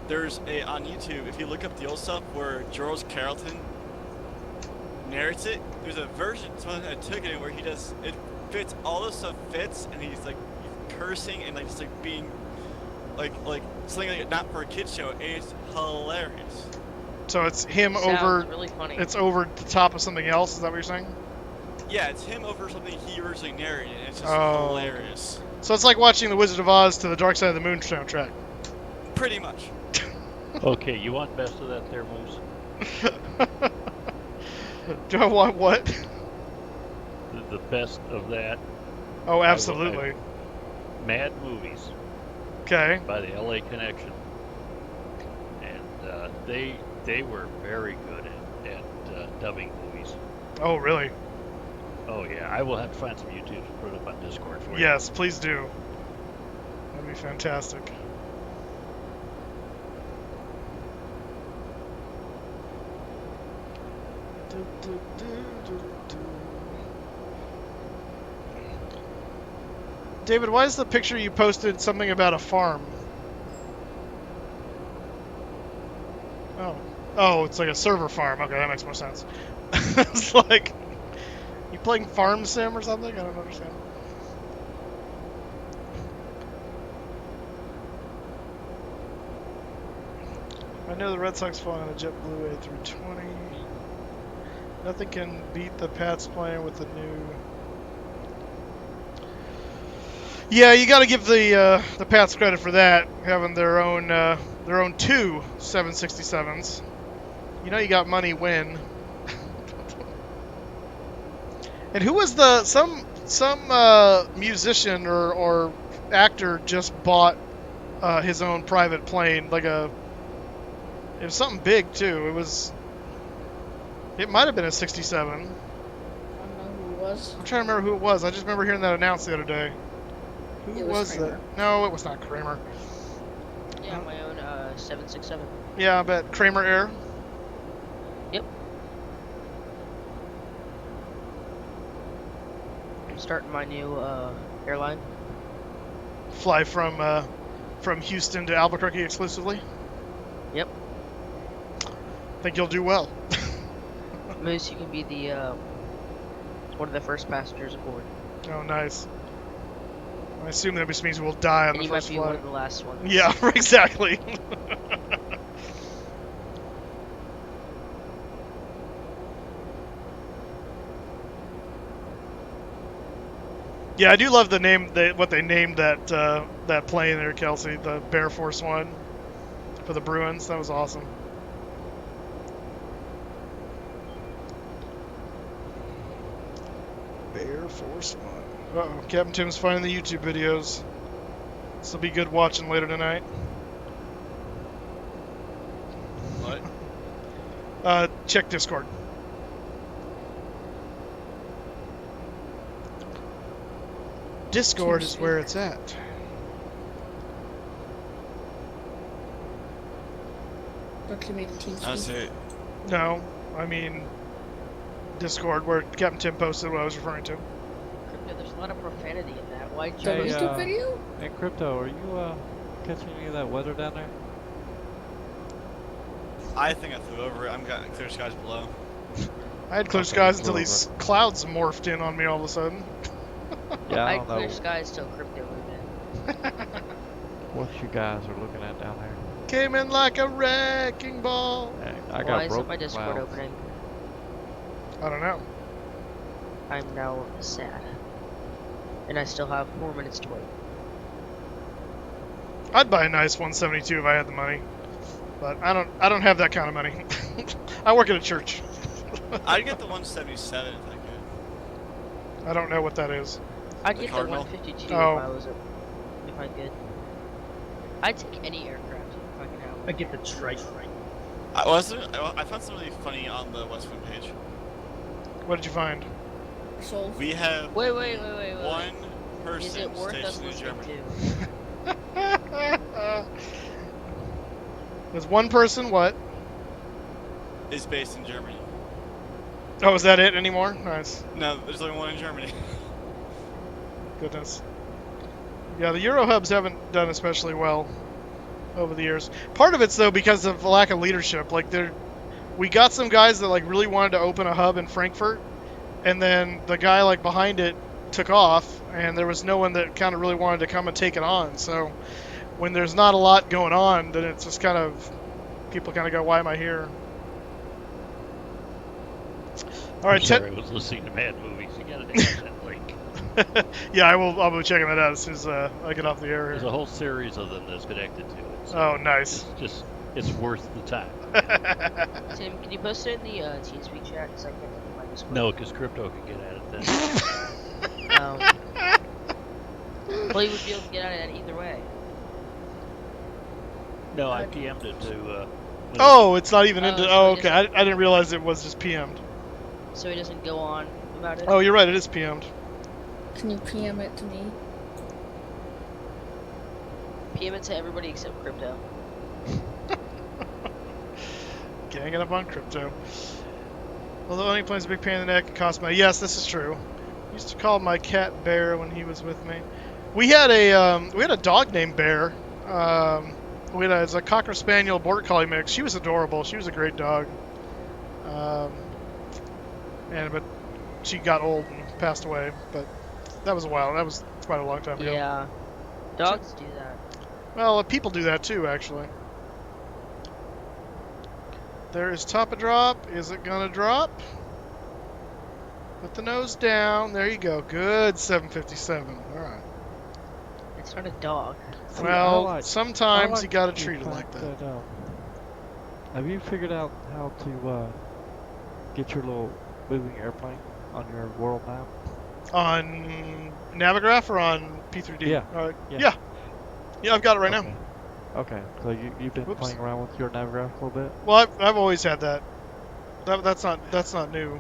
There's on YouTube, if you look up the old stuff where George Carrollton narrates it, there's a version, someone that took it where he does, it fits, all this stuff fits, and he's like cursing and like just like being like something like not for a kid's show, and it's hilarious. So it's him Sounds over. really funny. It's over the top of something else. Is that what you're saying? Yeah, it's him over something he originally narrated, and it's just Oh. hilarious. So it's like watching The Wizard of Oz to the Dark Side of the Moon soundtrack. Pretty much. Okay, you want best of that there, Moose? Do I want what? The best of that. Oh, absolutely. Mad Movies Okay. by the LA Connection. And they were very good at dubbing movies. Oh, really? Oh yeah, I will have to find some YouTube to put it up on Discord for you. Yes, please do. That'd be fantastic. David, why is the picture you posted something about a farm? Oh. Oh, it's like a server farm. Okay, that makes more sense. It's like, you playing Farm Sim or something? I don't understand. I know the Red Sox flying on a JetBlue A320. Nothing can beat the Pats playing with the new. Yeah, you got to give the Pats credit for that, having their own two 767s. You know you got money when. And who was some musician or actor just bought his own private plane, it was something big too. It might have been a 67. I don't know who it was. I'm trying to remember who it was. I just remember hearing that announced the other day. Who It was that? Kramer. No, it was not Kramer. Yeah, my own 767. Yeah, I bet Kramer Air. Yep. I'm starting my new airline. Fly from Houston to Albuquerque exclusively. Yep. Think you'll do well. Moose, you can be the one of the first passengers aboard. Oh, nice. I assume that just means we'll die on And the you might first be one flight. of the last ones. Yeah, exactly. Yeah, I do love the name, what they named that plane there, Kelsey, the Bear Force One for the Bruins. That was awesome. Bear Force One. Uh-oh, Captain Tim's finding the YouTube videos. This will be good watching later tonight. What? Check Discord. Discord is where it's at. Don't you mean I TeamSpeak? say, No, I mean Discord, where Captain Tim posted what I was referring to. Crypto, there's a lot of profanity in that. Why'd you The Hey, YouTube video? Hey, Crypto, are you catching any of that weather down there? I think I flew over it. I'm got clear skies below. I had clear Okay, skies you until flew these clouds morphed in on me all of a sudden. Yeah, I I don't clear know skies till crypto moved in. what you guys are looking at down there. Came in like a wrecking ball. Hey, I Why got isn't broken my Discord clouds. opening? I don't know. I'm now sad. And I still have 4 minutes to wait. I'd buy a nice 172 if I had the money, but I don't have that kind of money. I work at a church. I'd get the 177 if I could. I don't know what that is. I'd The get Cardinal? the 152 Oh. if I could. I'd take any aircraft if I could have I one. get the trike. I found something really funny on the Westwind page. What did you find? Soul. We have Wait. one Is person it worth us stationed in listening Germany. to? There's one person. What? Is based in Germany. Oh, is that it anymore? Nice. No, there's only one in Germany. Goodness. Yeah, the Euro hubs haven't done especially well over the years. Part of it's though because of lack of leadership. Like we got some guys that like really wanted to open a hub in Frankfurt, and then the guy like behind it took off, and there was no one that kind of really wanted to come and take it on. So when there's not a lot going on, then it's just kind of people kind of go, "Why am I here?" All right, Sorry, I was listening to Mad Movies. You gotta take that link. yeah, I'll be checking that out as soon as I get off the air There's here. a whole series of them that's connected to it. So Oh, nice. it's worth the time. Tim, can you post it in the TeamSpeak chat? Because I can't look at my Discord. No, because Crypto can get at it then. Well, he would be able to get at it either way. No, I PM'd it to. when Oh, it's not even into. so Oh, it okay. I didn't realize it was just PM'd. So he doesn't go on about it? Oh, you're right. It is PM'd. Can you PM it to me? PM it to everybody except crypto. Ganging up on crypto. Although owning plane's a big pain in the neck, it costs money. Yes, this is true. Used to call my cat Bear when he was with me. We had a dog named Bear. It's a Cocker Spaniel Border Collie mix. She was adorable. She was a great dog. But she got old and passed away. But that was a while. That was quite a long time ago. Yeah. Dogs do that. Well, people do that too, actually. There is top of drop. Is it gonna drop? Put the nose down. There you go. Good 757. All right. It's not a dog. See, Well, sometimes I like you gotta the treat it like fact that. Have you figured out how to get your little moving airplane on your world map? On Navigraph or on P3D? Yeah. Yeah. Yeah, I've got it right now. Okay, so you've been Whoops. playing around with your Navigraph a little bit? Well, I've always had that. That's not new.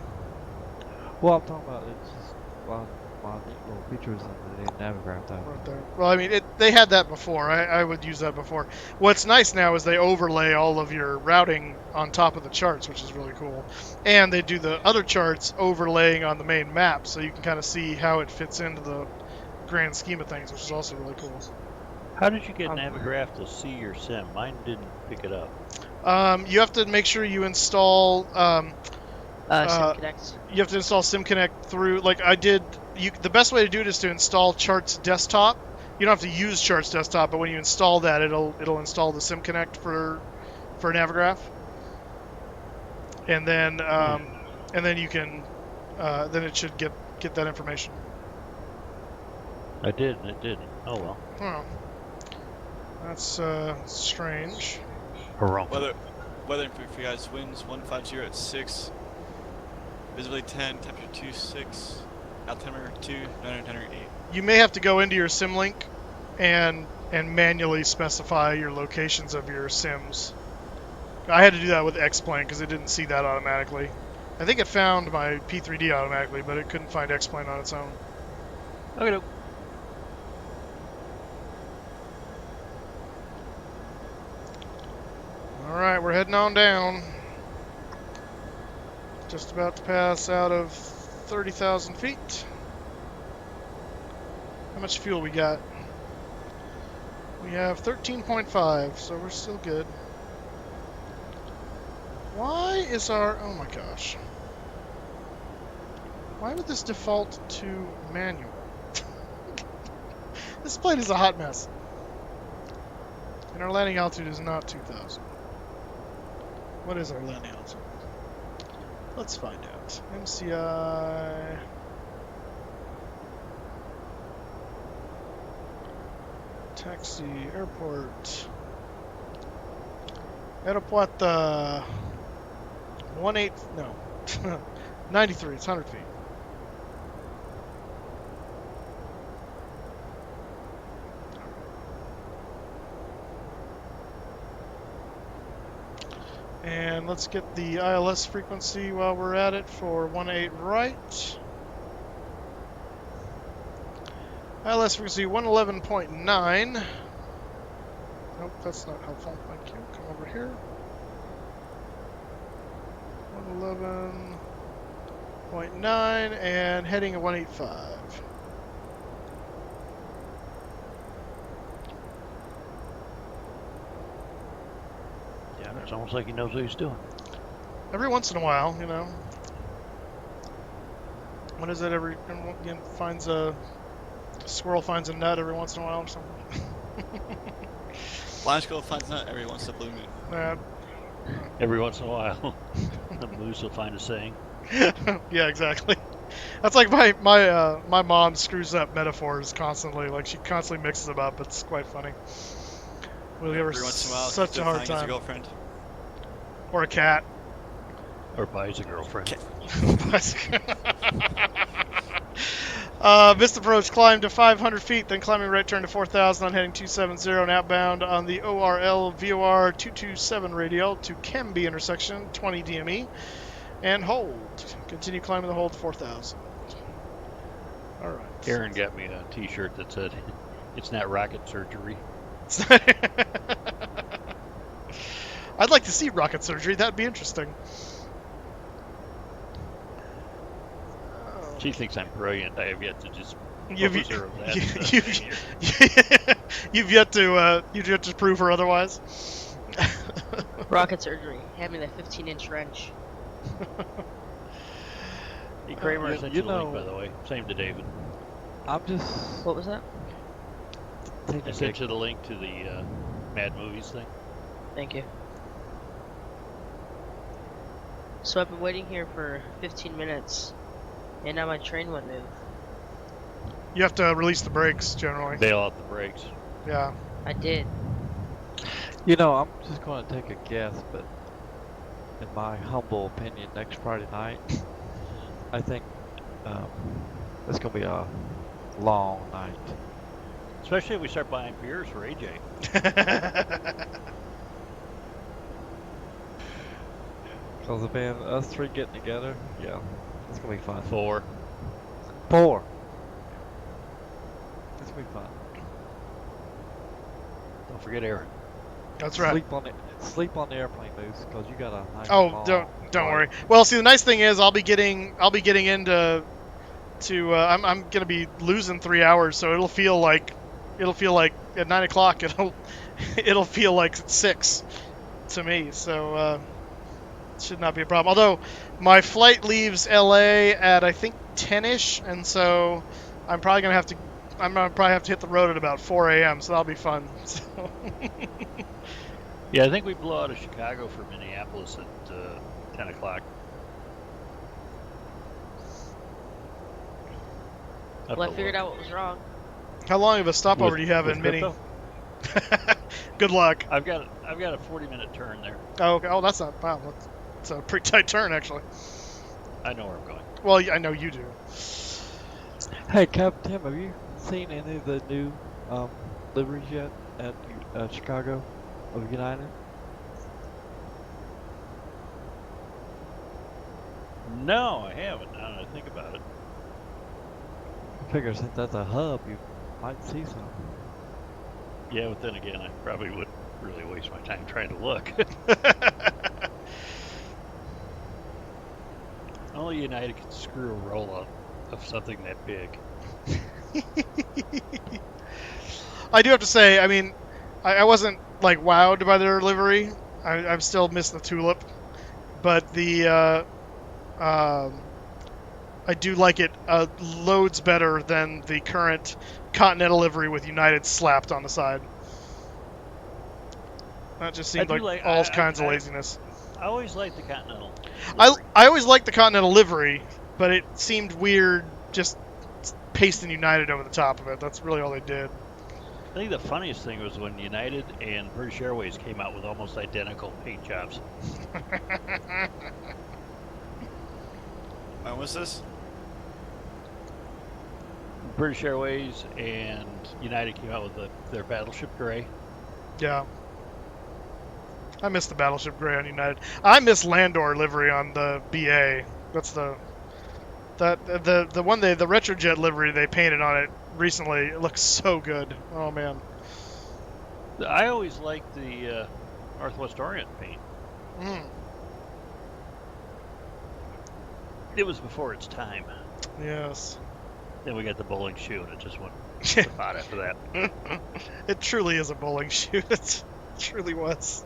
Well, I'm talking about it's just one of the little features in the Navigraph though. Right there. Well, I mean, they had that before. I would use that before. What's nice now is they overlay all of your routing on top of the charts, which is really cool. And they do the other charts overlaying on the main map, so you can kind of see how it fits into the grand scheme of things, which is also really cool. How did you get Navigraph to see your sim? Mine didn't pick it up. You have to make sure you install. SimConnect. You have to install SimConnect through, like I did. The best way to do it is to install Charts Desktop. You don't have to use Charts Desktop, but when you install that, it'll install the SimConnect for Navigraph, and then you can then it should get that information. I did, and it didn't. Oh well. Oh, that's strange. Harumph. Weather for you guys, winds 150 at 6, visibility 10, temperature 26, altimeter 2, 908. You may have to go into your SimLink and manually specify your locations of your sims. I had to do that with X-Plane because it didn't see that automatically. I think it found my P3D automatically, but it couldn't find X-Plane on its own. Okay. Alright, we're heading on down. Just about to pass out of 30,000 feet. How much fuel we got? We have 13.5, so we're still good. Why is our... oh my gosh. Why would this default to manual? This plane is a hot mess. And our landing altitude is not 2,000. What is our landing altitude? Let's find out. MCI... taxi, airport... Aeroport, 18... no. 93, it's 100 feet. And let's get the ILS frequency while we're at it for 18 right. ILS frequency 111.9. Nope, that's not helpful. Thank you. Come over here. 111.9 and heading at 185. Yeah, it's almost like he knows what he's doing. Every once in a while, you know. What is it? Finds a squirrel finds a nut every once in a while or something. Blind squirrel finds nut every once in a blue moon. Every once in a while, the moose will find a saying. Yeah, exactly. That's like my mom screws up metaphors constantly. Like she constantly mixes them up. It's quite funny. We'll give her Every once in a while, such a hard as a time. girlfriend. Or a cat. Or buys a girlfriend. Missed approach, climb to 500 feet, then climbing right turn to 4,000 on heading 270 and outbound on the ORL VOR 227 radial to Kemby intersection 20 DME and hold. Continue climbing the hold 4,000. All right. Aaron got me a T-shirt that said, "It's not rocket surgery." I'd like to see rocket surgery. That'd be interesting. She thinks I'm brilliant. I have yet to just You've observe that. you've yet to prove her otherwise. Rocket surgery. Having that 15-inch wrench. Hey, Kramer sent you the link, by the way. Same to David. I'm just... What was that? I sent you the link to the Mad Movies thing. Thank you. So I've been waiting here for 15 minutes, and now my train won't move. You have to release the brakes, generally. Bail out the brakes. Yeah. I did. You know, I'm just going to take a guess, but in my humble opinion, next Friday night, I think it's going to be a long night. Especially if we start buying beers for AJ. Because if us three getting together, yeah, it's going to be fun. 4. It's going to be fun. Don't forget Aaron. That's right. Sleep on the airplane, Moose, because you got a nice Oh, don't worry. Well, see, the nice thing is I'll be getting into I'm gonna be losing 3 hours, so it'll feel like at 9 o'clock it'll feel like 6 to me. So it should not be a problem. Although my flight leaves LA at I think 10ish, and so I'm probably gonna have to hit the road at about 4 a.m. So that'll be fun. So. Yeah, I think we blew out of Chicago for Minneapolis at 10 o'clock. Well, I figured out what was wrong. How long of a stopover With- do you have with in Mini? crypto? Good luck. I've got a 40-minute turn there. Oh, okay. Oh, that's not. Wow, that's a pretty tight turn, actually. I know where I'm going. Well, I know you do. Hey, Captain Tim, have you seen any of the new liveries yet at Chicago of United? No, I haven't. Now that I think about it. I figure since that's a hub, you might see some. Yeah, but then again, I probably would really waste my time trying to look. Only United can screw a rollout of something that big. I do have to say, I mean, I wasn't like wowed by their livery. I'm still missing the tulip, but the I do like it loads better than the current Continental livery with United slapped on the side. That just seemed like all kinds of laziness. I always liked the Continental. I always liked the Continental livery, but it seemed weird just pasting United over the top of it. That's really all they did. I think the funniest thing was when United and British Airways came out with almost identical paint jobs. When was this? British Airways and United came out with their Battleship Gray. Yeah. I miss the Battleship Gray on United. I miss Landor livery on the BA. That's the one the Retrojet livery they painted on it recently. It looks so good. Oh man. I always liked the Northwest Orient paint. It was before its time. Yes. Then we got the bowling shoe, and it just went to pot after that. It truly is a bowling shoe. It truly was.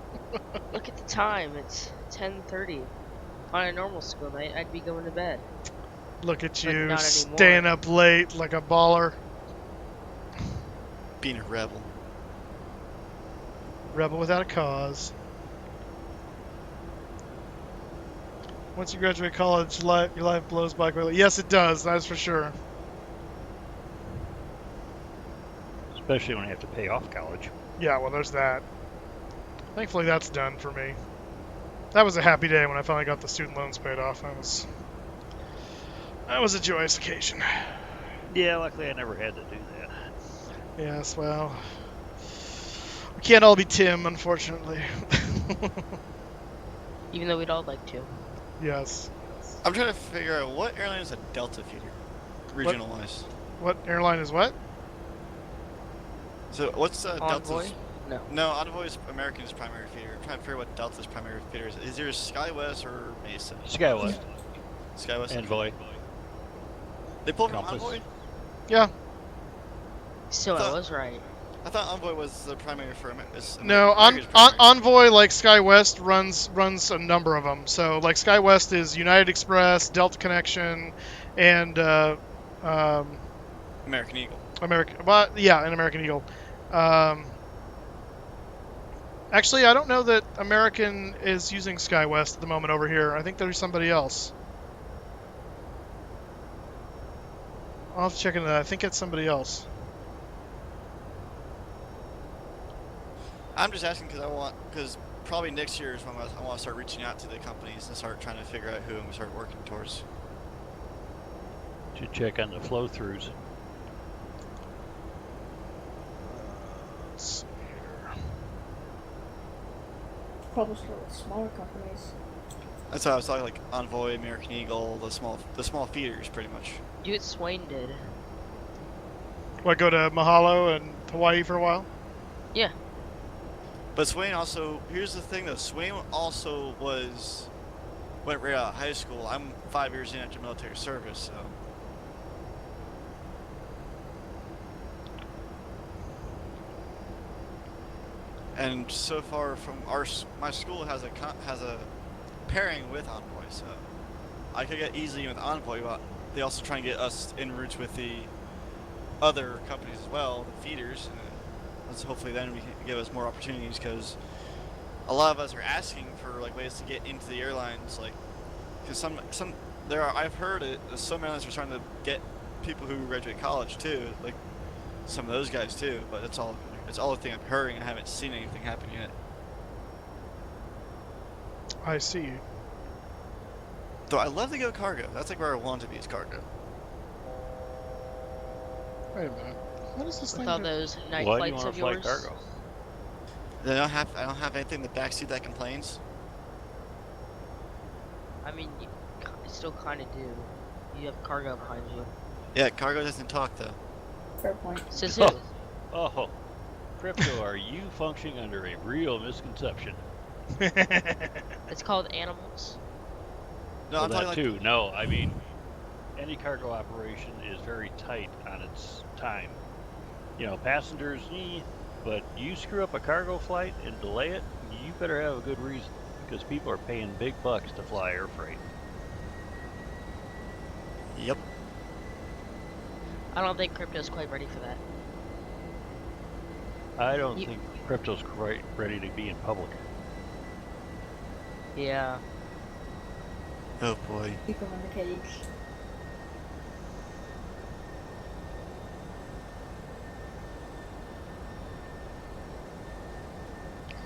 Look at the time. It's 10:30. On a normal school night, I'd be going to bed. Look at But you not staying up late like a baller. Being a rebel. Rebel without a cause. Once you graduate college, your life blows by quickly. Yes, it does. That's for sure. Especially when you have to pay off college. Yeah, well, there's that. Thankfully, that's done for me. That was a happy day when I finally got the student loans paid off. That was a joyous occasion. Yeah, luckily I never had to do that. Yes, well, we can't all be Tim, unfortunately. Even though we'd all like to. Yes. I'm trying to figure out what airline is a Delta feeder, regional-wise. What airline is what? So what's Envoy? Delta's? No. No, Envoy is American's primary feeder. I'm trying to figure out what Delta's primary feeder is. Is there SkyWest or Mesa? SkyWest. SkyWest. Envoy. They pulled from Compass. Envoy? Yeah. So I was right. I thought Envoy was the primary for No, Envoy, like SkyWest, runs a number of them. So, like SkyWest is United Express, Delta Connection, and American Eagle. and American Eagle. Actually, I don't know that American is using SkyWest at the moment over here. I think there's somebody else. I'll have to check into that. I think it's somebody else. I'm just asking because probably next year is when I want to start reaching out to the companies and start trying to figure out who I'm going to start working towards. Should check on the flow-throughs. Let's see here. Probably start with smaller companies. That's how I was talking, like Envoy, American Eagle, the small feeders, pretty much. Do what Swain did. What, go to Mahalo and Hawaii for a while? Yeah. But Swain also, here's the thing though, Swain also went right out of high school. I'm 5 years in after military service, so. And so far from my school has a pairing with Envoy, so I could get easily with Envoy, but they also try and get us in routes with the other companies as well, the feeders. And hopefully then we can give us more opportunities, because a lot of us are asking for like ways to get into the airlines, like because I've heard it. Some airlines are starting to get people who graduate college too. Like some of those guys too. But it's all the thing I'm hearing. I haven't seen anything happen yet. I see. Though I love to go cargo. That's like where I want to be is cargo. Wait a minute. What is this With thing? all those night Why do you flights want of to fly yours. cargo? I don't have anything in the backseat that complains. I mean, you still kind of do. You have cargo behind you. Yeah, cargo doesn't talk though. Fair point. Says who? Oh, Crypto, are you functioning under a real misconception? It's called animals. No, Well, I'm talking that like too. No, I mean, any cargo operation is very tight on its time. You know, passengers, but you screw up a cargo flight and delay it, you better have a good reason, because people are paying big bucks to fly air freight. Yep. I don't think Crypto's quite ready for that. I don't think Crypto's quite ready to be in public. Yeah. Oh boy. People on the cage.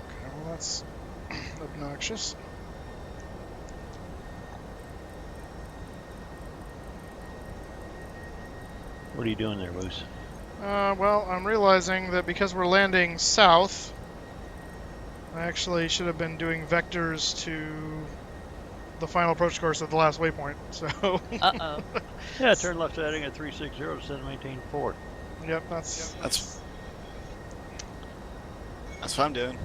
Okay, well that's obnoxious. What are you doing there, Moose? Well, I'm realizing that because we're landing south, I actually should have been doing vectors to the final approach course at the last waypoint. So. Uh-oh. Yeah, turn left heading at 360 instead of maintain forward. Yep, that's what I'm doing.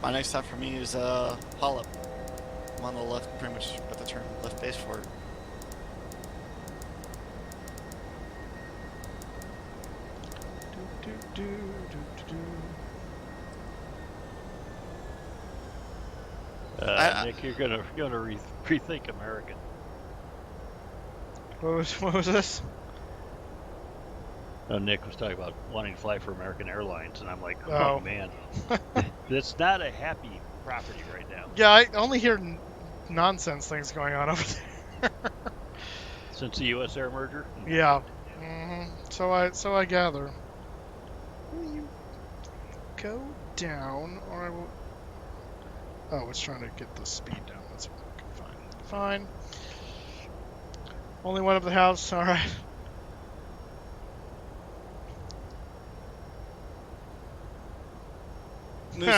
My next stop for me is Hollop. I'm on the left, pretty much at the turn left base for it. Nick, you're gonna rethink American. What was this? No, Nick was talking about wanting to fly for American Airlines, and I'm like, Oh. oh man, that's not a happy property right now. Yeah, I only hear nonsense things going on over there. Since the U.S. Air merger. Yeah. So I gather. Will you go down, or I will... Oh, it's trying to get the speed down. That's okay, fine. Only one up the house. All right. Moose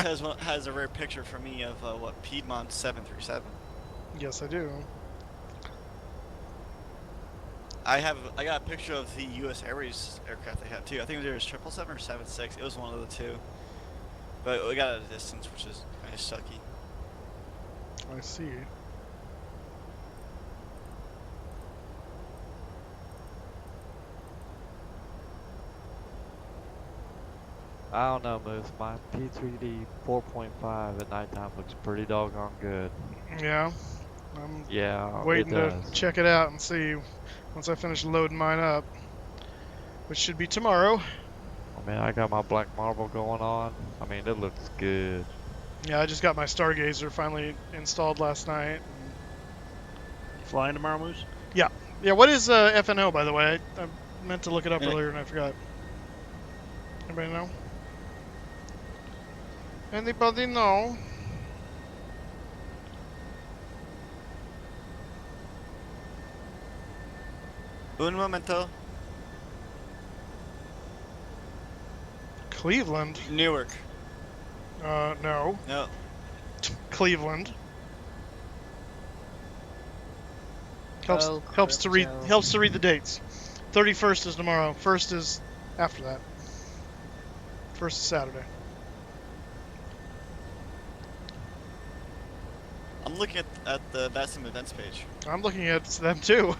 has a rare picture for me of Piedmont 737. Yes, I do. I got a picture of the U.S. Airways aircraft they have too. I think it was 777 or 76. It was one of the two. But we got it at a distance, which is kind of sucky. I see. I don't know, Moose. My P3D 4.5 at nighttime looks pretty doggone good. Yeah. I'm Yeah, waiting it to does. check it out and see once I finish loading mine up, which should be tomorrow. I mean, I got my black marble going on. I mean, it looks good. Yeah, I just got my Stargazer finally installed last night. Flying tomorrow, Moose? Yeah. Yeah, what is FNO, by the way? I meant to look it up Yeah. earlier and I forgot. Anybody know? Anybody know? Un momento. Cleveland? Newark. No. No. Cleveland. Helps Oh, helps to read crypto. the dates. 31st is tomorrow. 1st is after that. 1st is Saturday. I'm looking at the Bastion events page. I'm looking at them too.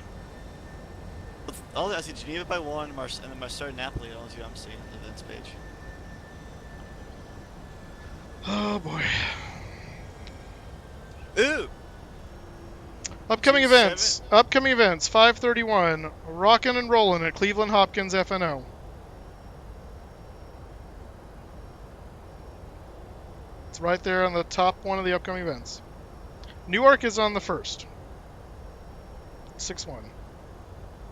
I see Geneva by 1, and then Marseille Napoli. All I'm seeing on the events page. Oh boy. Ooh. Upcoming June events. Upcoming events. 5:31. Rockin' and rollin' at Cleveland Hopkins FNO. It's right there on the top one of the upcoming events. Newark is on the 1st. 6-1.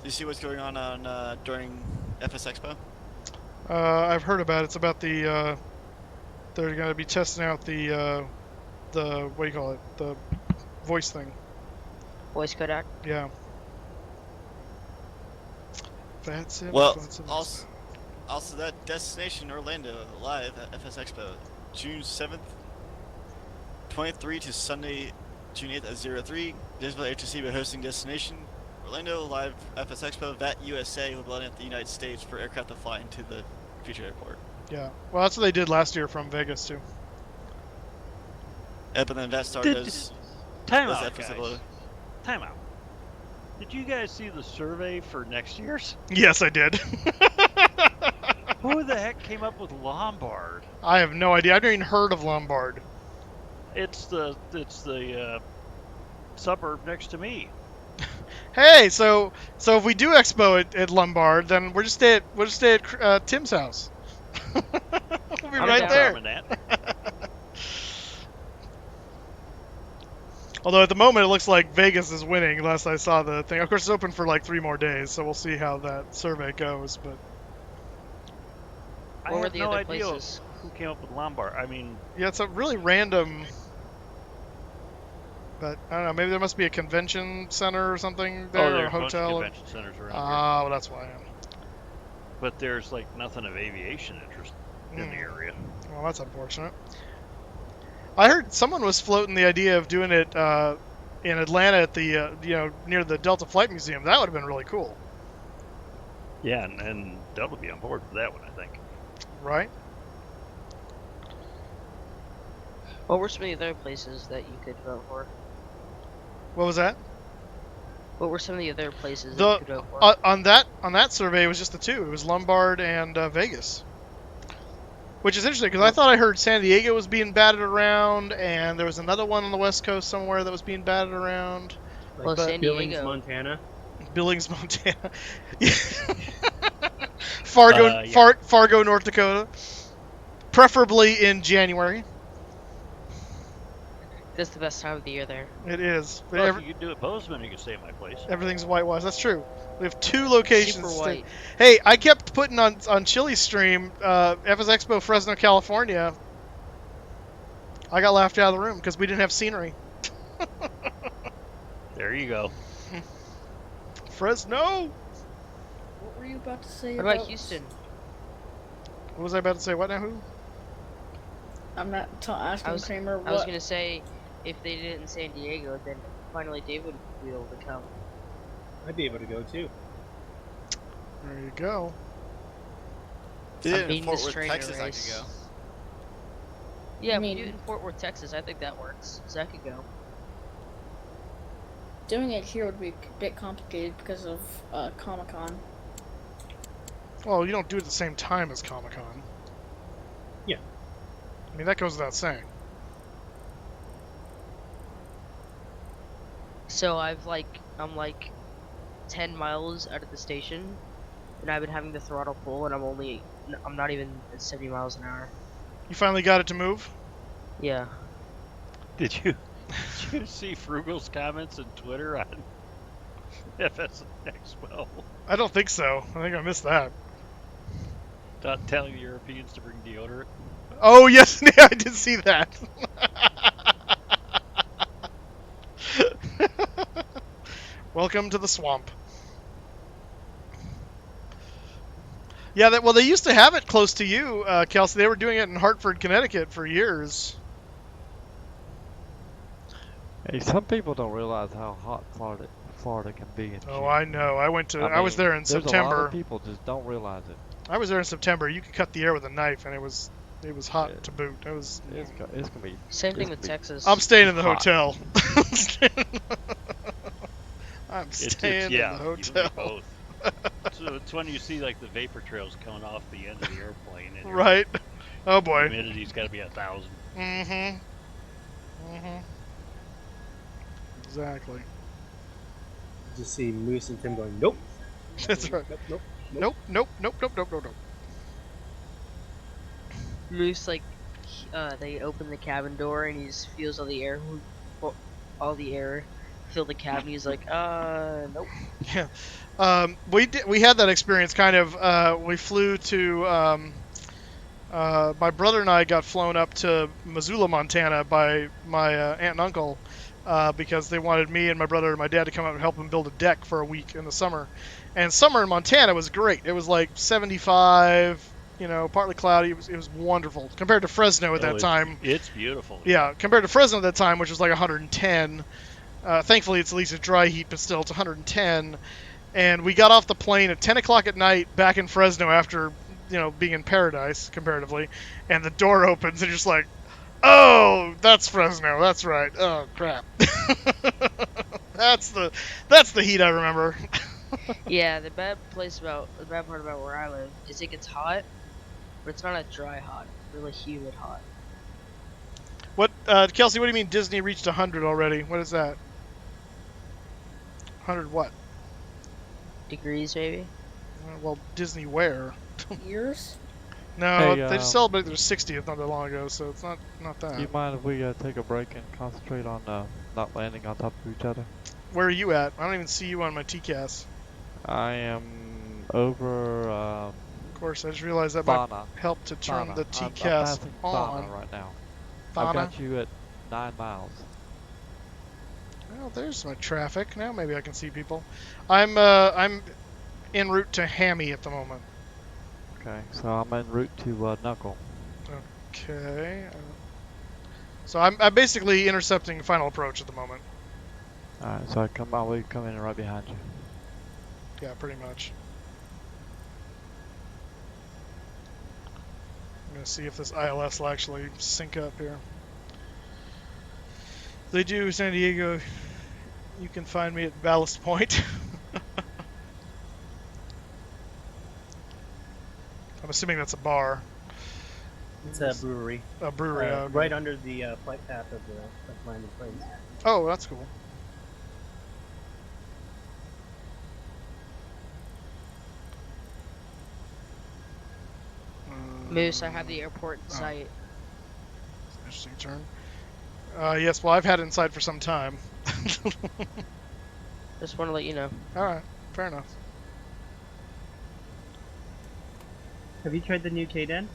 you see what's going on during FS Expo? I've heard about it. It's about the they're going to be testing out the what do you call it? The voice thing. Voice codec. Yeah. That's it. Well, also that Destination Orlando live at FS Expo, June 7th, 23 to Sunday, June 8th at 03. Disable HSC by hosting Destination Orlando live FS Expo. VAT USA will be letting out the United States for aircraft to fly into the future airport. Yeah. Well, that's what they did last year from Vegas too. Yeah, but then VAT Star does. Time does out, FS guys. Expo. Time out. Did you guys see the survey for next year's? Yes, I did. Who the heck came up with Lombard? I have no idea. I've never even heard of Lombard. It's the suburb next to me. Hey, so if we do Expo at Lombard, then we'll just stay at Tim's house. We'll be right there. Although at the moment it looks like Vegas is winning. Last I saw the thing. Of course, it's open for like 3 more days, so we'll see how that survey goes. But I have no idea who came up with Lombard. I mean, yeah, it's a really random. But I don't know. Maybe there must be a convention center or something there, or a hotel. Convention centers around Ah, well, that's why. But there's like nothing of aviation interest in the area. Well, that's unfortunate. I heard someone was floating the idea of doing it in Atlanta at the near the Delta Flight Museum. That would have been really cool. Yeah, and Delta will be on board for that one, I think. Right. What were some of the other places that you could vote for? What was that? What were some of the other places that you could vote for? On that survey, it was just the 2. It was Lombard and Vegas. Which is interesting, because I thought I heard San Diego was being batted around, and there was another one on the West Coast somewhere that was being batted around. Like San Billings, Diego. Montana. Billings, Montana. Fargo, North Dakota. Preferably in January. That's the best time of the year there. It is. But well, if you could do it Bozeman, you could stay at my place. Everything's whitewashed. That's true. We have 2 locations. Super white. Hey, I kept putting on Chili's stream, FS Expo Fresno, California. I got laughed out of the room because we didn't have scenery. There you go. Fresno. What were you about to say? What about Houston? What was I about to say? What now? Who? I'm not asking Kramer. I was gonna say, if they did it in San Diego, then finally David would be able to come. I'd be able to go too. There you go. If they did it in Fort Worth, Texas, I could go. Yeah, if we do it in Fort Worth, Texas, I think that works. So I could go. Doing it here would be a bit complicated because of Comic-Con. Well, you don't do it at the same time as Comic-Con. Yeah. I mean, that goes without saying. So I'm like 10 miles out of the station, and I've been having the throttle full, and I'm not even at 70 miles an hour. You finally got it to move? Yeah. Did you see Frugal's comments on Twitter on FS Expo? I don't think so. I think I missed that. Telling the Europeans to bring deodorant. Oh yes, yeah, I did see that. Welcome to the swamp. Yeah, well, they used to have it close to you, Kelsey. They were doing it in Hartford, Connecticut for years. Hey, some people don't realize how hot Florida can be. Oh, I know. I was there in September. A lot of people just don't realize it. I was there in September. You could cut the air with a knife, and it was hot to boot. It's gonna be. Same thing with Texas. I'm staying in the hotel. I'm staying in the hotel. Both. So it's when you see like the vapor trails coming off the end of the airplane. And Right. Oh boy. Humidity's got to be 1,000. Mm-hmm. Exactly. Just see Moose and Tim going, nope. That's right. Nope. Moose, they open the cabin door and he just feels all the air fill the cab, and he's like, nope. Yeah. We had that experience kind of. We flew to. My brother and I got flown up to Missoula, Montana by my aunt and uncle because they wanted me and my brother and my dad to come up and help them build a deck for a week in the summer. And summer in Montana was great. It was like 75, partly cloudy. It was wonderful compared to Fresno at that time. It's beautiful. Yeah, compared to Fresno at that time, which was like 110. Thankfully, it's at least a dry heat, but still, it's 110. And we got off the plane at 10 o'clock at night back in Fresno after, being in paradise, comparatively. And the door opens, and you're just like, oh, that's Fresno. That's right. Oh, crap. That's the heat I remember. Yeah, the bad part about where I live is it gets hot, but it's not a dry hot, really humid hot. What, Kelsey, what do you mean Disney reached 100 already? What is that? 100 what? Degrees, maybe? Well, Disney where? Years? No, Hey, they just celebrated their 60th not that long ago, so it's not that. Do you mind if we take a break and concentrate on not landing on top of each other? Where are you at? I don't even see you on my TCAS. I am over Of course, I just realized that Fauna. might help to turn Fauna. the I'm TCAS passing on. Fauna right now. Fauna? I've got you at 9 miles. Well, there's my traffic. Now maybe I can see people. I'm en route to Hammy at the moment. Okay, so I'm en route to Knuckle. Okay. So I'm basically intercepting final approach at the moment. Alright, so I'll be coming right behind you. Yeah, pretty much. I'm gonna see if this ILS will actually sync up here. They do, San Diego. You can find me at Ballast Point. I'm assuming that's a bar. It's a brewery. A brewery, okay. Right under the flight path of the landing planes. Oh, that's cool. Moose, I have the airport in sight. Interesting turn. Yes, well, I've had it in sight for some time. Just want to let you know. Alright, fair enough. Have you tried the new K-Den?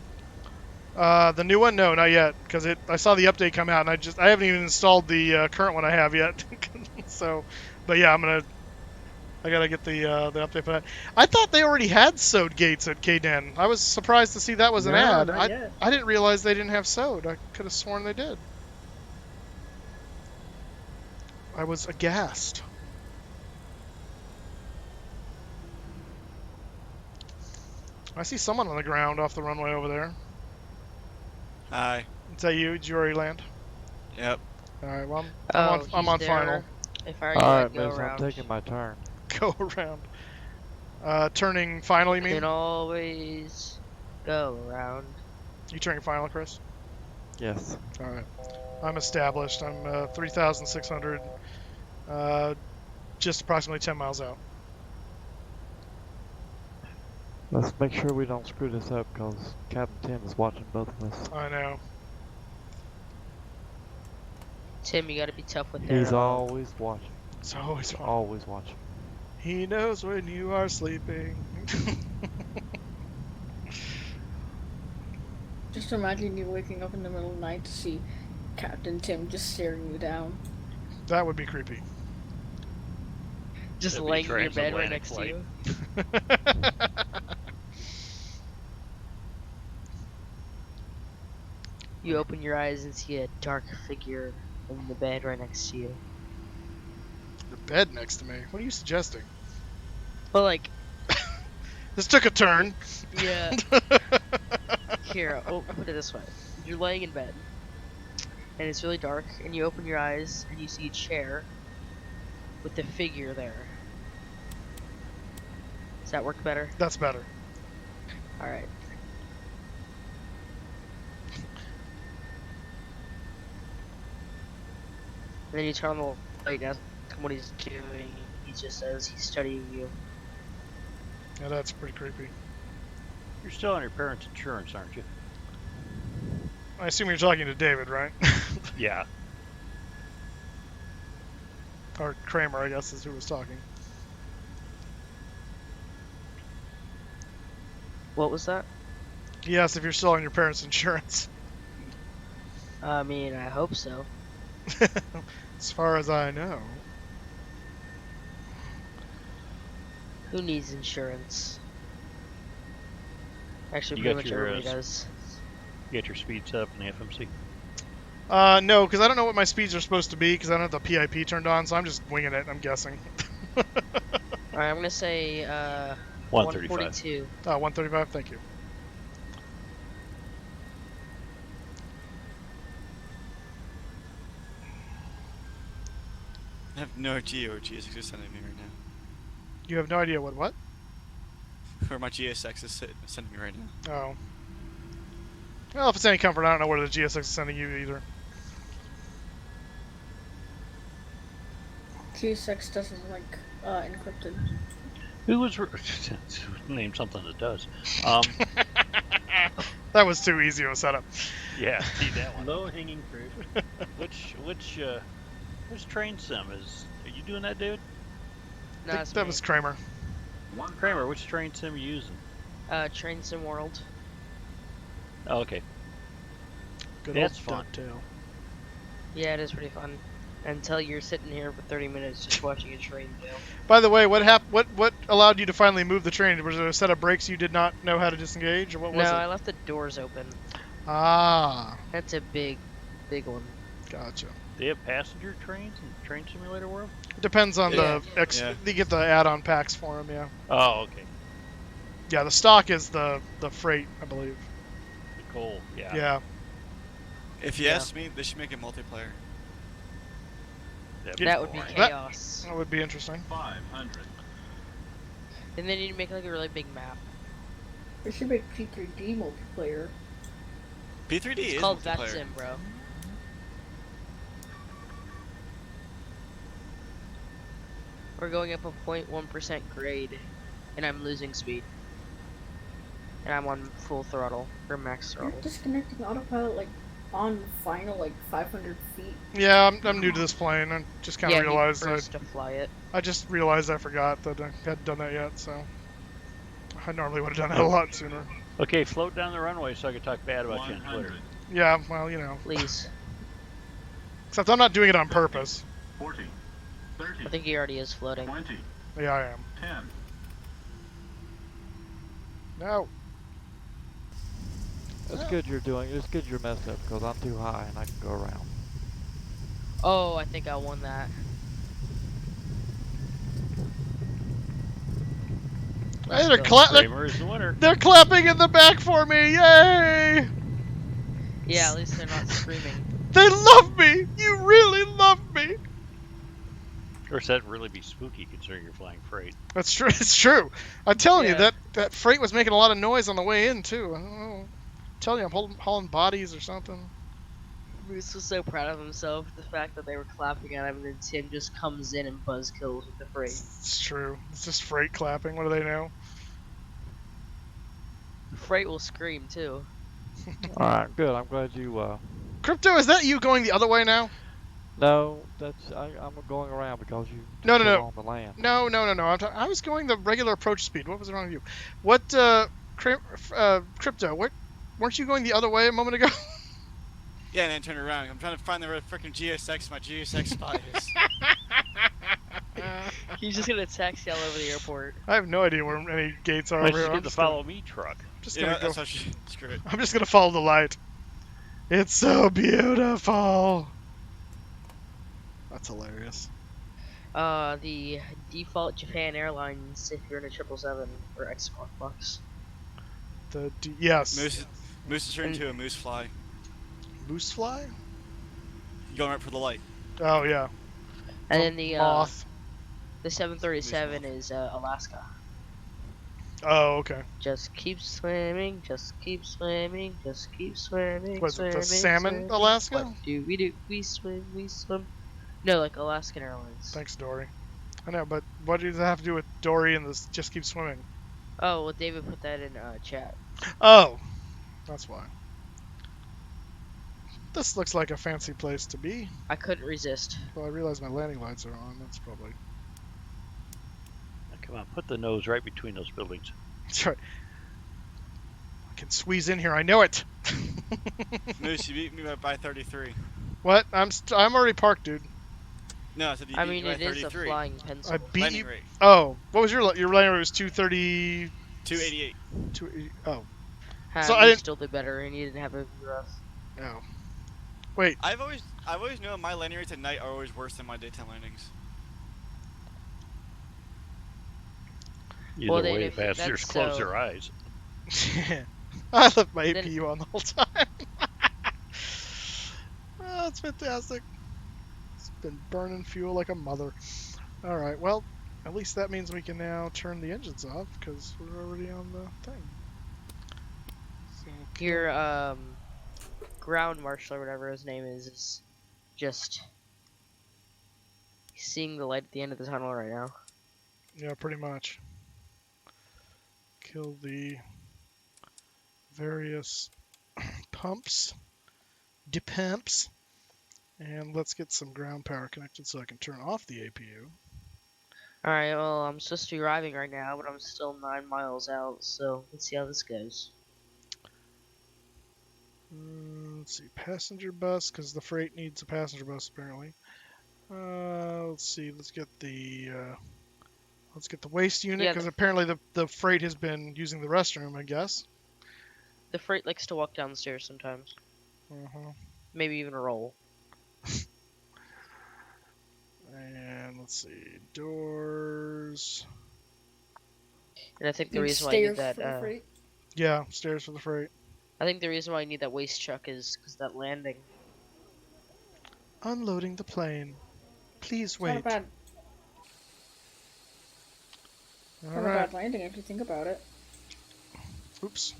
The new one? No, not yet, because I saw the update come out, and I haven't even installed the current one I have yet. So, but yeah, I gotta get the update for that. I thought they already had sewed gates at K-Den. I was surprised to see that was an ad. Not yet. I didn't realize they didn't have sewed. I could have sworn they did. I was aghast. I see someone on the ground off the runway over there. Hi. Is that you? Did you already land? Yep. Alright, well, Oh, I'm on he's final. there. If I were you, Alright, I'd go Moose, I'm around. taking my turn. Go around. Turning final, you You mean? can always go around. You turning final, Chris? Yes. Alright. I'm established. I'm 3,600. Just approximately 10 miles out. Let's make sure we don't screw this up, because Captain Tim is watching both of us. I know. Tim, you gotta be tough with He's their, always watching. It's always He's fun. always watching. He knows when you are sleeping. Just imagine you waking up in the middle of the night to see Captain Tim just staring you down. That would be creepy. just That'd be laying in your bed right transatlantic next flight. to you. You open your eyes and see a dark figure in the bed right next to you. The bed next to me. What are you suggesting? But like, This took a turn. yeah. Here, I'll put it this way. You're laying in bed, and it's really dark, and you open your eyes, and you see a chair with the figure there. Does that work better? That's better. Alright. And then you turn on the light, ask him what he's doing. He just says he's studying you. Yeah, that's pretty creepy. You're still on your parents' insurance, aren't you? I assume you're talking to David, right? Yeah. Or Kramer, I guess, is who was talking. What was that? He asked if you're still on your parents' insurance. I mean, I hope so. As far as I know. Who needs insurance? Actually, You pretty got much your, everybody does. You got your speeds up in the FMC? No, because I don't know what my speeds are supposed to be, because I don't have the PIP turned on, so I'm just winging it, I'm guessing. Alright, I'm gonna say 135. 142. 135, thank you. I have no idea where GSX is sending me right now. You have no idea what? Where my GSX is sending me right now. Oh. Well, if it's any comfort, I don't know where the GSX is sending you either. GSX doesn't like encrypted. Who was name something that does? That was too easy of a setup. Yeah, see that one. Low hanging fruit. Which train sim is? Are you doing that, David? No, I that's think that me. was Kramer. Kramer, which train sim are you using? Train Sim World. Oh, okay. Good That's old fun. Dovetail. Yeah, it is pretty fun. Until you're sitting here for 30 minutes just watching a train go. By the way, what allowed you to finally move the train? Was there a set of brakes you did not know how to disengage, or what was No, it? I left the doors open. Ah, That's a big one. gotcha. They have passenger trains in Train Simulator World? It depends on Yeah. You get the add-on packs for them, yeah. Oh, okay. Yeah, the stock is the freight, I believe. The coal, yeah. Yeah. If you Yeah. ask me, they should make a multiplayer. That would be chaos. That would be interesting. 500. And then you'd make like a really big map. They should make P3D multiplayer. P3D It's is called multiplayer. VetSim, bro. We're going up a 0.1% grade, and I'm losing speed. And I'm on full throttle, or max You're throttle. disconnecting autopilot like on final like 500 feet. Yeah, I'm new to this plane. I just kind of Yeah, realized he prefers to fly it. I just realized I forgot that I hadn't done that yet, so I normally would have done that a lot sooner. Okay, float down the runway so I can talk bad about you on Twitter. Yeah, well, you know. Please. Except I'm not doing it on purpose. 40. 30. I think he already is floating. 20. Yeah, I am. 10. No. It's good you're messed up, because I'm too high and I can go around. Oh, I think I won that. Hey, Kramer is the winner. they're clapping in the back for me! Yay! Yeah, at least they're not screaming. They love me! You really love me! Of course, that'd really be spooky considering you're flying freight. That's true. It's true. I'm telling you, Yeah. that freight was making a lot of noise on the way in, too. I don't know. I'm telling you, I'm hauling bodies or something. Bruce was so proud of himself, the fact that they were clapping at him, and then Tim just comes in and buzz kills with the freight. It's true. It's just freight clapping. What do they know? Freight will scream, too. Alright, good. I'm glad you, Crypto, is that you going the other way now? No, I'm going around because you No. on the land. No. I was going the regular approach speed. What was wrong with you? What, Crypto, weren't you going the other way a moment ago? Yeah, and then turn around. I'm trying to find the freaking GSX, my GSX spot is. He's just gonna taxi all over the airport. I have no idea where any gates are Let's over just here. get the follow me truck. That's how she screw it. I'm just gonna follow the light. It's so beautiful. That's hilarious. The default Japan Airlines if you're in a 777 or X Box. Yes. Moose is turned into a moose fly. Moose fly? You're going right for the light. Oh yeah. And then the moth. The 737 is Alaska. Oh, okay. Just keep swimming, just keep swimming, just keep swimming. Was it the swimming, Salmon swimming. Alaska? What do? We swim, we swim. No, like Alaskan Airlines. Thanks, Dory. I know, but what does that have to do with Dory and this Just Keep Swimming? Oh, well, David put that in chat. Oh, that's why. This looks like a fancy place to be. I couldn't resist. Well, I realize my landing lights are on. That's probably... Now, come on, put the nose right between those buildings. That's right. I can squeeze in here. I know it. Moose, you beat me by 33. What? I'm already parked, dude. No, I said you I beat mean, me by it is a 33. flying pencil. I beat Landing you. rate. Oh, what was your landing rate? Was 230. 288. 280. Oh, Ha, So you I didn't- still did better, and you didn't have a rough. oh. Wait. I've always known my landing rates at night are always worse than my daytime landings. Either Well, then way, if passengers that's close so- their eyes. I left my Then- APU on the whole time. Oh, that's fantastic. It's been burning fuel like a mother. All right. Well, at least that means we can now turn the engines off because we're already on the thing. So, Your ground marshal or whatever his name is just seeing the light at the end of the tunnel right now. yeah, pretty much. Kill the various pumps, depumps, and let's get some ground power connected so I can turn off the APU. Alright, well, I'm supposed to be arriving right now, but I'm still 9 miles out, so let's see how this goes. Let's see, passenger bus, because the freight needs a passenger bus apparently. Let's see, let's get the waste unit, Yeah, because apparently the freight has been using the restroom, I guess. The freight likes to walk down the stairs sometimes. Maybe even roll. And let's see, doors. And I think the And reason why I need stairs that, for the freight. Yeah, stairs for the freight. I think the reason why I need that waste truck is because that landing. Unloading the plane. Please It's not a wait. bad, All not a right. bad landing if you think about it. Oops.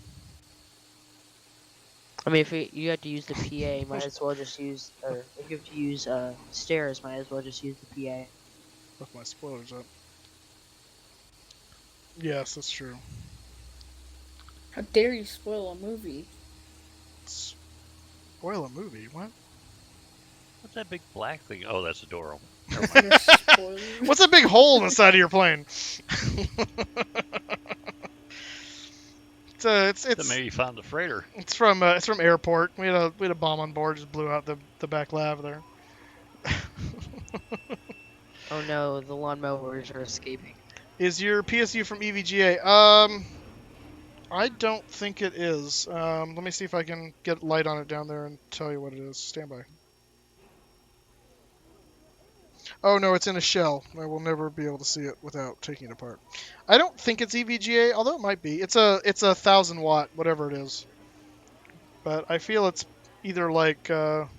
I mean, if you have to use the PA, might as well just use, or if you have to use stairs, might as well just use the PA. Left my spoilers up. Yes, that's true. How dare you spoil a movie? Spoil a movie? What? What's that big black thing? Oh, that's a door. Spoiler. What's that big hole in the side of your plane? It's Then maybe you found the freighter. It's from airport. We had a bomb on board, just blew out the back lav there. Oh no, the lawnmowers are escaping. Is your PSU from EVGA? I don't think it is. Let me see if I can get light on it down there and tell you what it is. Stand by. Oh no, it's in a shell. I will never be able to see it without taking it apart. I don't think it's EVGA, although it might be. It's a 1,000 watt, whatever it is. But I feel it's either like That's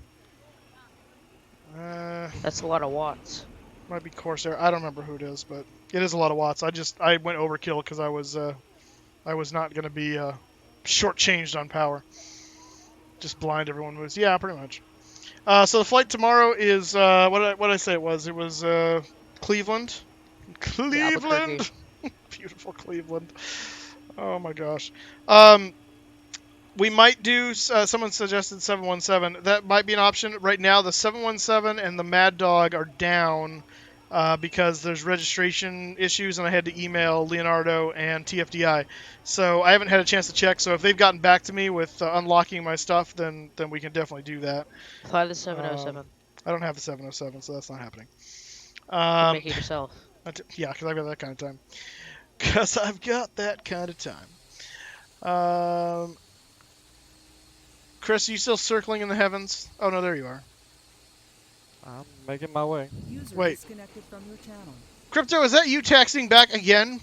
a lot of watts. might be Corsair. I don't remember who it is, but it is a lot of watts. I went overkill because I was not going to be shortchanged on power. Just blind everyone moves. Yeah, pretty much. So the flight tomorrow is what did I say it was? It was Cleveland. Cleveland. Beautiful Cleveland. Oh my gosh. We might do. Someone suggested 717. That might be an option. Right now, the 717 and the Mad Dog are down because there's registration issues, and I had to email Leonardo and TFDI. So I haven't had a chance to check. So if they've gotten back to me with unlocking my stuff, then we can definitely do that. Fly the 707. I don't have the 707, so that's not happening. You can make it yourself. Yeah, because I've got that kind of time. Because I've got that kind of time. Chris, are you still circling in the heavens? Oh, no, there you are. I'm making my way. User Wait. disconnected from your channel. Crypto, is that you taxiing back again?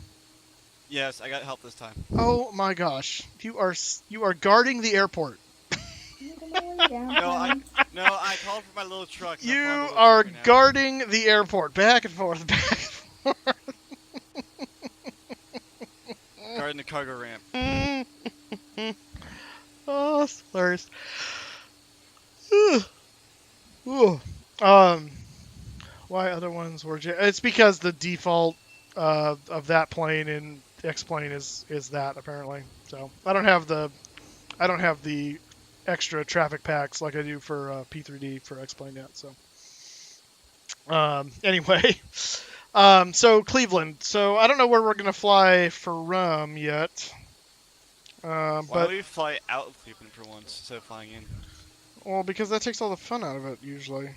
Yes, I got help this time. Oh my gosh. You are guarding the airport. No, I called for my little truck. and I'm You flying my little are truck right now. guarding the airport. Back and forth, back and forth. Guarding the cargo ramp. Oh, slurs. Ooh. Why other ones were? It's because the default of that plane in X plane is that apparently. So I don't have the extra traffic packs like I do for P3D for XPlaneNet. So anyway, so Cleveland. So I don't know where we're gonna fly for yet. Why But don't we fly out of Cleveland for once instead of flying in? well, because that takes all the fun out of it usually.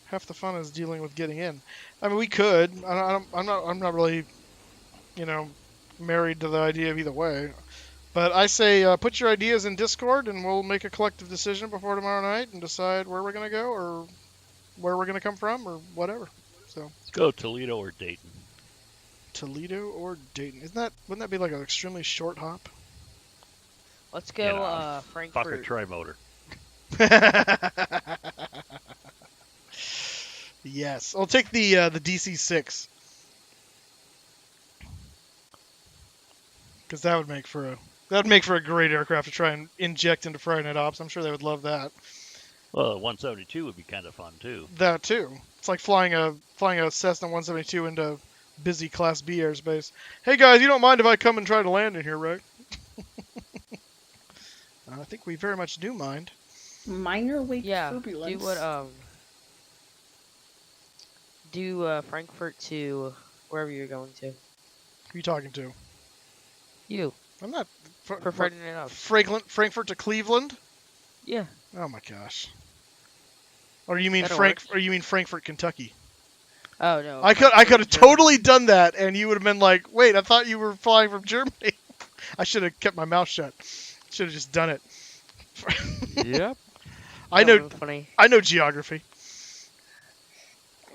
Half the fun is dealing with getting in. I mean, we could. I'm not really, married to the idea of either way. But I say put your ideas in Discord, and we'll make a collective decision before tomorrow night and decide where we're gonna go or where we're gonna come from or whatever. So Let's go Toledo or Dayton. Toledo or Dayton? Wouldn't that be like an extremely short hop? Let's go Fuck a Frankfurt. tri-motor. Yes, I'll take the DC-6 because that would make for a great aircraft to try and inject into Friday Night Ops. I'm sure they would love that. Well, a 172 would be kind of fun too. That too. It's like flying a Cessna 172 into busy Class B airspace. Hey guys, you don't mind if I come and try to land in here, right? I think we very much do mind. Minor wake turbulence. Do Frankfurt to wherever you're going to. Who are you talking to? You. I'm not. For Friday Night Ops. Frankfurt to Cleveland? Yeah. Oh my gosh. Or you mean Frankfurt, Kentucky? Oh no. I could have totally done that, and you would have been like, "Wait, I thought you were flying from Germany." I should have kept my mouth shut. Should have just done it. Yep. I know. Funny. I know geography.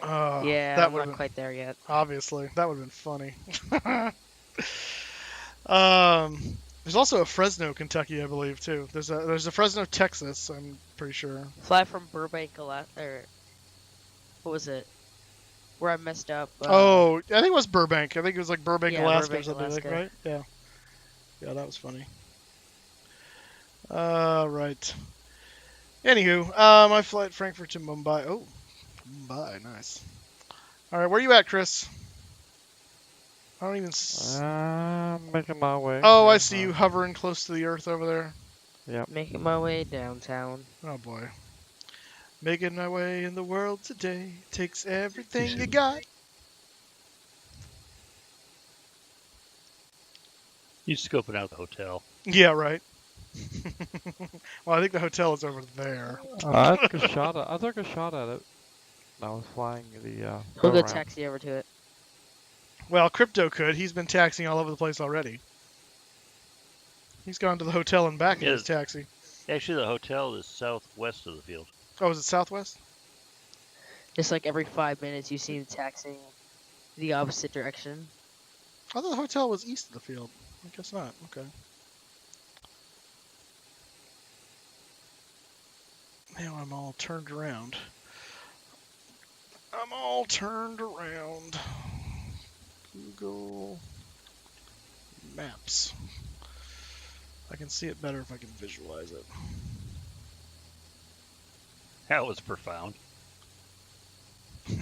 Yeah, that I'm not quite there yet. Obviously, that would have been funny. There's also a Fresno, Kentucky, I believe, too. There's a Fresno, Texas. I'm pretty sure. Fly from Burbank, or what was it? Where I messed up. I think it was Burbank. I think it was like Burbank, Alaska, Burbank, or something Alaska. like, right? Yeah. Yeah, that was funny. Right. Anywho, my flight Frankfurt to Mumbai. Oh, Mumbai, nice. All right, where are you at, Chris? I don't even. Making my way. Oh, I see you hovering close to the Earth over there. Yep. Making my way downtown. Oh boy. Making my way in the world today takes everything you got. You scoping out the hotel. Yeah, right. Well, I think the hotel is over there. I took a shot at it. I was flying the. We'll go taxi over to it. Well, Crypto could. He's been taxiing all over the place already. He's gone to the hotel and back in his taxi. Actually, the hotel is southwest of the field. Oh, is it southwest? Just like every 5 minutes, you see him taxiing the opposite direction. I thought the hotel was east of the field. I guess not. Okay. Now I'm all turned around. Google Maps. I can see it better if I can visualize it. That was profound.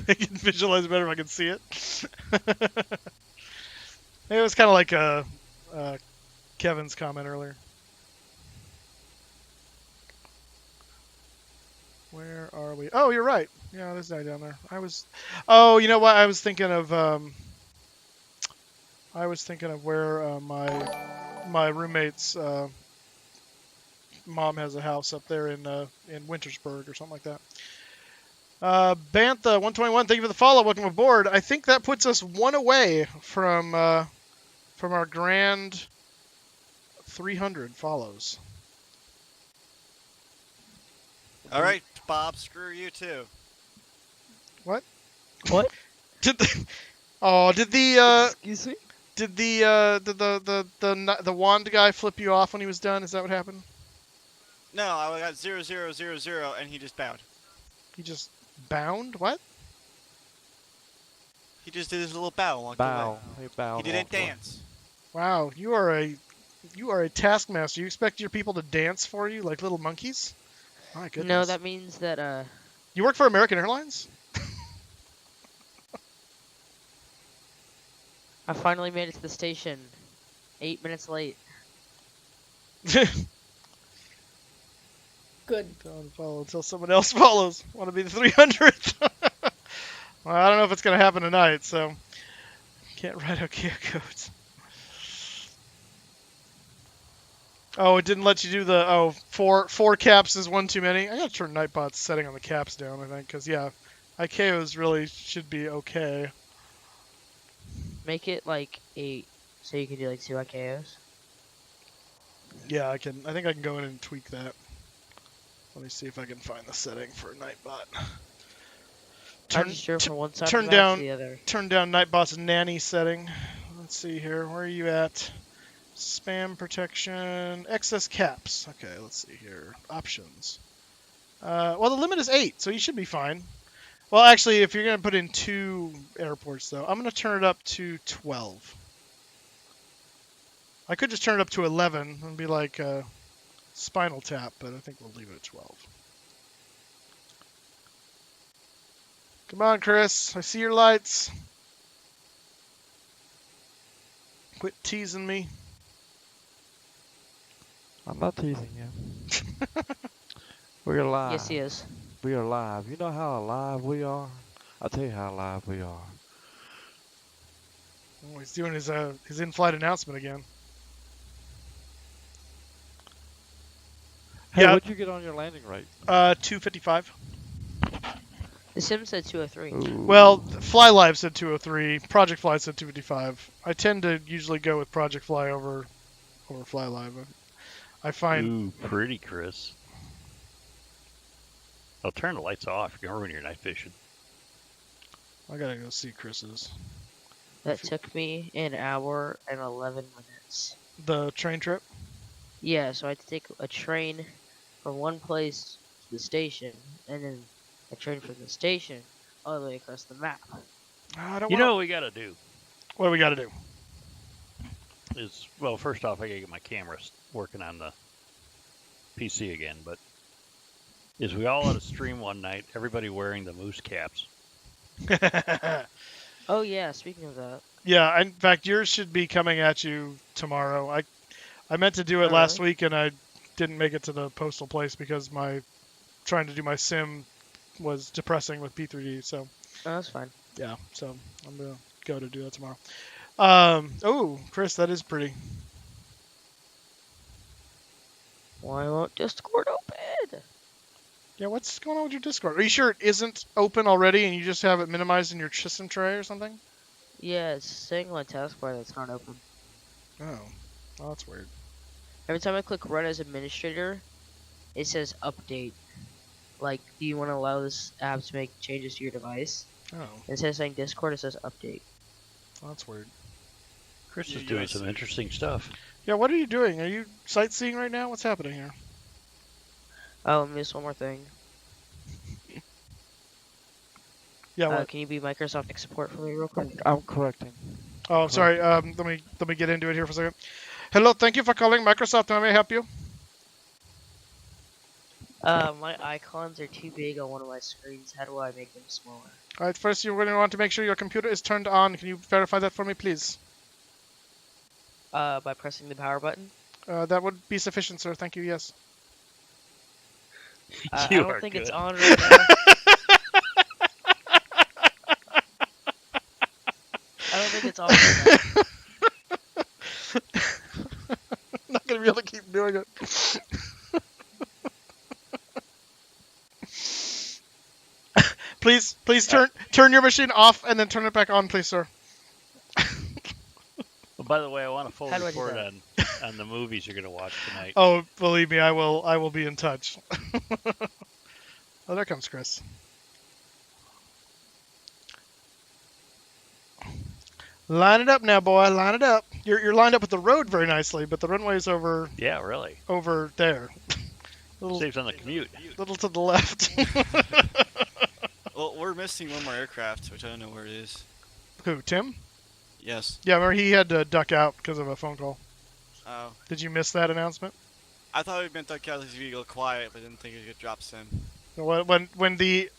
I can visualize it better if I can see it. It was kind of like Kevin's comment earlier. Where are we? Oh, you're right. Yeah, there's a guy down there. Oh, you know what? I was thinking of where my roommate's mom has a house up there in Wintersburg or something like that. Bantha 121, thank you for the follow. Welcome aboard. I think that puts us one away from our grand 300 follows. All right, Bob. Screw you too. What? What? Did the Excuse me? Did the wand guy flip you off when he was done? Is that what happened? No, I got 0000 and he just bowed. He just bound? What? He just did his little bow and walked away. He didn't dance. Wow, you are a taskmaster. You expect your people to dance for you like little monkeys? My goodness. No, that means that You work for American Airlines? I finally made it to the station. 8 minutes late. Good. Don't follow until someone else follows. Want to be the 300th? Well, I don't know if it's going to happen tonight, so can't write out care codes. Oh, it didn't let you do the four caps is one too many. I gotta turn Nightbot's setting on the caps down, I think, because yeah, IKOs really should be okay. Make it like 8, so you can do like 2 IKOs. Yeah, I think I can go in and tweak that. Let me see if I can find the setting for Nightbot. I just drove from one side turn of the map down to the other. turn down Nightbot's nanny setting. Let's see here. Where are you at? Spam protection, excess caps. Okay, let's see here. Options. Well, the limit is 8, so you should be fine. Well, actually, if you're going to put in 2 airports, though, I'm going to turn it up to 12. I could just turn it up to 11 and be like Spinal Tap, but I think we'll leave it at 12. Come on, Chris. I see your lights. Quit teasing me. I'm not teasing you. We're live. Yes, he is. We are live. You know how alive we are? I'll tell you how alive we are. Oh, he's doing his in-flight announcement again. Hey, Yeah. what'd you get on your landing rate? 255. The sim said 203. Ooh. Well, Fly Live said 203. Project Fly said 255. I tend to usually go with Project Fly over Fly Live. I find. Ooh, pretty, Chris. I'll turn the lights off. You're gonna ruin your night fishing. I gotta go see Chris's. That took me an hour and 11 minutes. The train trip? Yeah, so I had to take a train from one place to the station, and then a train from the station all the way across the map. I don't You wanna... know what we gotta do? What do we gotta do? Is, well, first off, I gotta get my cameras working on the PC again, but is we all ought to stream one night, everybody wearing the moose caps. Oh yeah, speaking of that. Yeah, in fact, yours should be coming at you tomorrow. I meant to do it last week, and I didn't make it to the postal place because trying to do my sim was depressing with P3D. So. Oh, that's fine. Yeah, so I'm gonna go to do that tomorrow. Oh, Chris, that is pretty. Why won't Discord open? Yeah, what's going on with your Discord? Are you sure it isn't open already and you just have it minimized in your system tray or something? Yeah, it's saying on taskbar that it's not open. Oh, that's weird. Every time I click run as administrator, it says update. Like, do you want to allow this app to make changes to your device? Oh. Instead of saying Discord, it says update. That's weird. Chris is doing some interesting stuff. Yeah, what are you doing? Are you sightseeing right now? What's happening here? Oh, I missed one more thing. Yeah, what? Can you be Microsoft Tech support for me real quick? I'm correcting. Oh, I'm sorry. Let me get into it here for a second. Hello, thank you for calling Microsoft. How may I help you? My icons are too big on one of my screens. How do I make them smaller? All right, first you're going to want to make sure your computer is turned on. Can you verify that for me, please? By pressing the power button? That would be sufficient, sir. Thank you, yes. I don't think it's on right now. I don't think it's on right now. I'm not going to be able to keep doing it. Please turn your machine off and then turn it back on, please, sir. Well, by the way, I want a full How do I do report that? on the movies you're gonna watch tonight. Oh, believe me, I will be in touch. Oh, there comes Chris. Line it up now, boy. Line it up. You're lined up with the road very nicely, but the runway's over. Yeah, really. Over there. Saves on the commute. Little to the left. Well, we're missing one more aircraft, which I don't know where it is. Who, Tim? Yes. Yeah, remember he had to duck out because of a phone call. Oh. Did you miss that announcement? I thought it meant duck out because you go quiet, but I didn't think it could drop sim. When the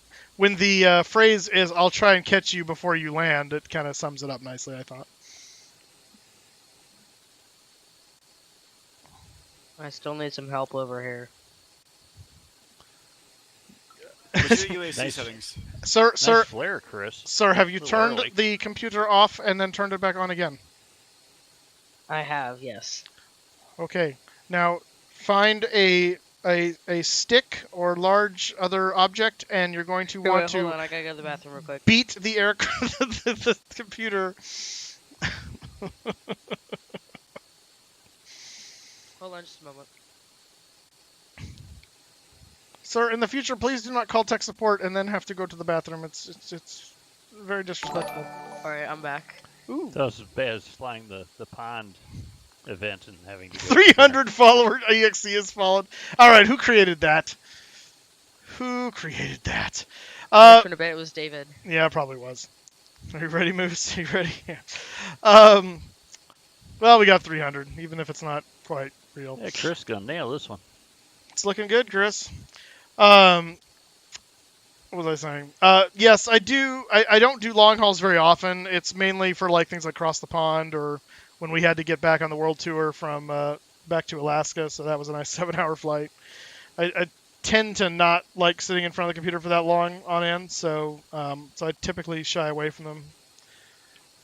phrase is "I'll try and catch you before you land," it kind of sums it up nicely, I thought. I still need some help over here. What's your UAC Nice. settings? Sir, Nice sir, flare, Chris. sir, have you Little turned early. the computer off and then turned it back on again? I have, yes. Okay. Now find a stick or large other object, and you're going to Here, want wait, hold to on, I gotta go to the bathroom real quick. beat the air the computer. Hold on just a moment. Sir, in the future, please do not call tech support and then have to go to the bathroom. It's very disrespectful. Alright, I'm back. Ooh. That was as bad as flying the pond event and having to go 300 follower EXE is followed. All right, who created that? Who created that? I bet it was David. Yeah, it probably was. Are you ready, Moose? Are you ready? Yeah. Well, we got 300, even if it's not quite real. Yeah, Chris gonna nail this one. It's looking good, Chris. What was I saying? Yes, I do. I don't do long hauls very often. It's mainly for like things like cross the pond or when we had to get back on the world tour from back to Alaska. So that was a nice 7-hour flight. I tend to not like sitting in front of the computer for that long on end, so so I typically shy away from them.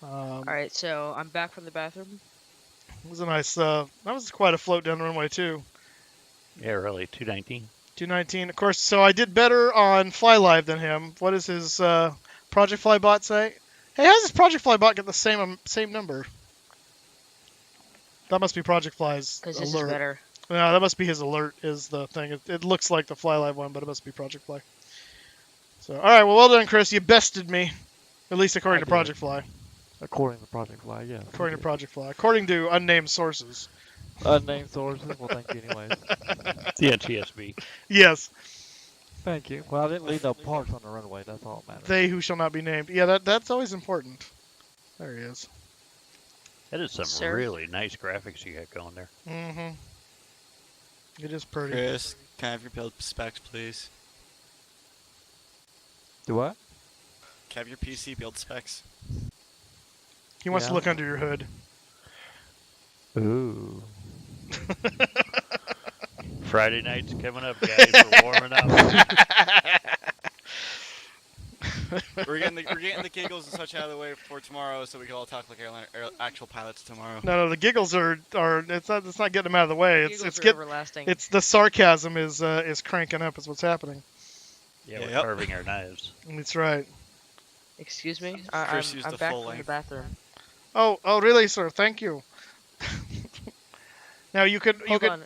Alright, so I'm back from the bathroom. It was a nice. That was quite a float down the runway too. Yeah, really. 219. 219, of course. So I did better on Fly Live than him. What does his Project Flybot say? Hey, how does this Project Flybot get the same number? That must be Project Fly's Because this alert. is better. No, that must be his alert is the thing. It looks like the Fly Live one, but it must be Project Fly. So, all right, well done, Chris. You bested me, at least according to Project Fly. According to Project Fly, yes. According to Project Fly. According to unnamed sources. Unnamed sources. Well, thank you anyways. The NTSB. Yes. Thank you. Well, I didn't leave no parts on the runway. That's all that matters. They who shall not be named. Yeah, that's always important. There he is. That is some really nice graphics you got going there. Mm-hmm. It is pretty. Chris, can I have your build specs, please? Do what? Can I have your PC build specs? He wants to look under your hood. Ooh. Friday night's coming up, guys. We're warming up. we're getting the giggles and such out of the way for tomorrow, so we can all talk like actual pilots tomorrow. No, the giggles are it's not getting them out of the way. It's everlasting. It's the sarcasm is cranking up is what's happening. Yeah, we're carving our knives. That's right. Excuse me? Chris I'm used the back full from the length. bathroom. Oh, really, sir? Thank you. Now you can Hold on.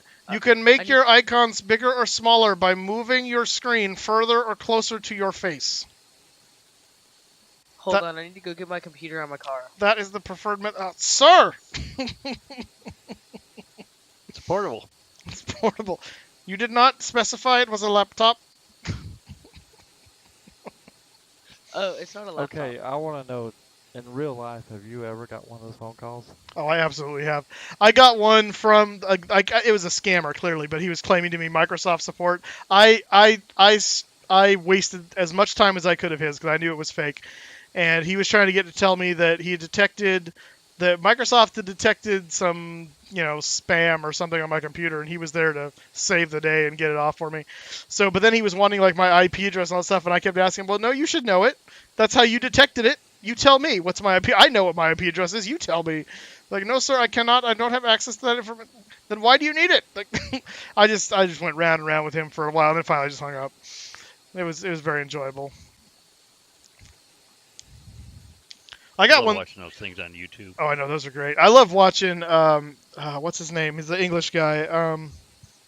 make your icons bigger or smaller by moving your screen further or closer to your face. Hold on, I need to go get my computer on my car. That is the preferred method. Sir! It's portable. It's portable. You did not specify it was a laptop. Oh, it's not a laptop. Okay, I want to know, in real life, have you ever got one of those phone calls? Oh, I absolutely have. I got one from, it was a scammer, clearly, but he was claiming to me Microsoft support. I wasted as much time as I could of his because I knew it was fake. And he was trying to get to tell me that he had detected, that Microsoft had detected some, spam or something on my computer, and he was there to save the day and get it off for me. So, but then he was wanting like my IP address and all that stuff, and I kept asking him, well, no, you should know it. That's how you detected it. You tell me what's my IP. I know what my IP address is. You tell me. Like, no, sir, I cannot. I don't have access to that information. Then why do you need it? Like, I just went round and round with him for a while, and then finally just hung up. It was very enjoyable. I got one. Watching those things on YouTube. Oh, I know those are great. I love watching. What's his name? He's the English guy.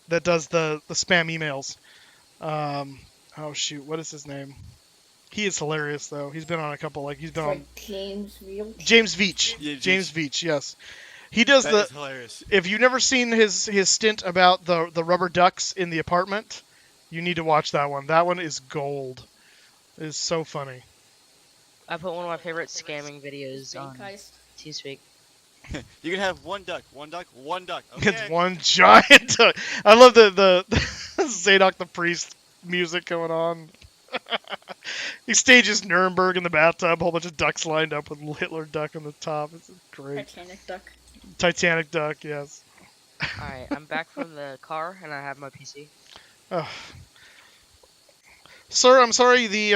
That does the spam emails. Oh shoot, what is his name? He is hilarious though. He's been on a couple. He's been on. James Veach. James Veach. Yeah, James Veach. Yes. He does That is hilarious. If you've never seen his stint about the rubber ducks in the apartment, you need to watch that one. That one is gold. It is so funny. I put one of my favorite scamming videos on Heist. Teamspeak. You can have one duck. Okay. It's one giant duck. I love the Zadok the Priest music going on. He stages Nuremberg in the bathtub, a whole bunch of ducks lined up with Hitler duck on the top. It's great. Titanic duck. Titanic duck, yes. Alright, I'm back from the car and I have my PC. Oh. Sir, I'm sorry. The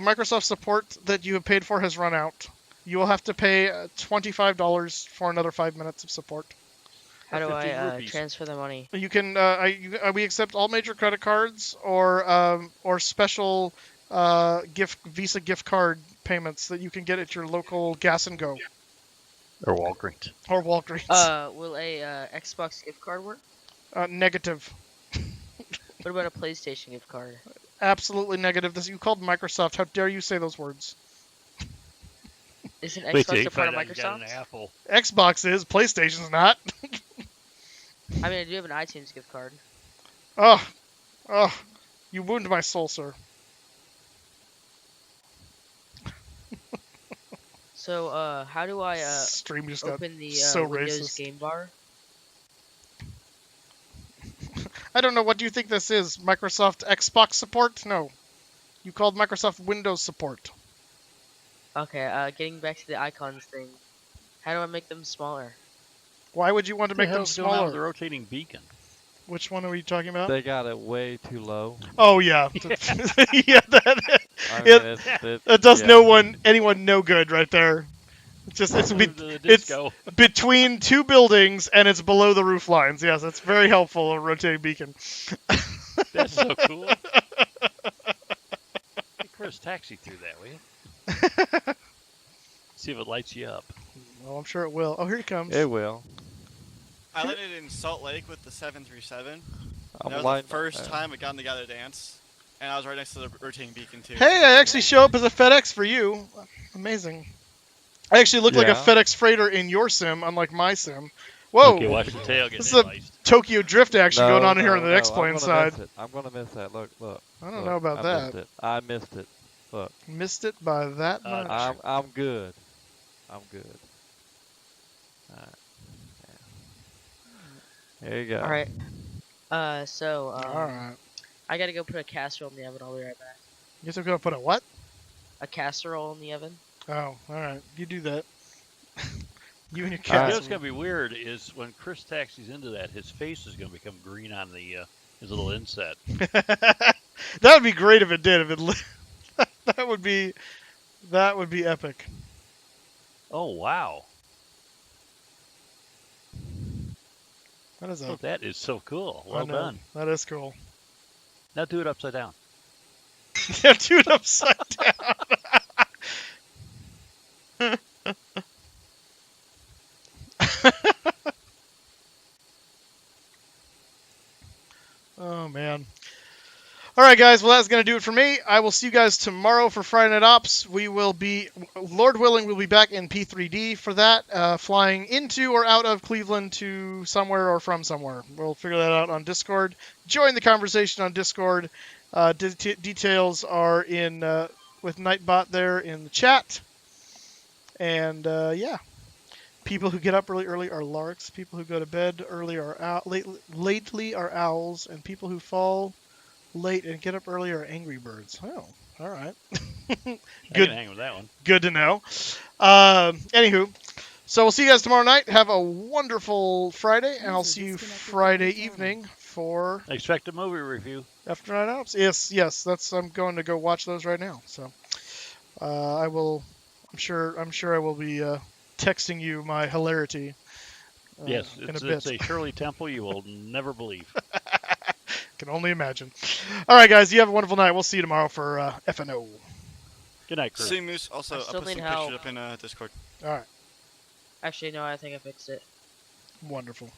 Microsoft support that you have paid for has run out. You will have to pay $25 for another 5 minutes of support. How do 15 I rupees. transfer the money? You can. We accept all major credit cards or special Visa gift card payments that you can get at your local Gas and Go Or Walgreens. or Walgreens. Will a Xbox gift card work? Negative. What about a PlayStation gift card? Absolutely negative. This you called Microsoft. How dare you say those words? Isn't Wait Xbox till you a part of find out you got an Microsoft? Apple. Xbox is. PlayStation's not. I mean, I do have an iTunes gift card. Oh, you wound my soul, sir. So, how do I Stream just got open the so Windows racist. game bar? I don't know. What do you think this is? Microsoft Xbox support? No. You called Microsoft Windows support. Okay, getting back to the icons thing. How do I make them smaller? Why would you want to What the make them hell's going on with the smaller? rotating beacon? Which one are we talking about? They got it way too low. Oh yeah, yeah. I mean, That does anyone no good right there. It's Move to the it's disco. between two buildings and it's below the roof lines. Yes, it's very helpful. A rotating beacon. That's so cool. Hey, Chris, taxi through that, will you? See if it lights you up. Well, I'm sure it will. Oh, here he comes. It will. I landed in Salt Lake with the 737. I'm That was lighting the first time I got to get a dance, and I was right next to the rotating beacon too. Hey, I actually show up as a FedEx for you. Amazing. I actually look like a Yeah. FedEx freighter in your sim, unlike my sim. Whoa. Okay, watch the tail get This is a sliced. Tokyo drift action No, going on here no, on the no, X-Plane I'm side. gonna miss it. I'm gonna miss that. Look. I don't Look, know about I that. Missed it. I missed it. Look. Missed it by that much. I'm good. I'm good. Alright. Yeah. There you go. Alright. So, Alright. I gotta go put a casserole in the oven. I'll be right back. You guys are going to put a what? A casserole in the oven? Oh, alright. You do that. You and your You cat. know what's gonna be weird is when Chris taxis into that, his face is gonna become green on the his little inset. That would be great if it did. If it that would be epic. Oh wow! That is Oh, that is so cool. I Well know. done. That is cool. Now do it upside down. Yeah, do it upside down. Oh man. All right, guys. Well, that's going to do it for me. I will see you guys tomorrow for Friday Night Ops. We will be, Lord willing, we'll be back in P3D for that, flying into or out of Cleveland to somewhere or from somewhere. We'll figure that out on Discord. Join the conversation on Discord. Details are in with Nightbot there in the chat. And yeah, people who get up really early are larks. People who go to bed early are lately are owls, and people who fall late and get up early are angry birds. Oh, all right. I can Good. hang with that one. Good to know. Anywho, so we'll see you guys tomorrow night. Have a wonderful Friday, and I'll see you Friday evening for Expect a movie review. After Night Ops. Yes. I'm going to go watch those right now. So I will. I'm sure I will be texting you my hilarity. Yes, in it's a bit. a Shirley Temple you will never believe. Can only imagine. All right, guys. You have a wonderful night. We'll see you tomorrow for FNO. Good night, Chris. See Moose. Also, I I'll still put some need pictures help. up in Discord. All right. Actually, no, I think I fixed it. Wonderful.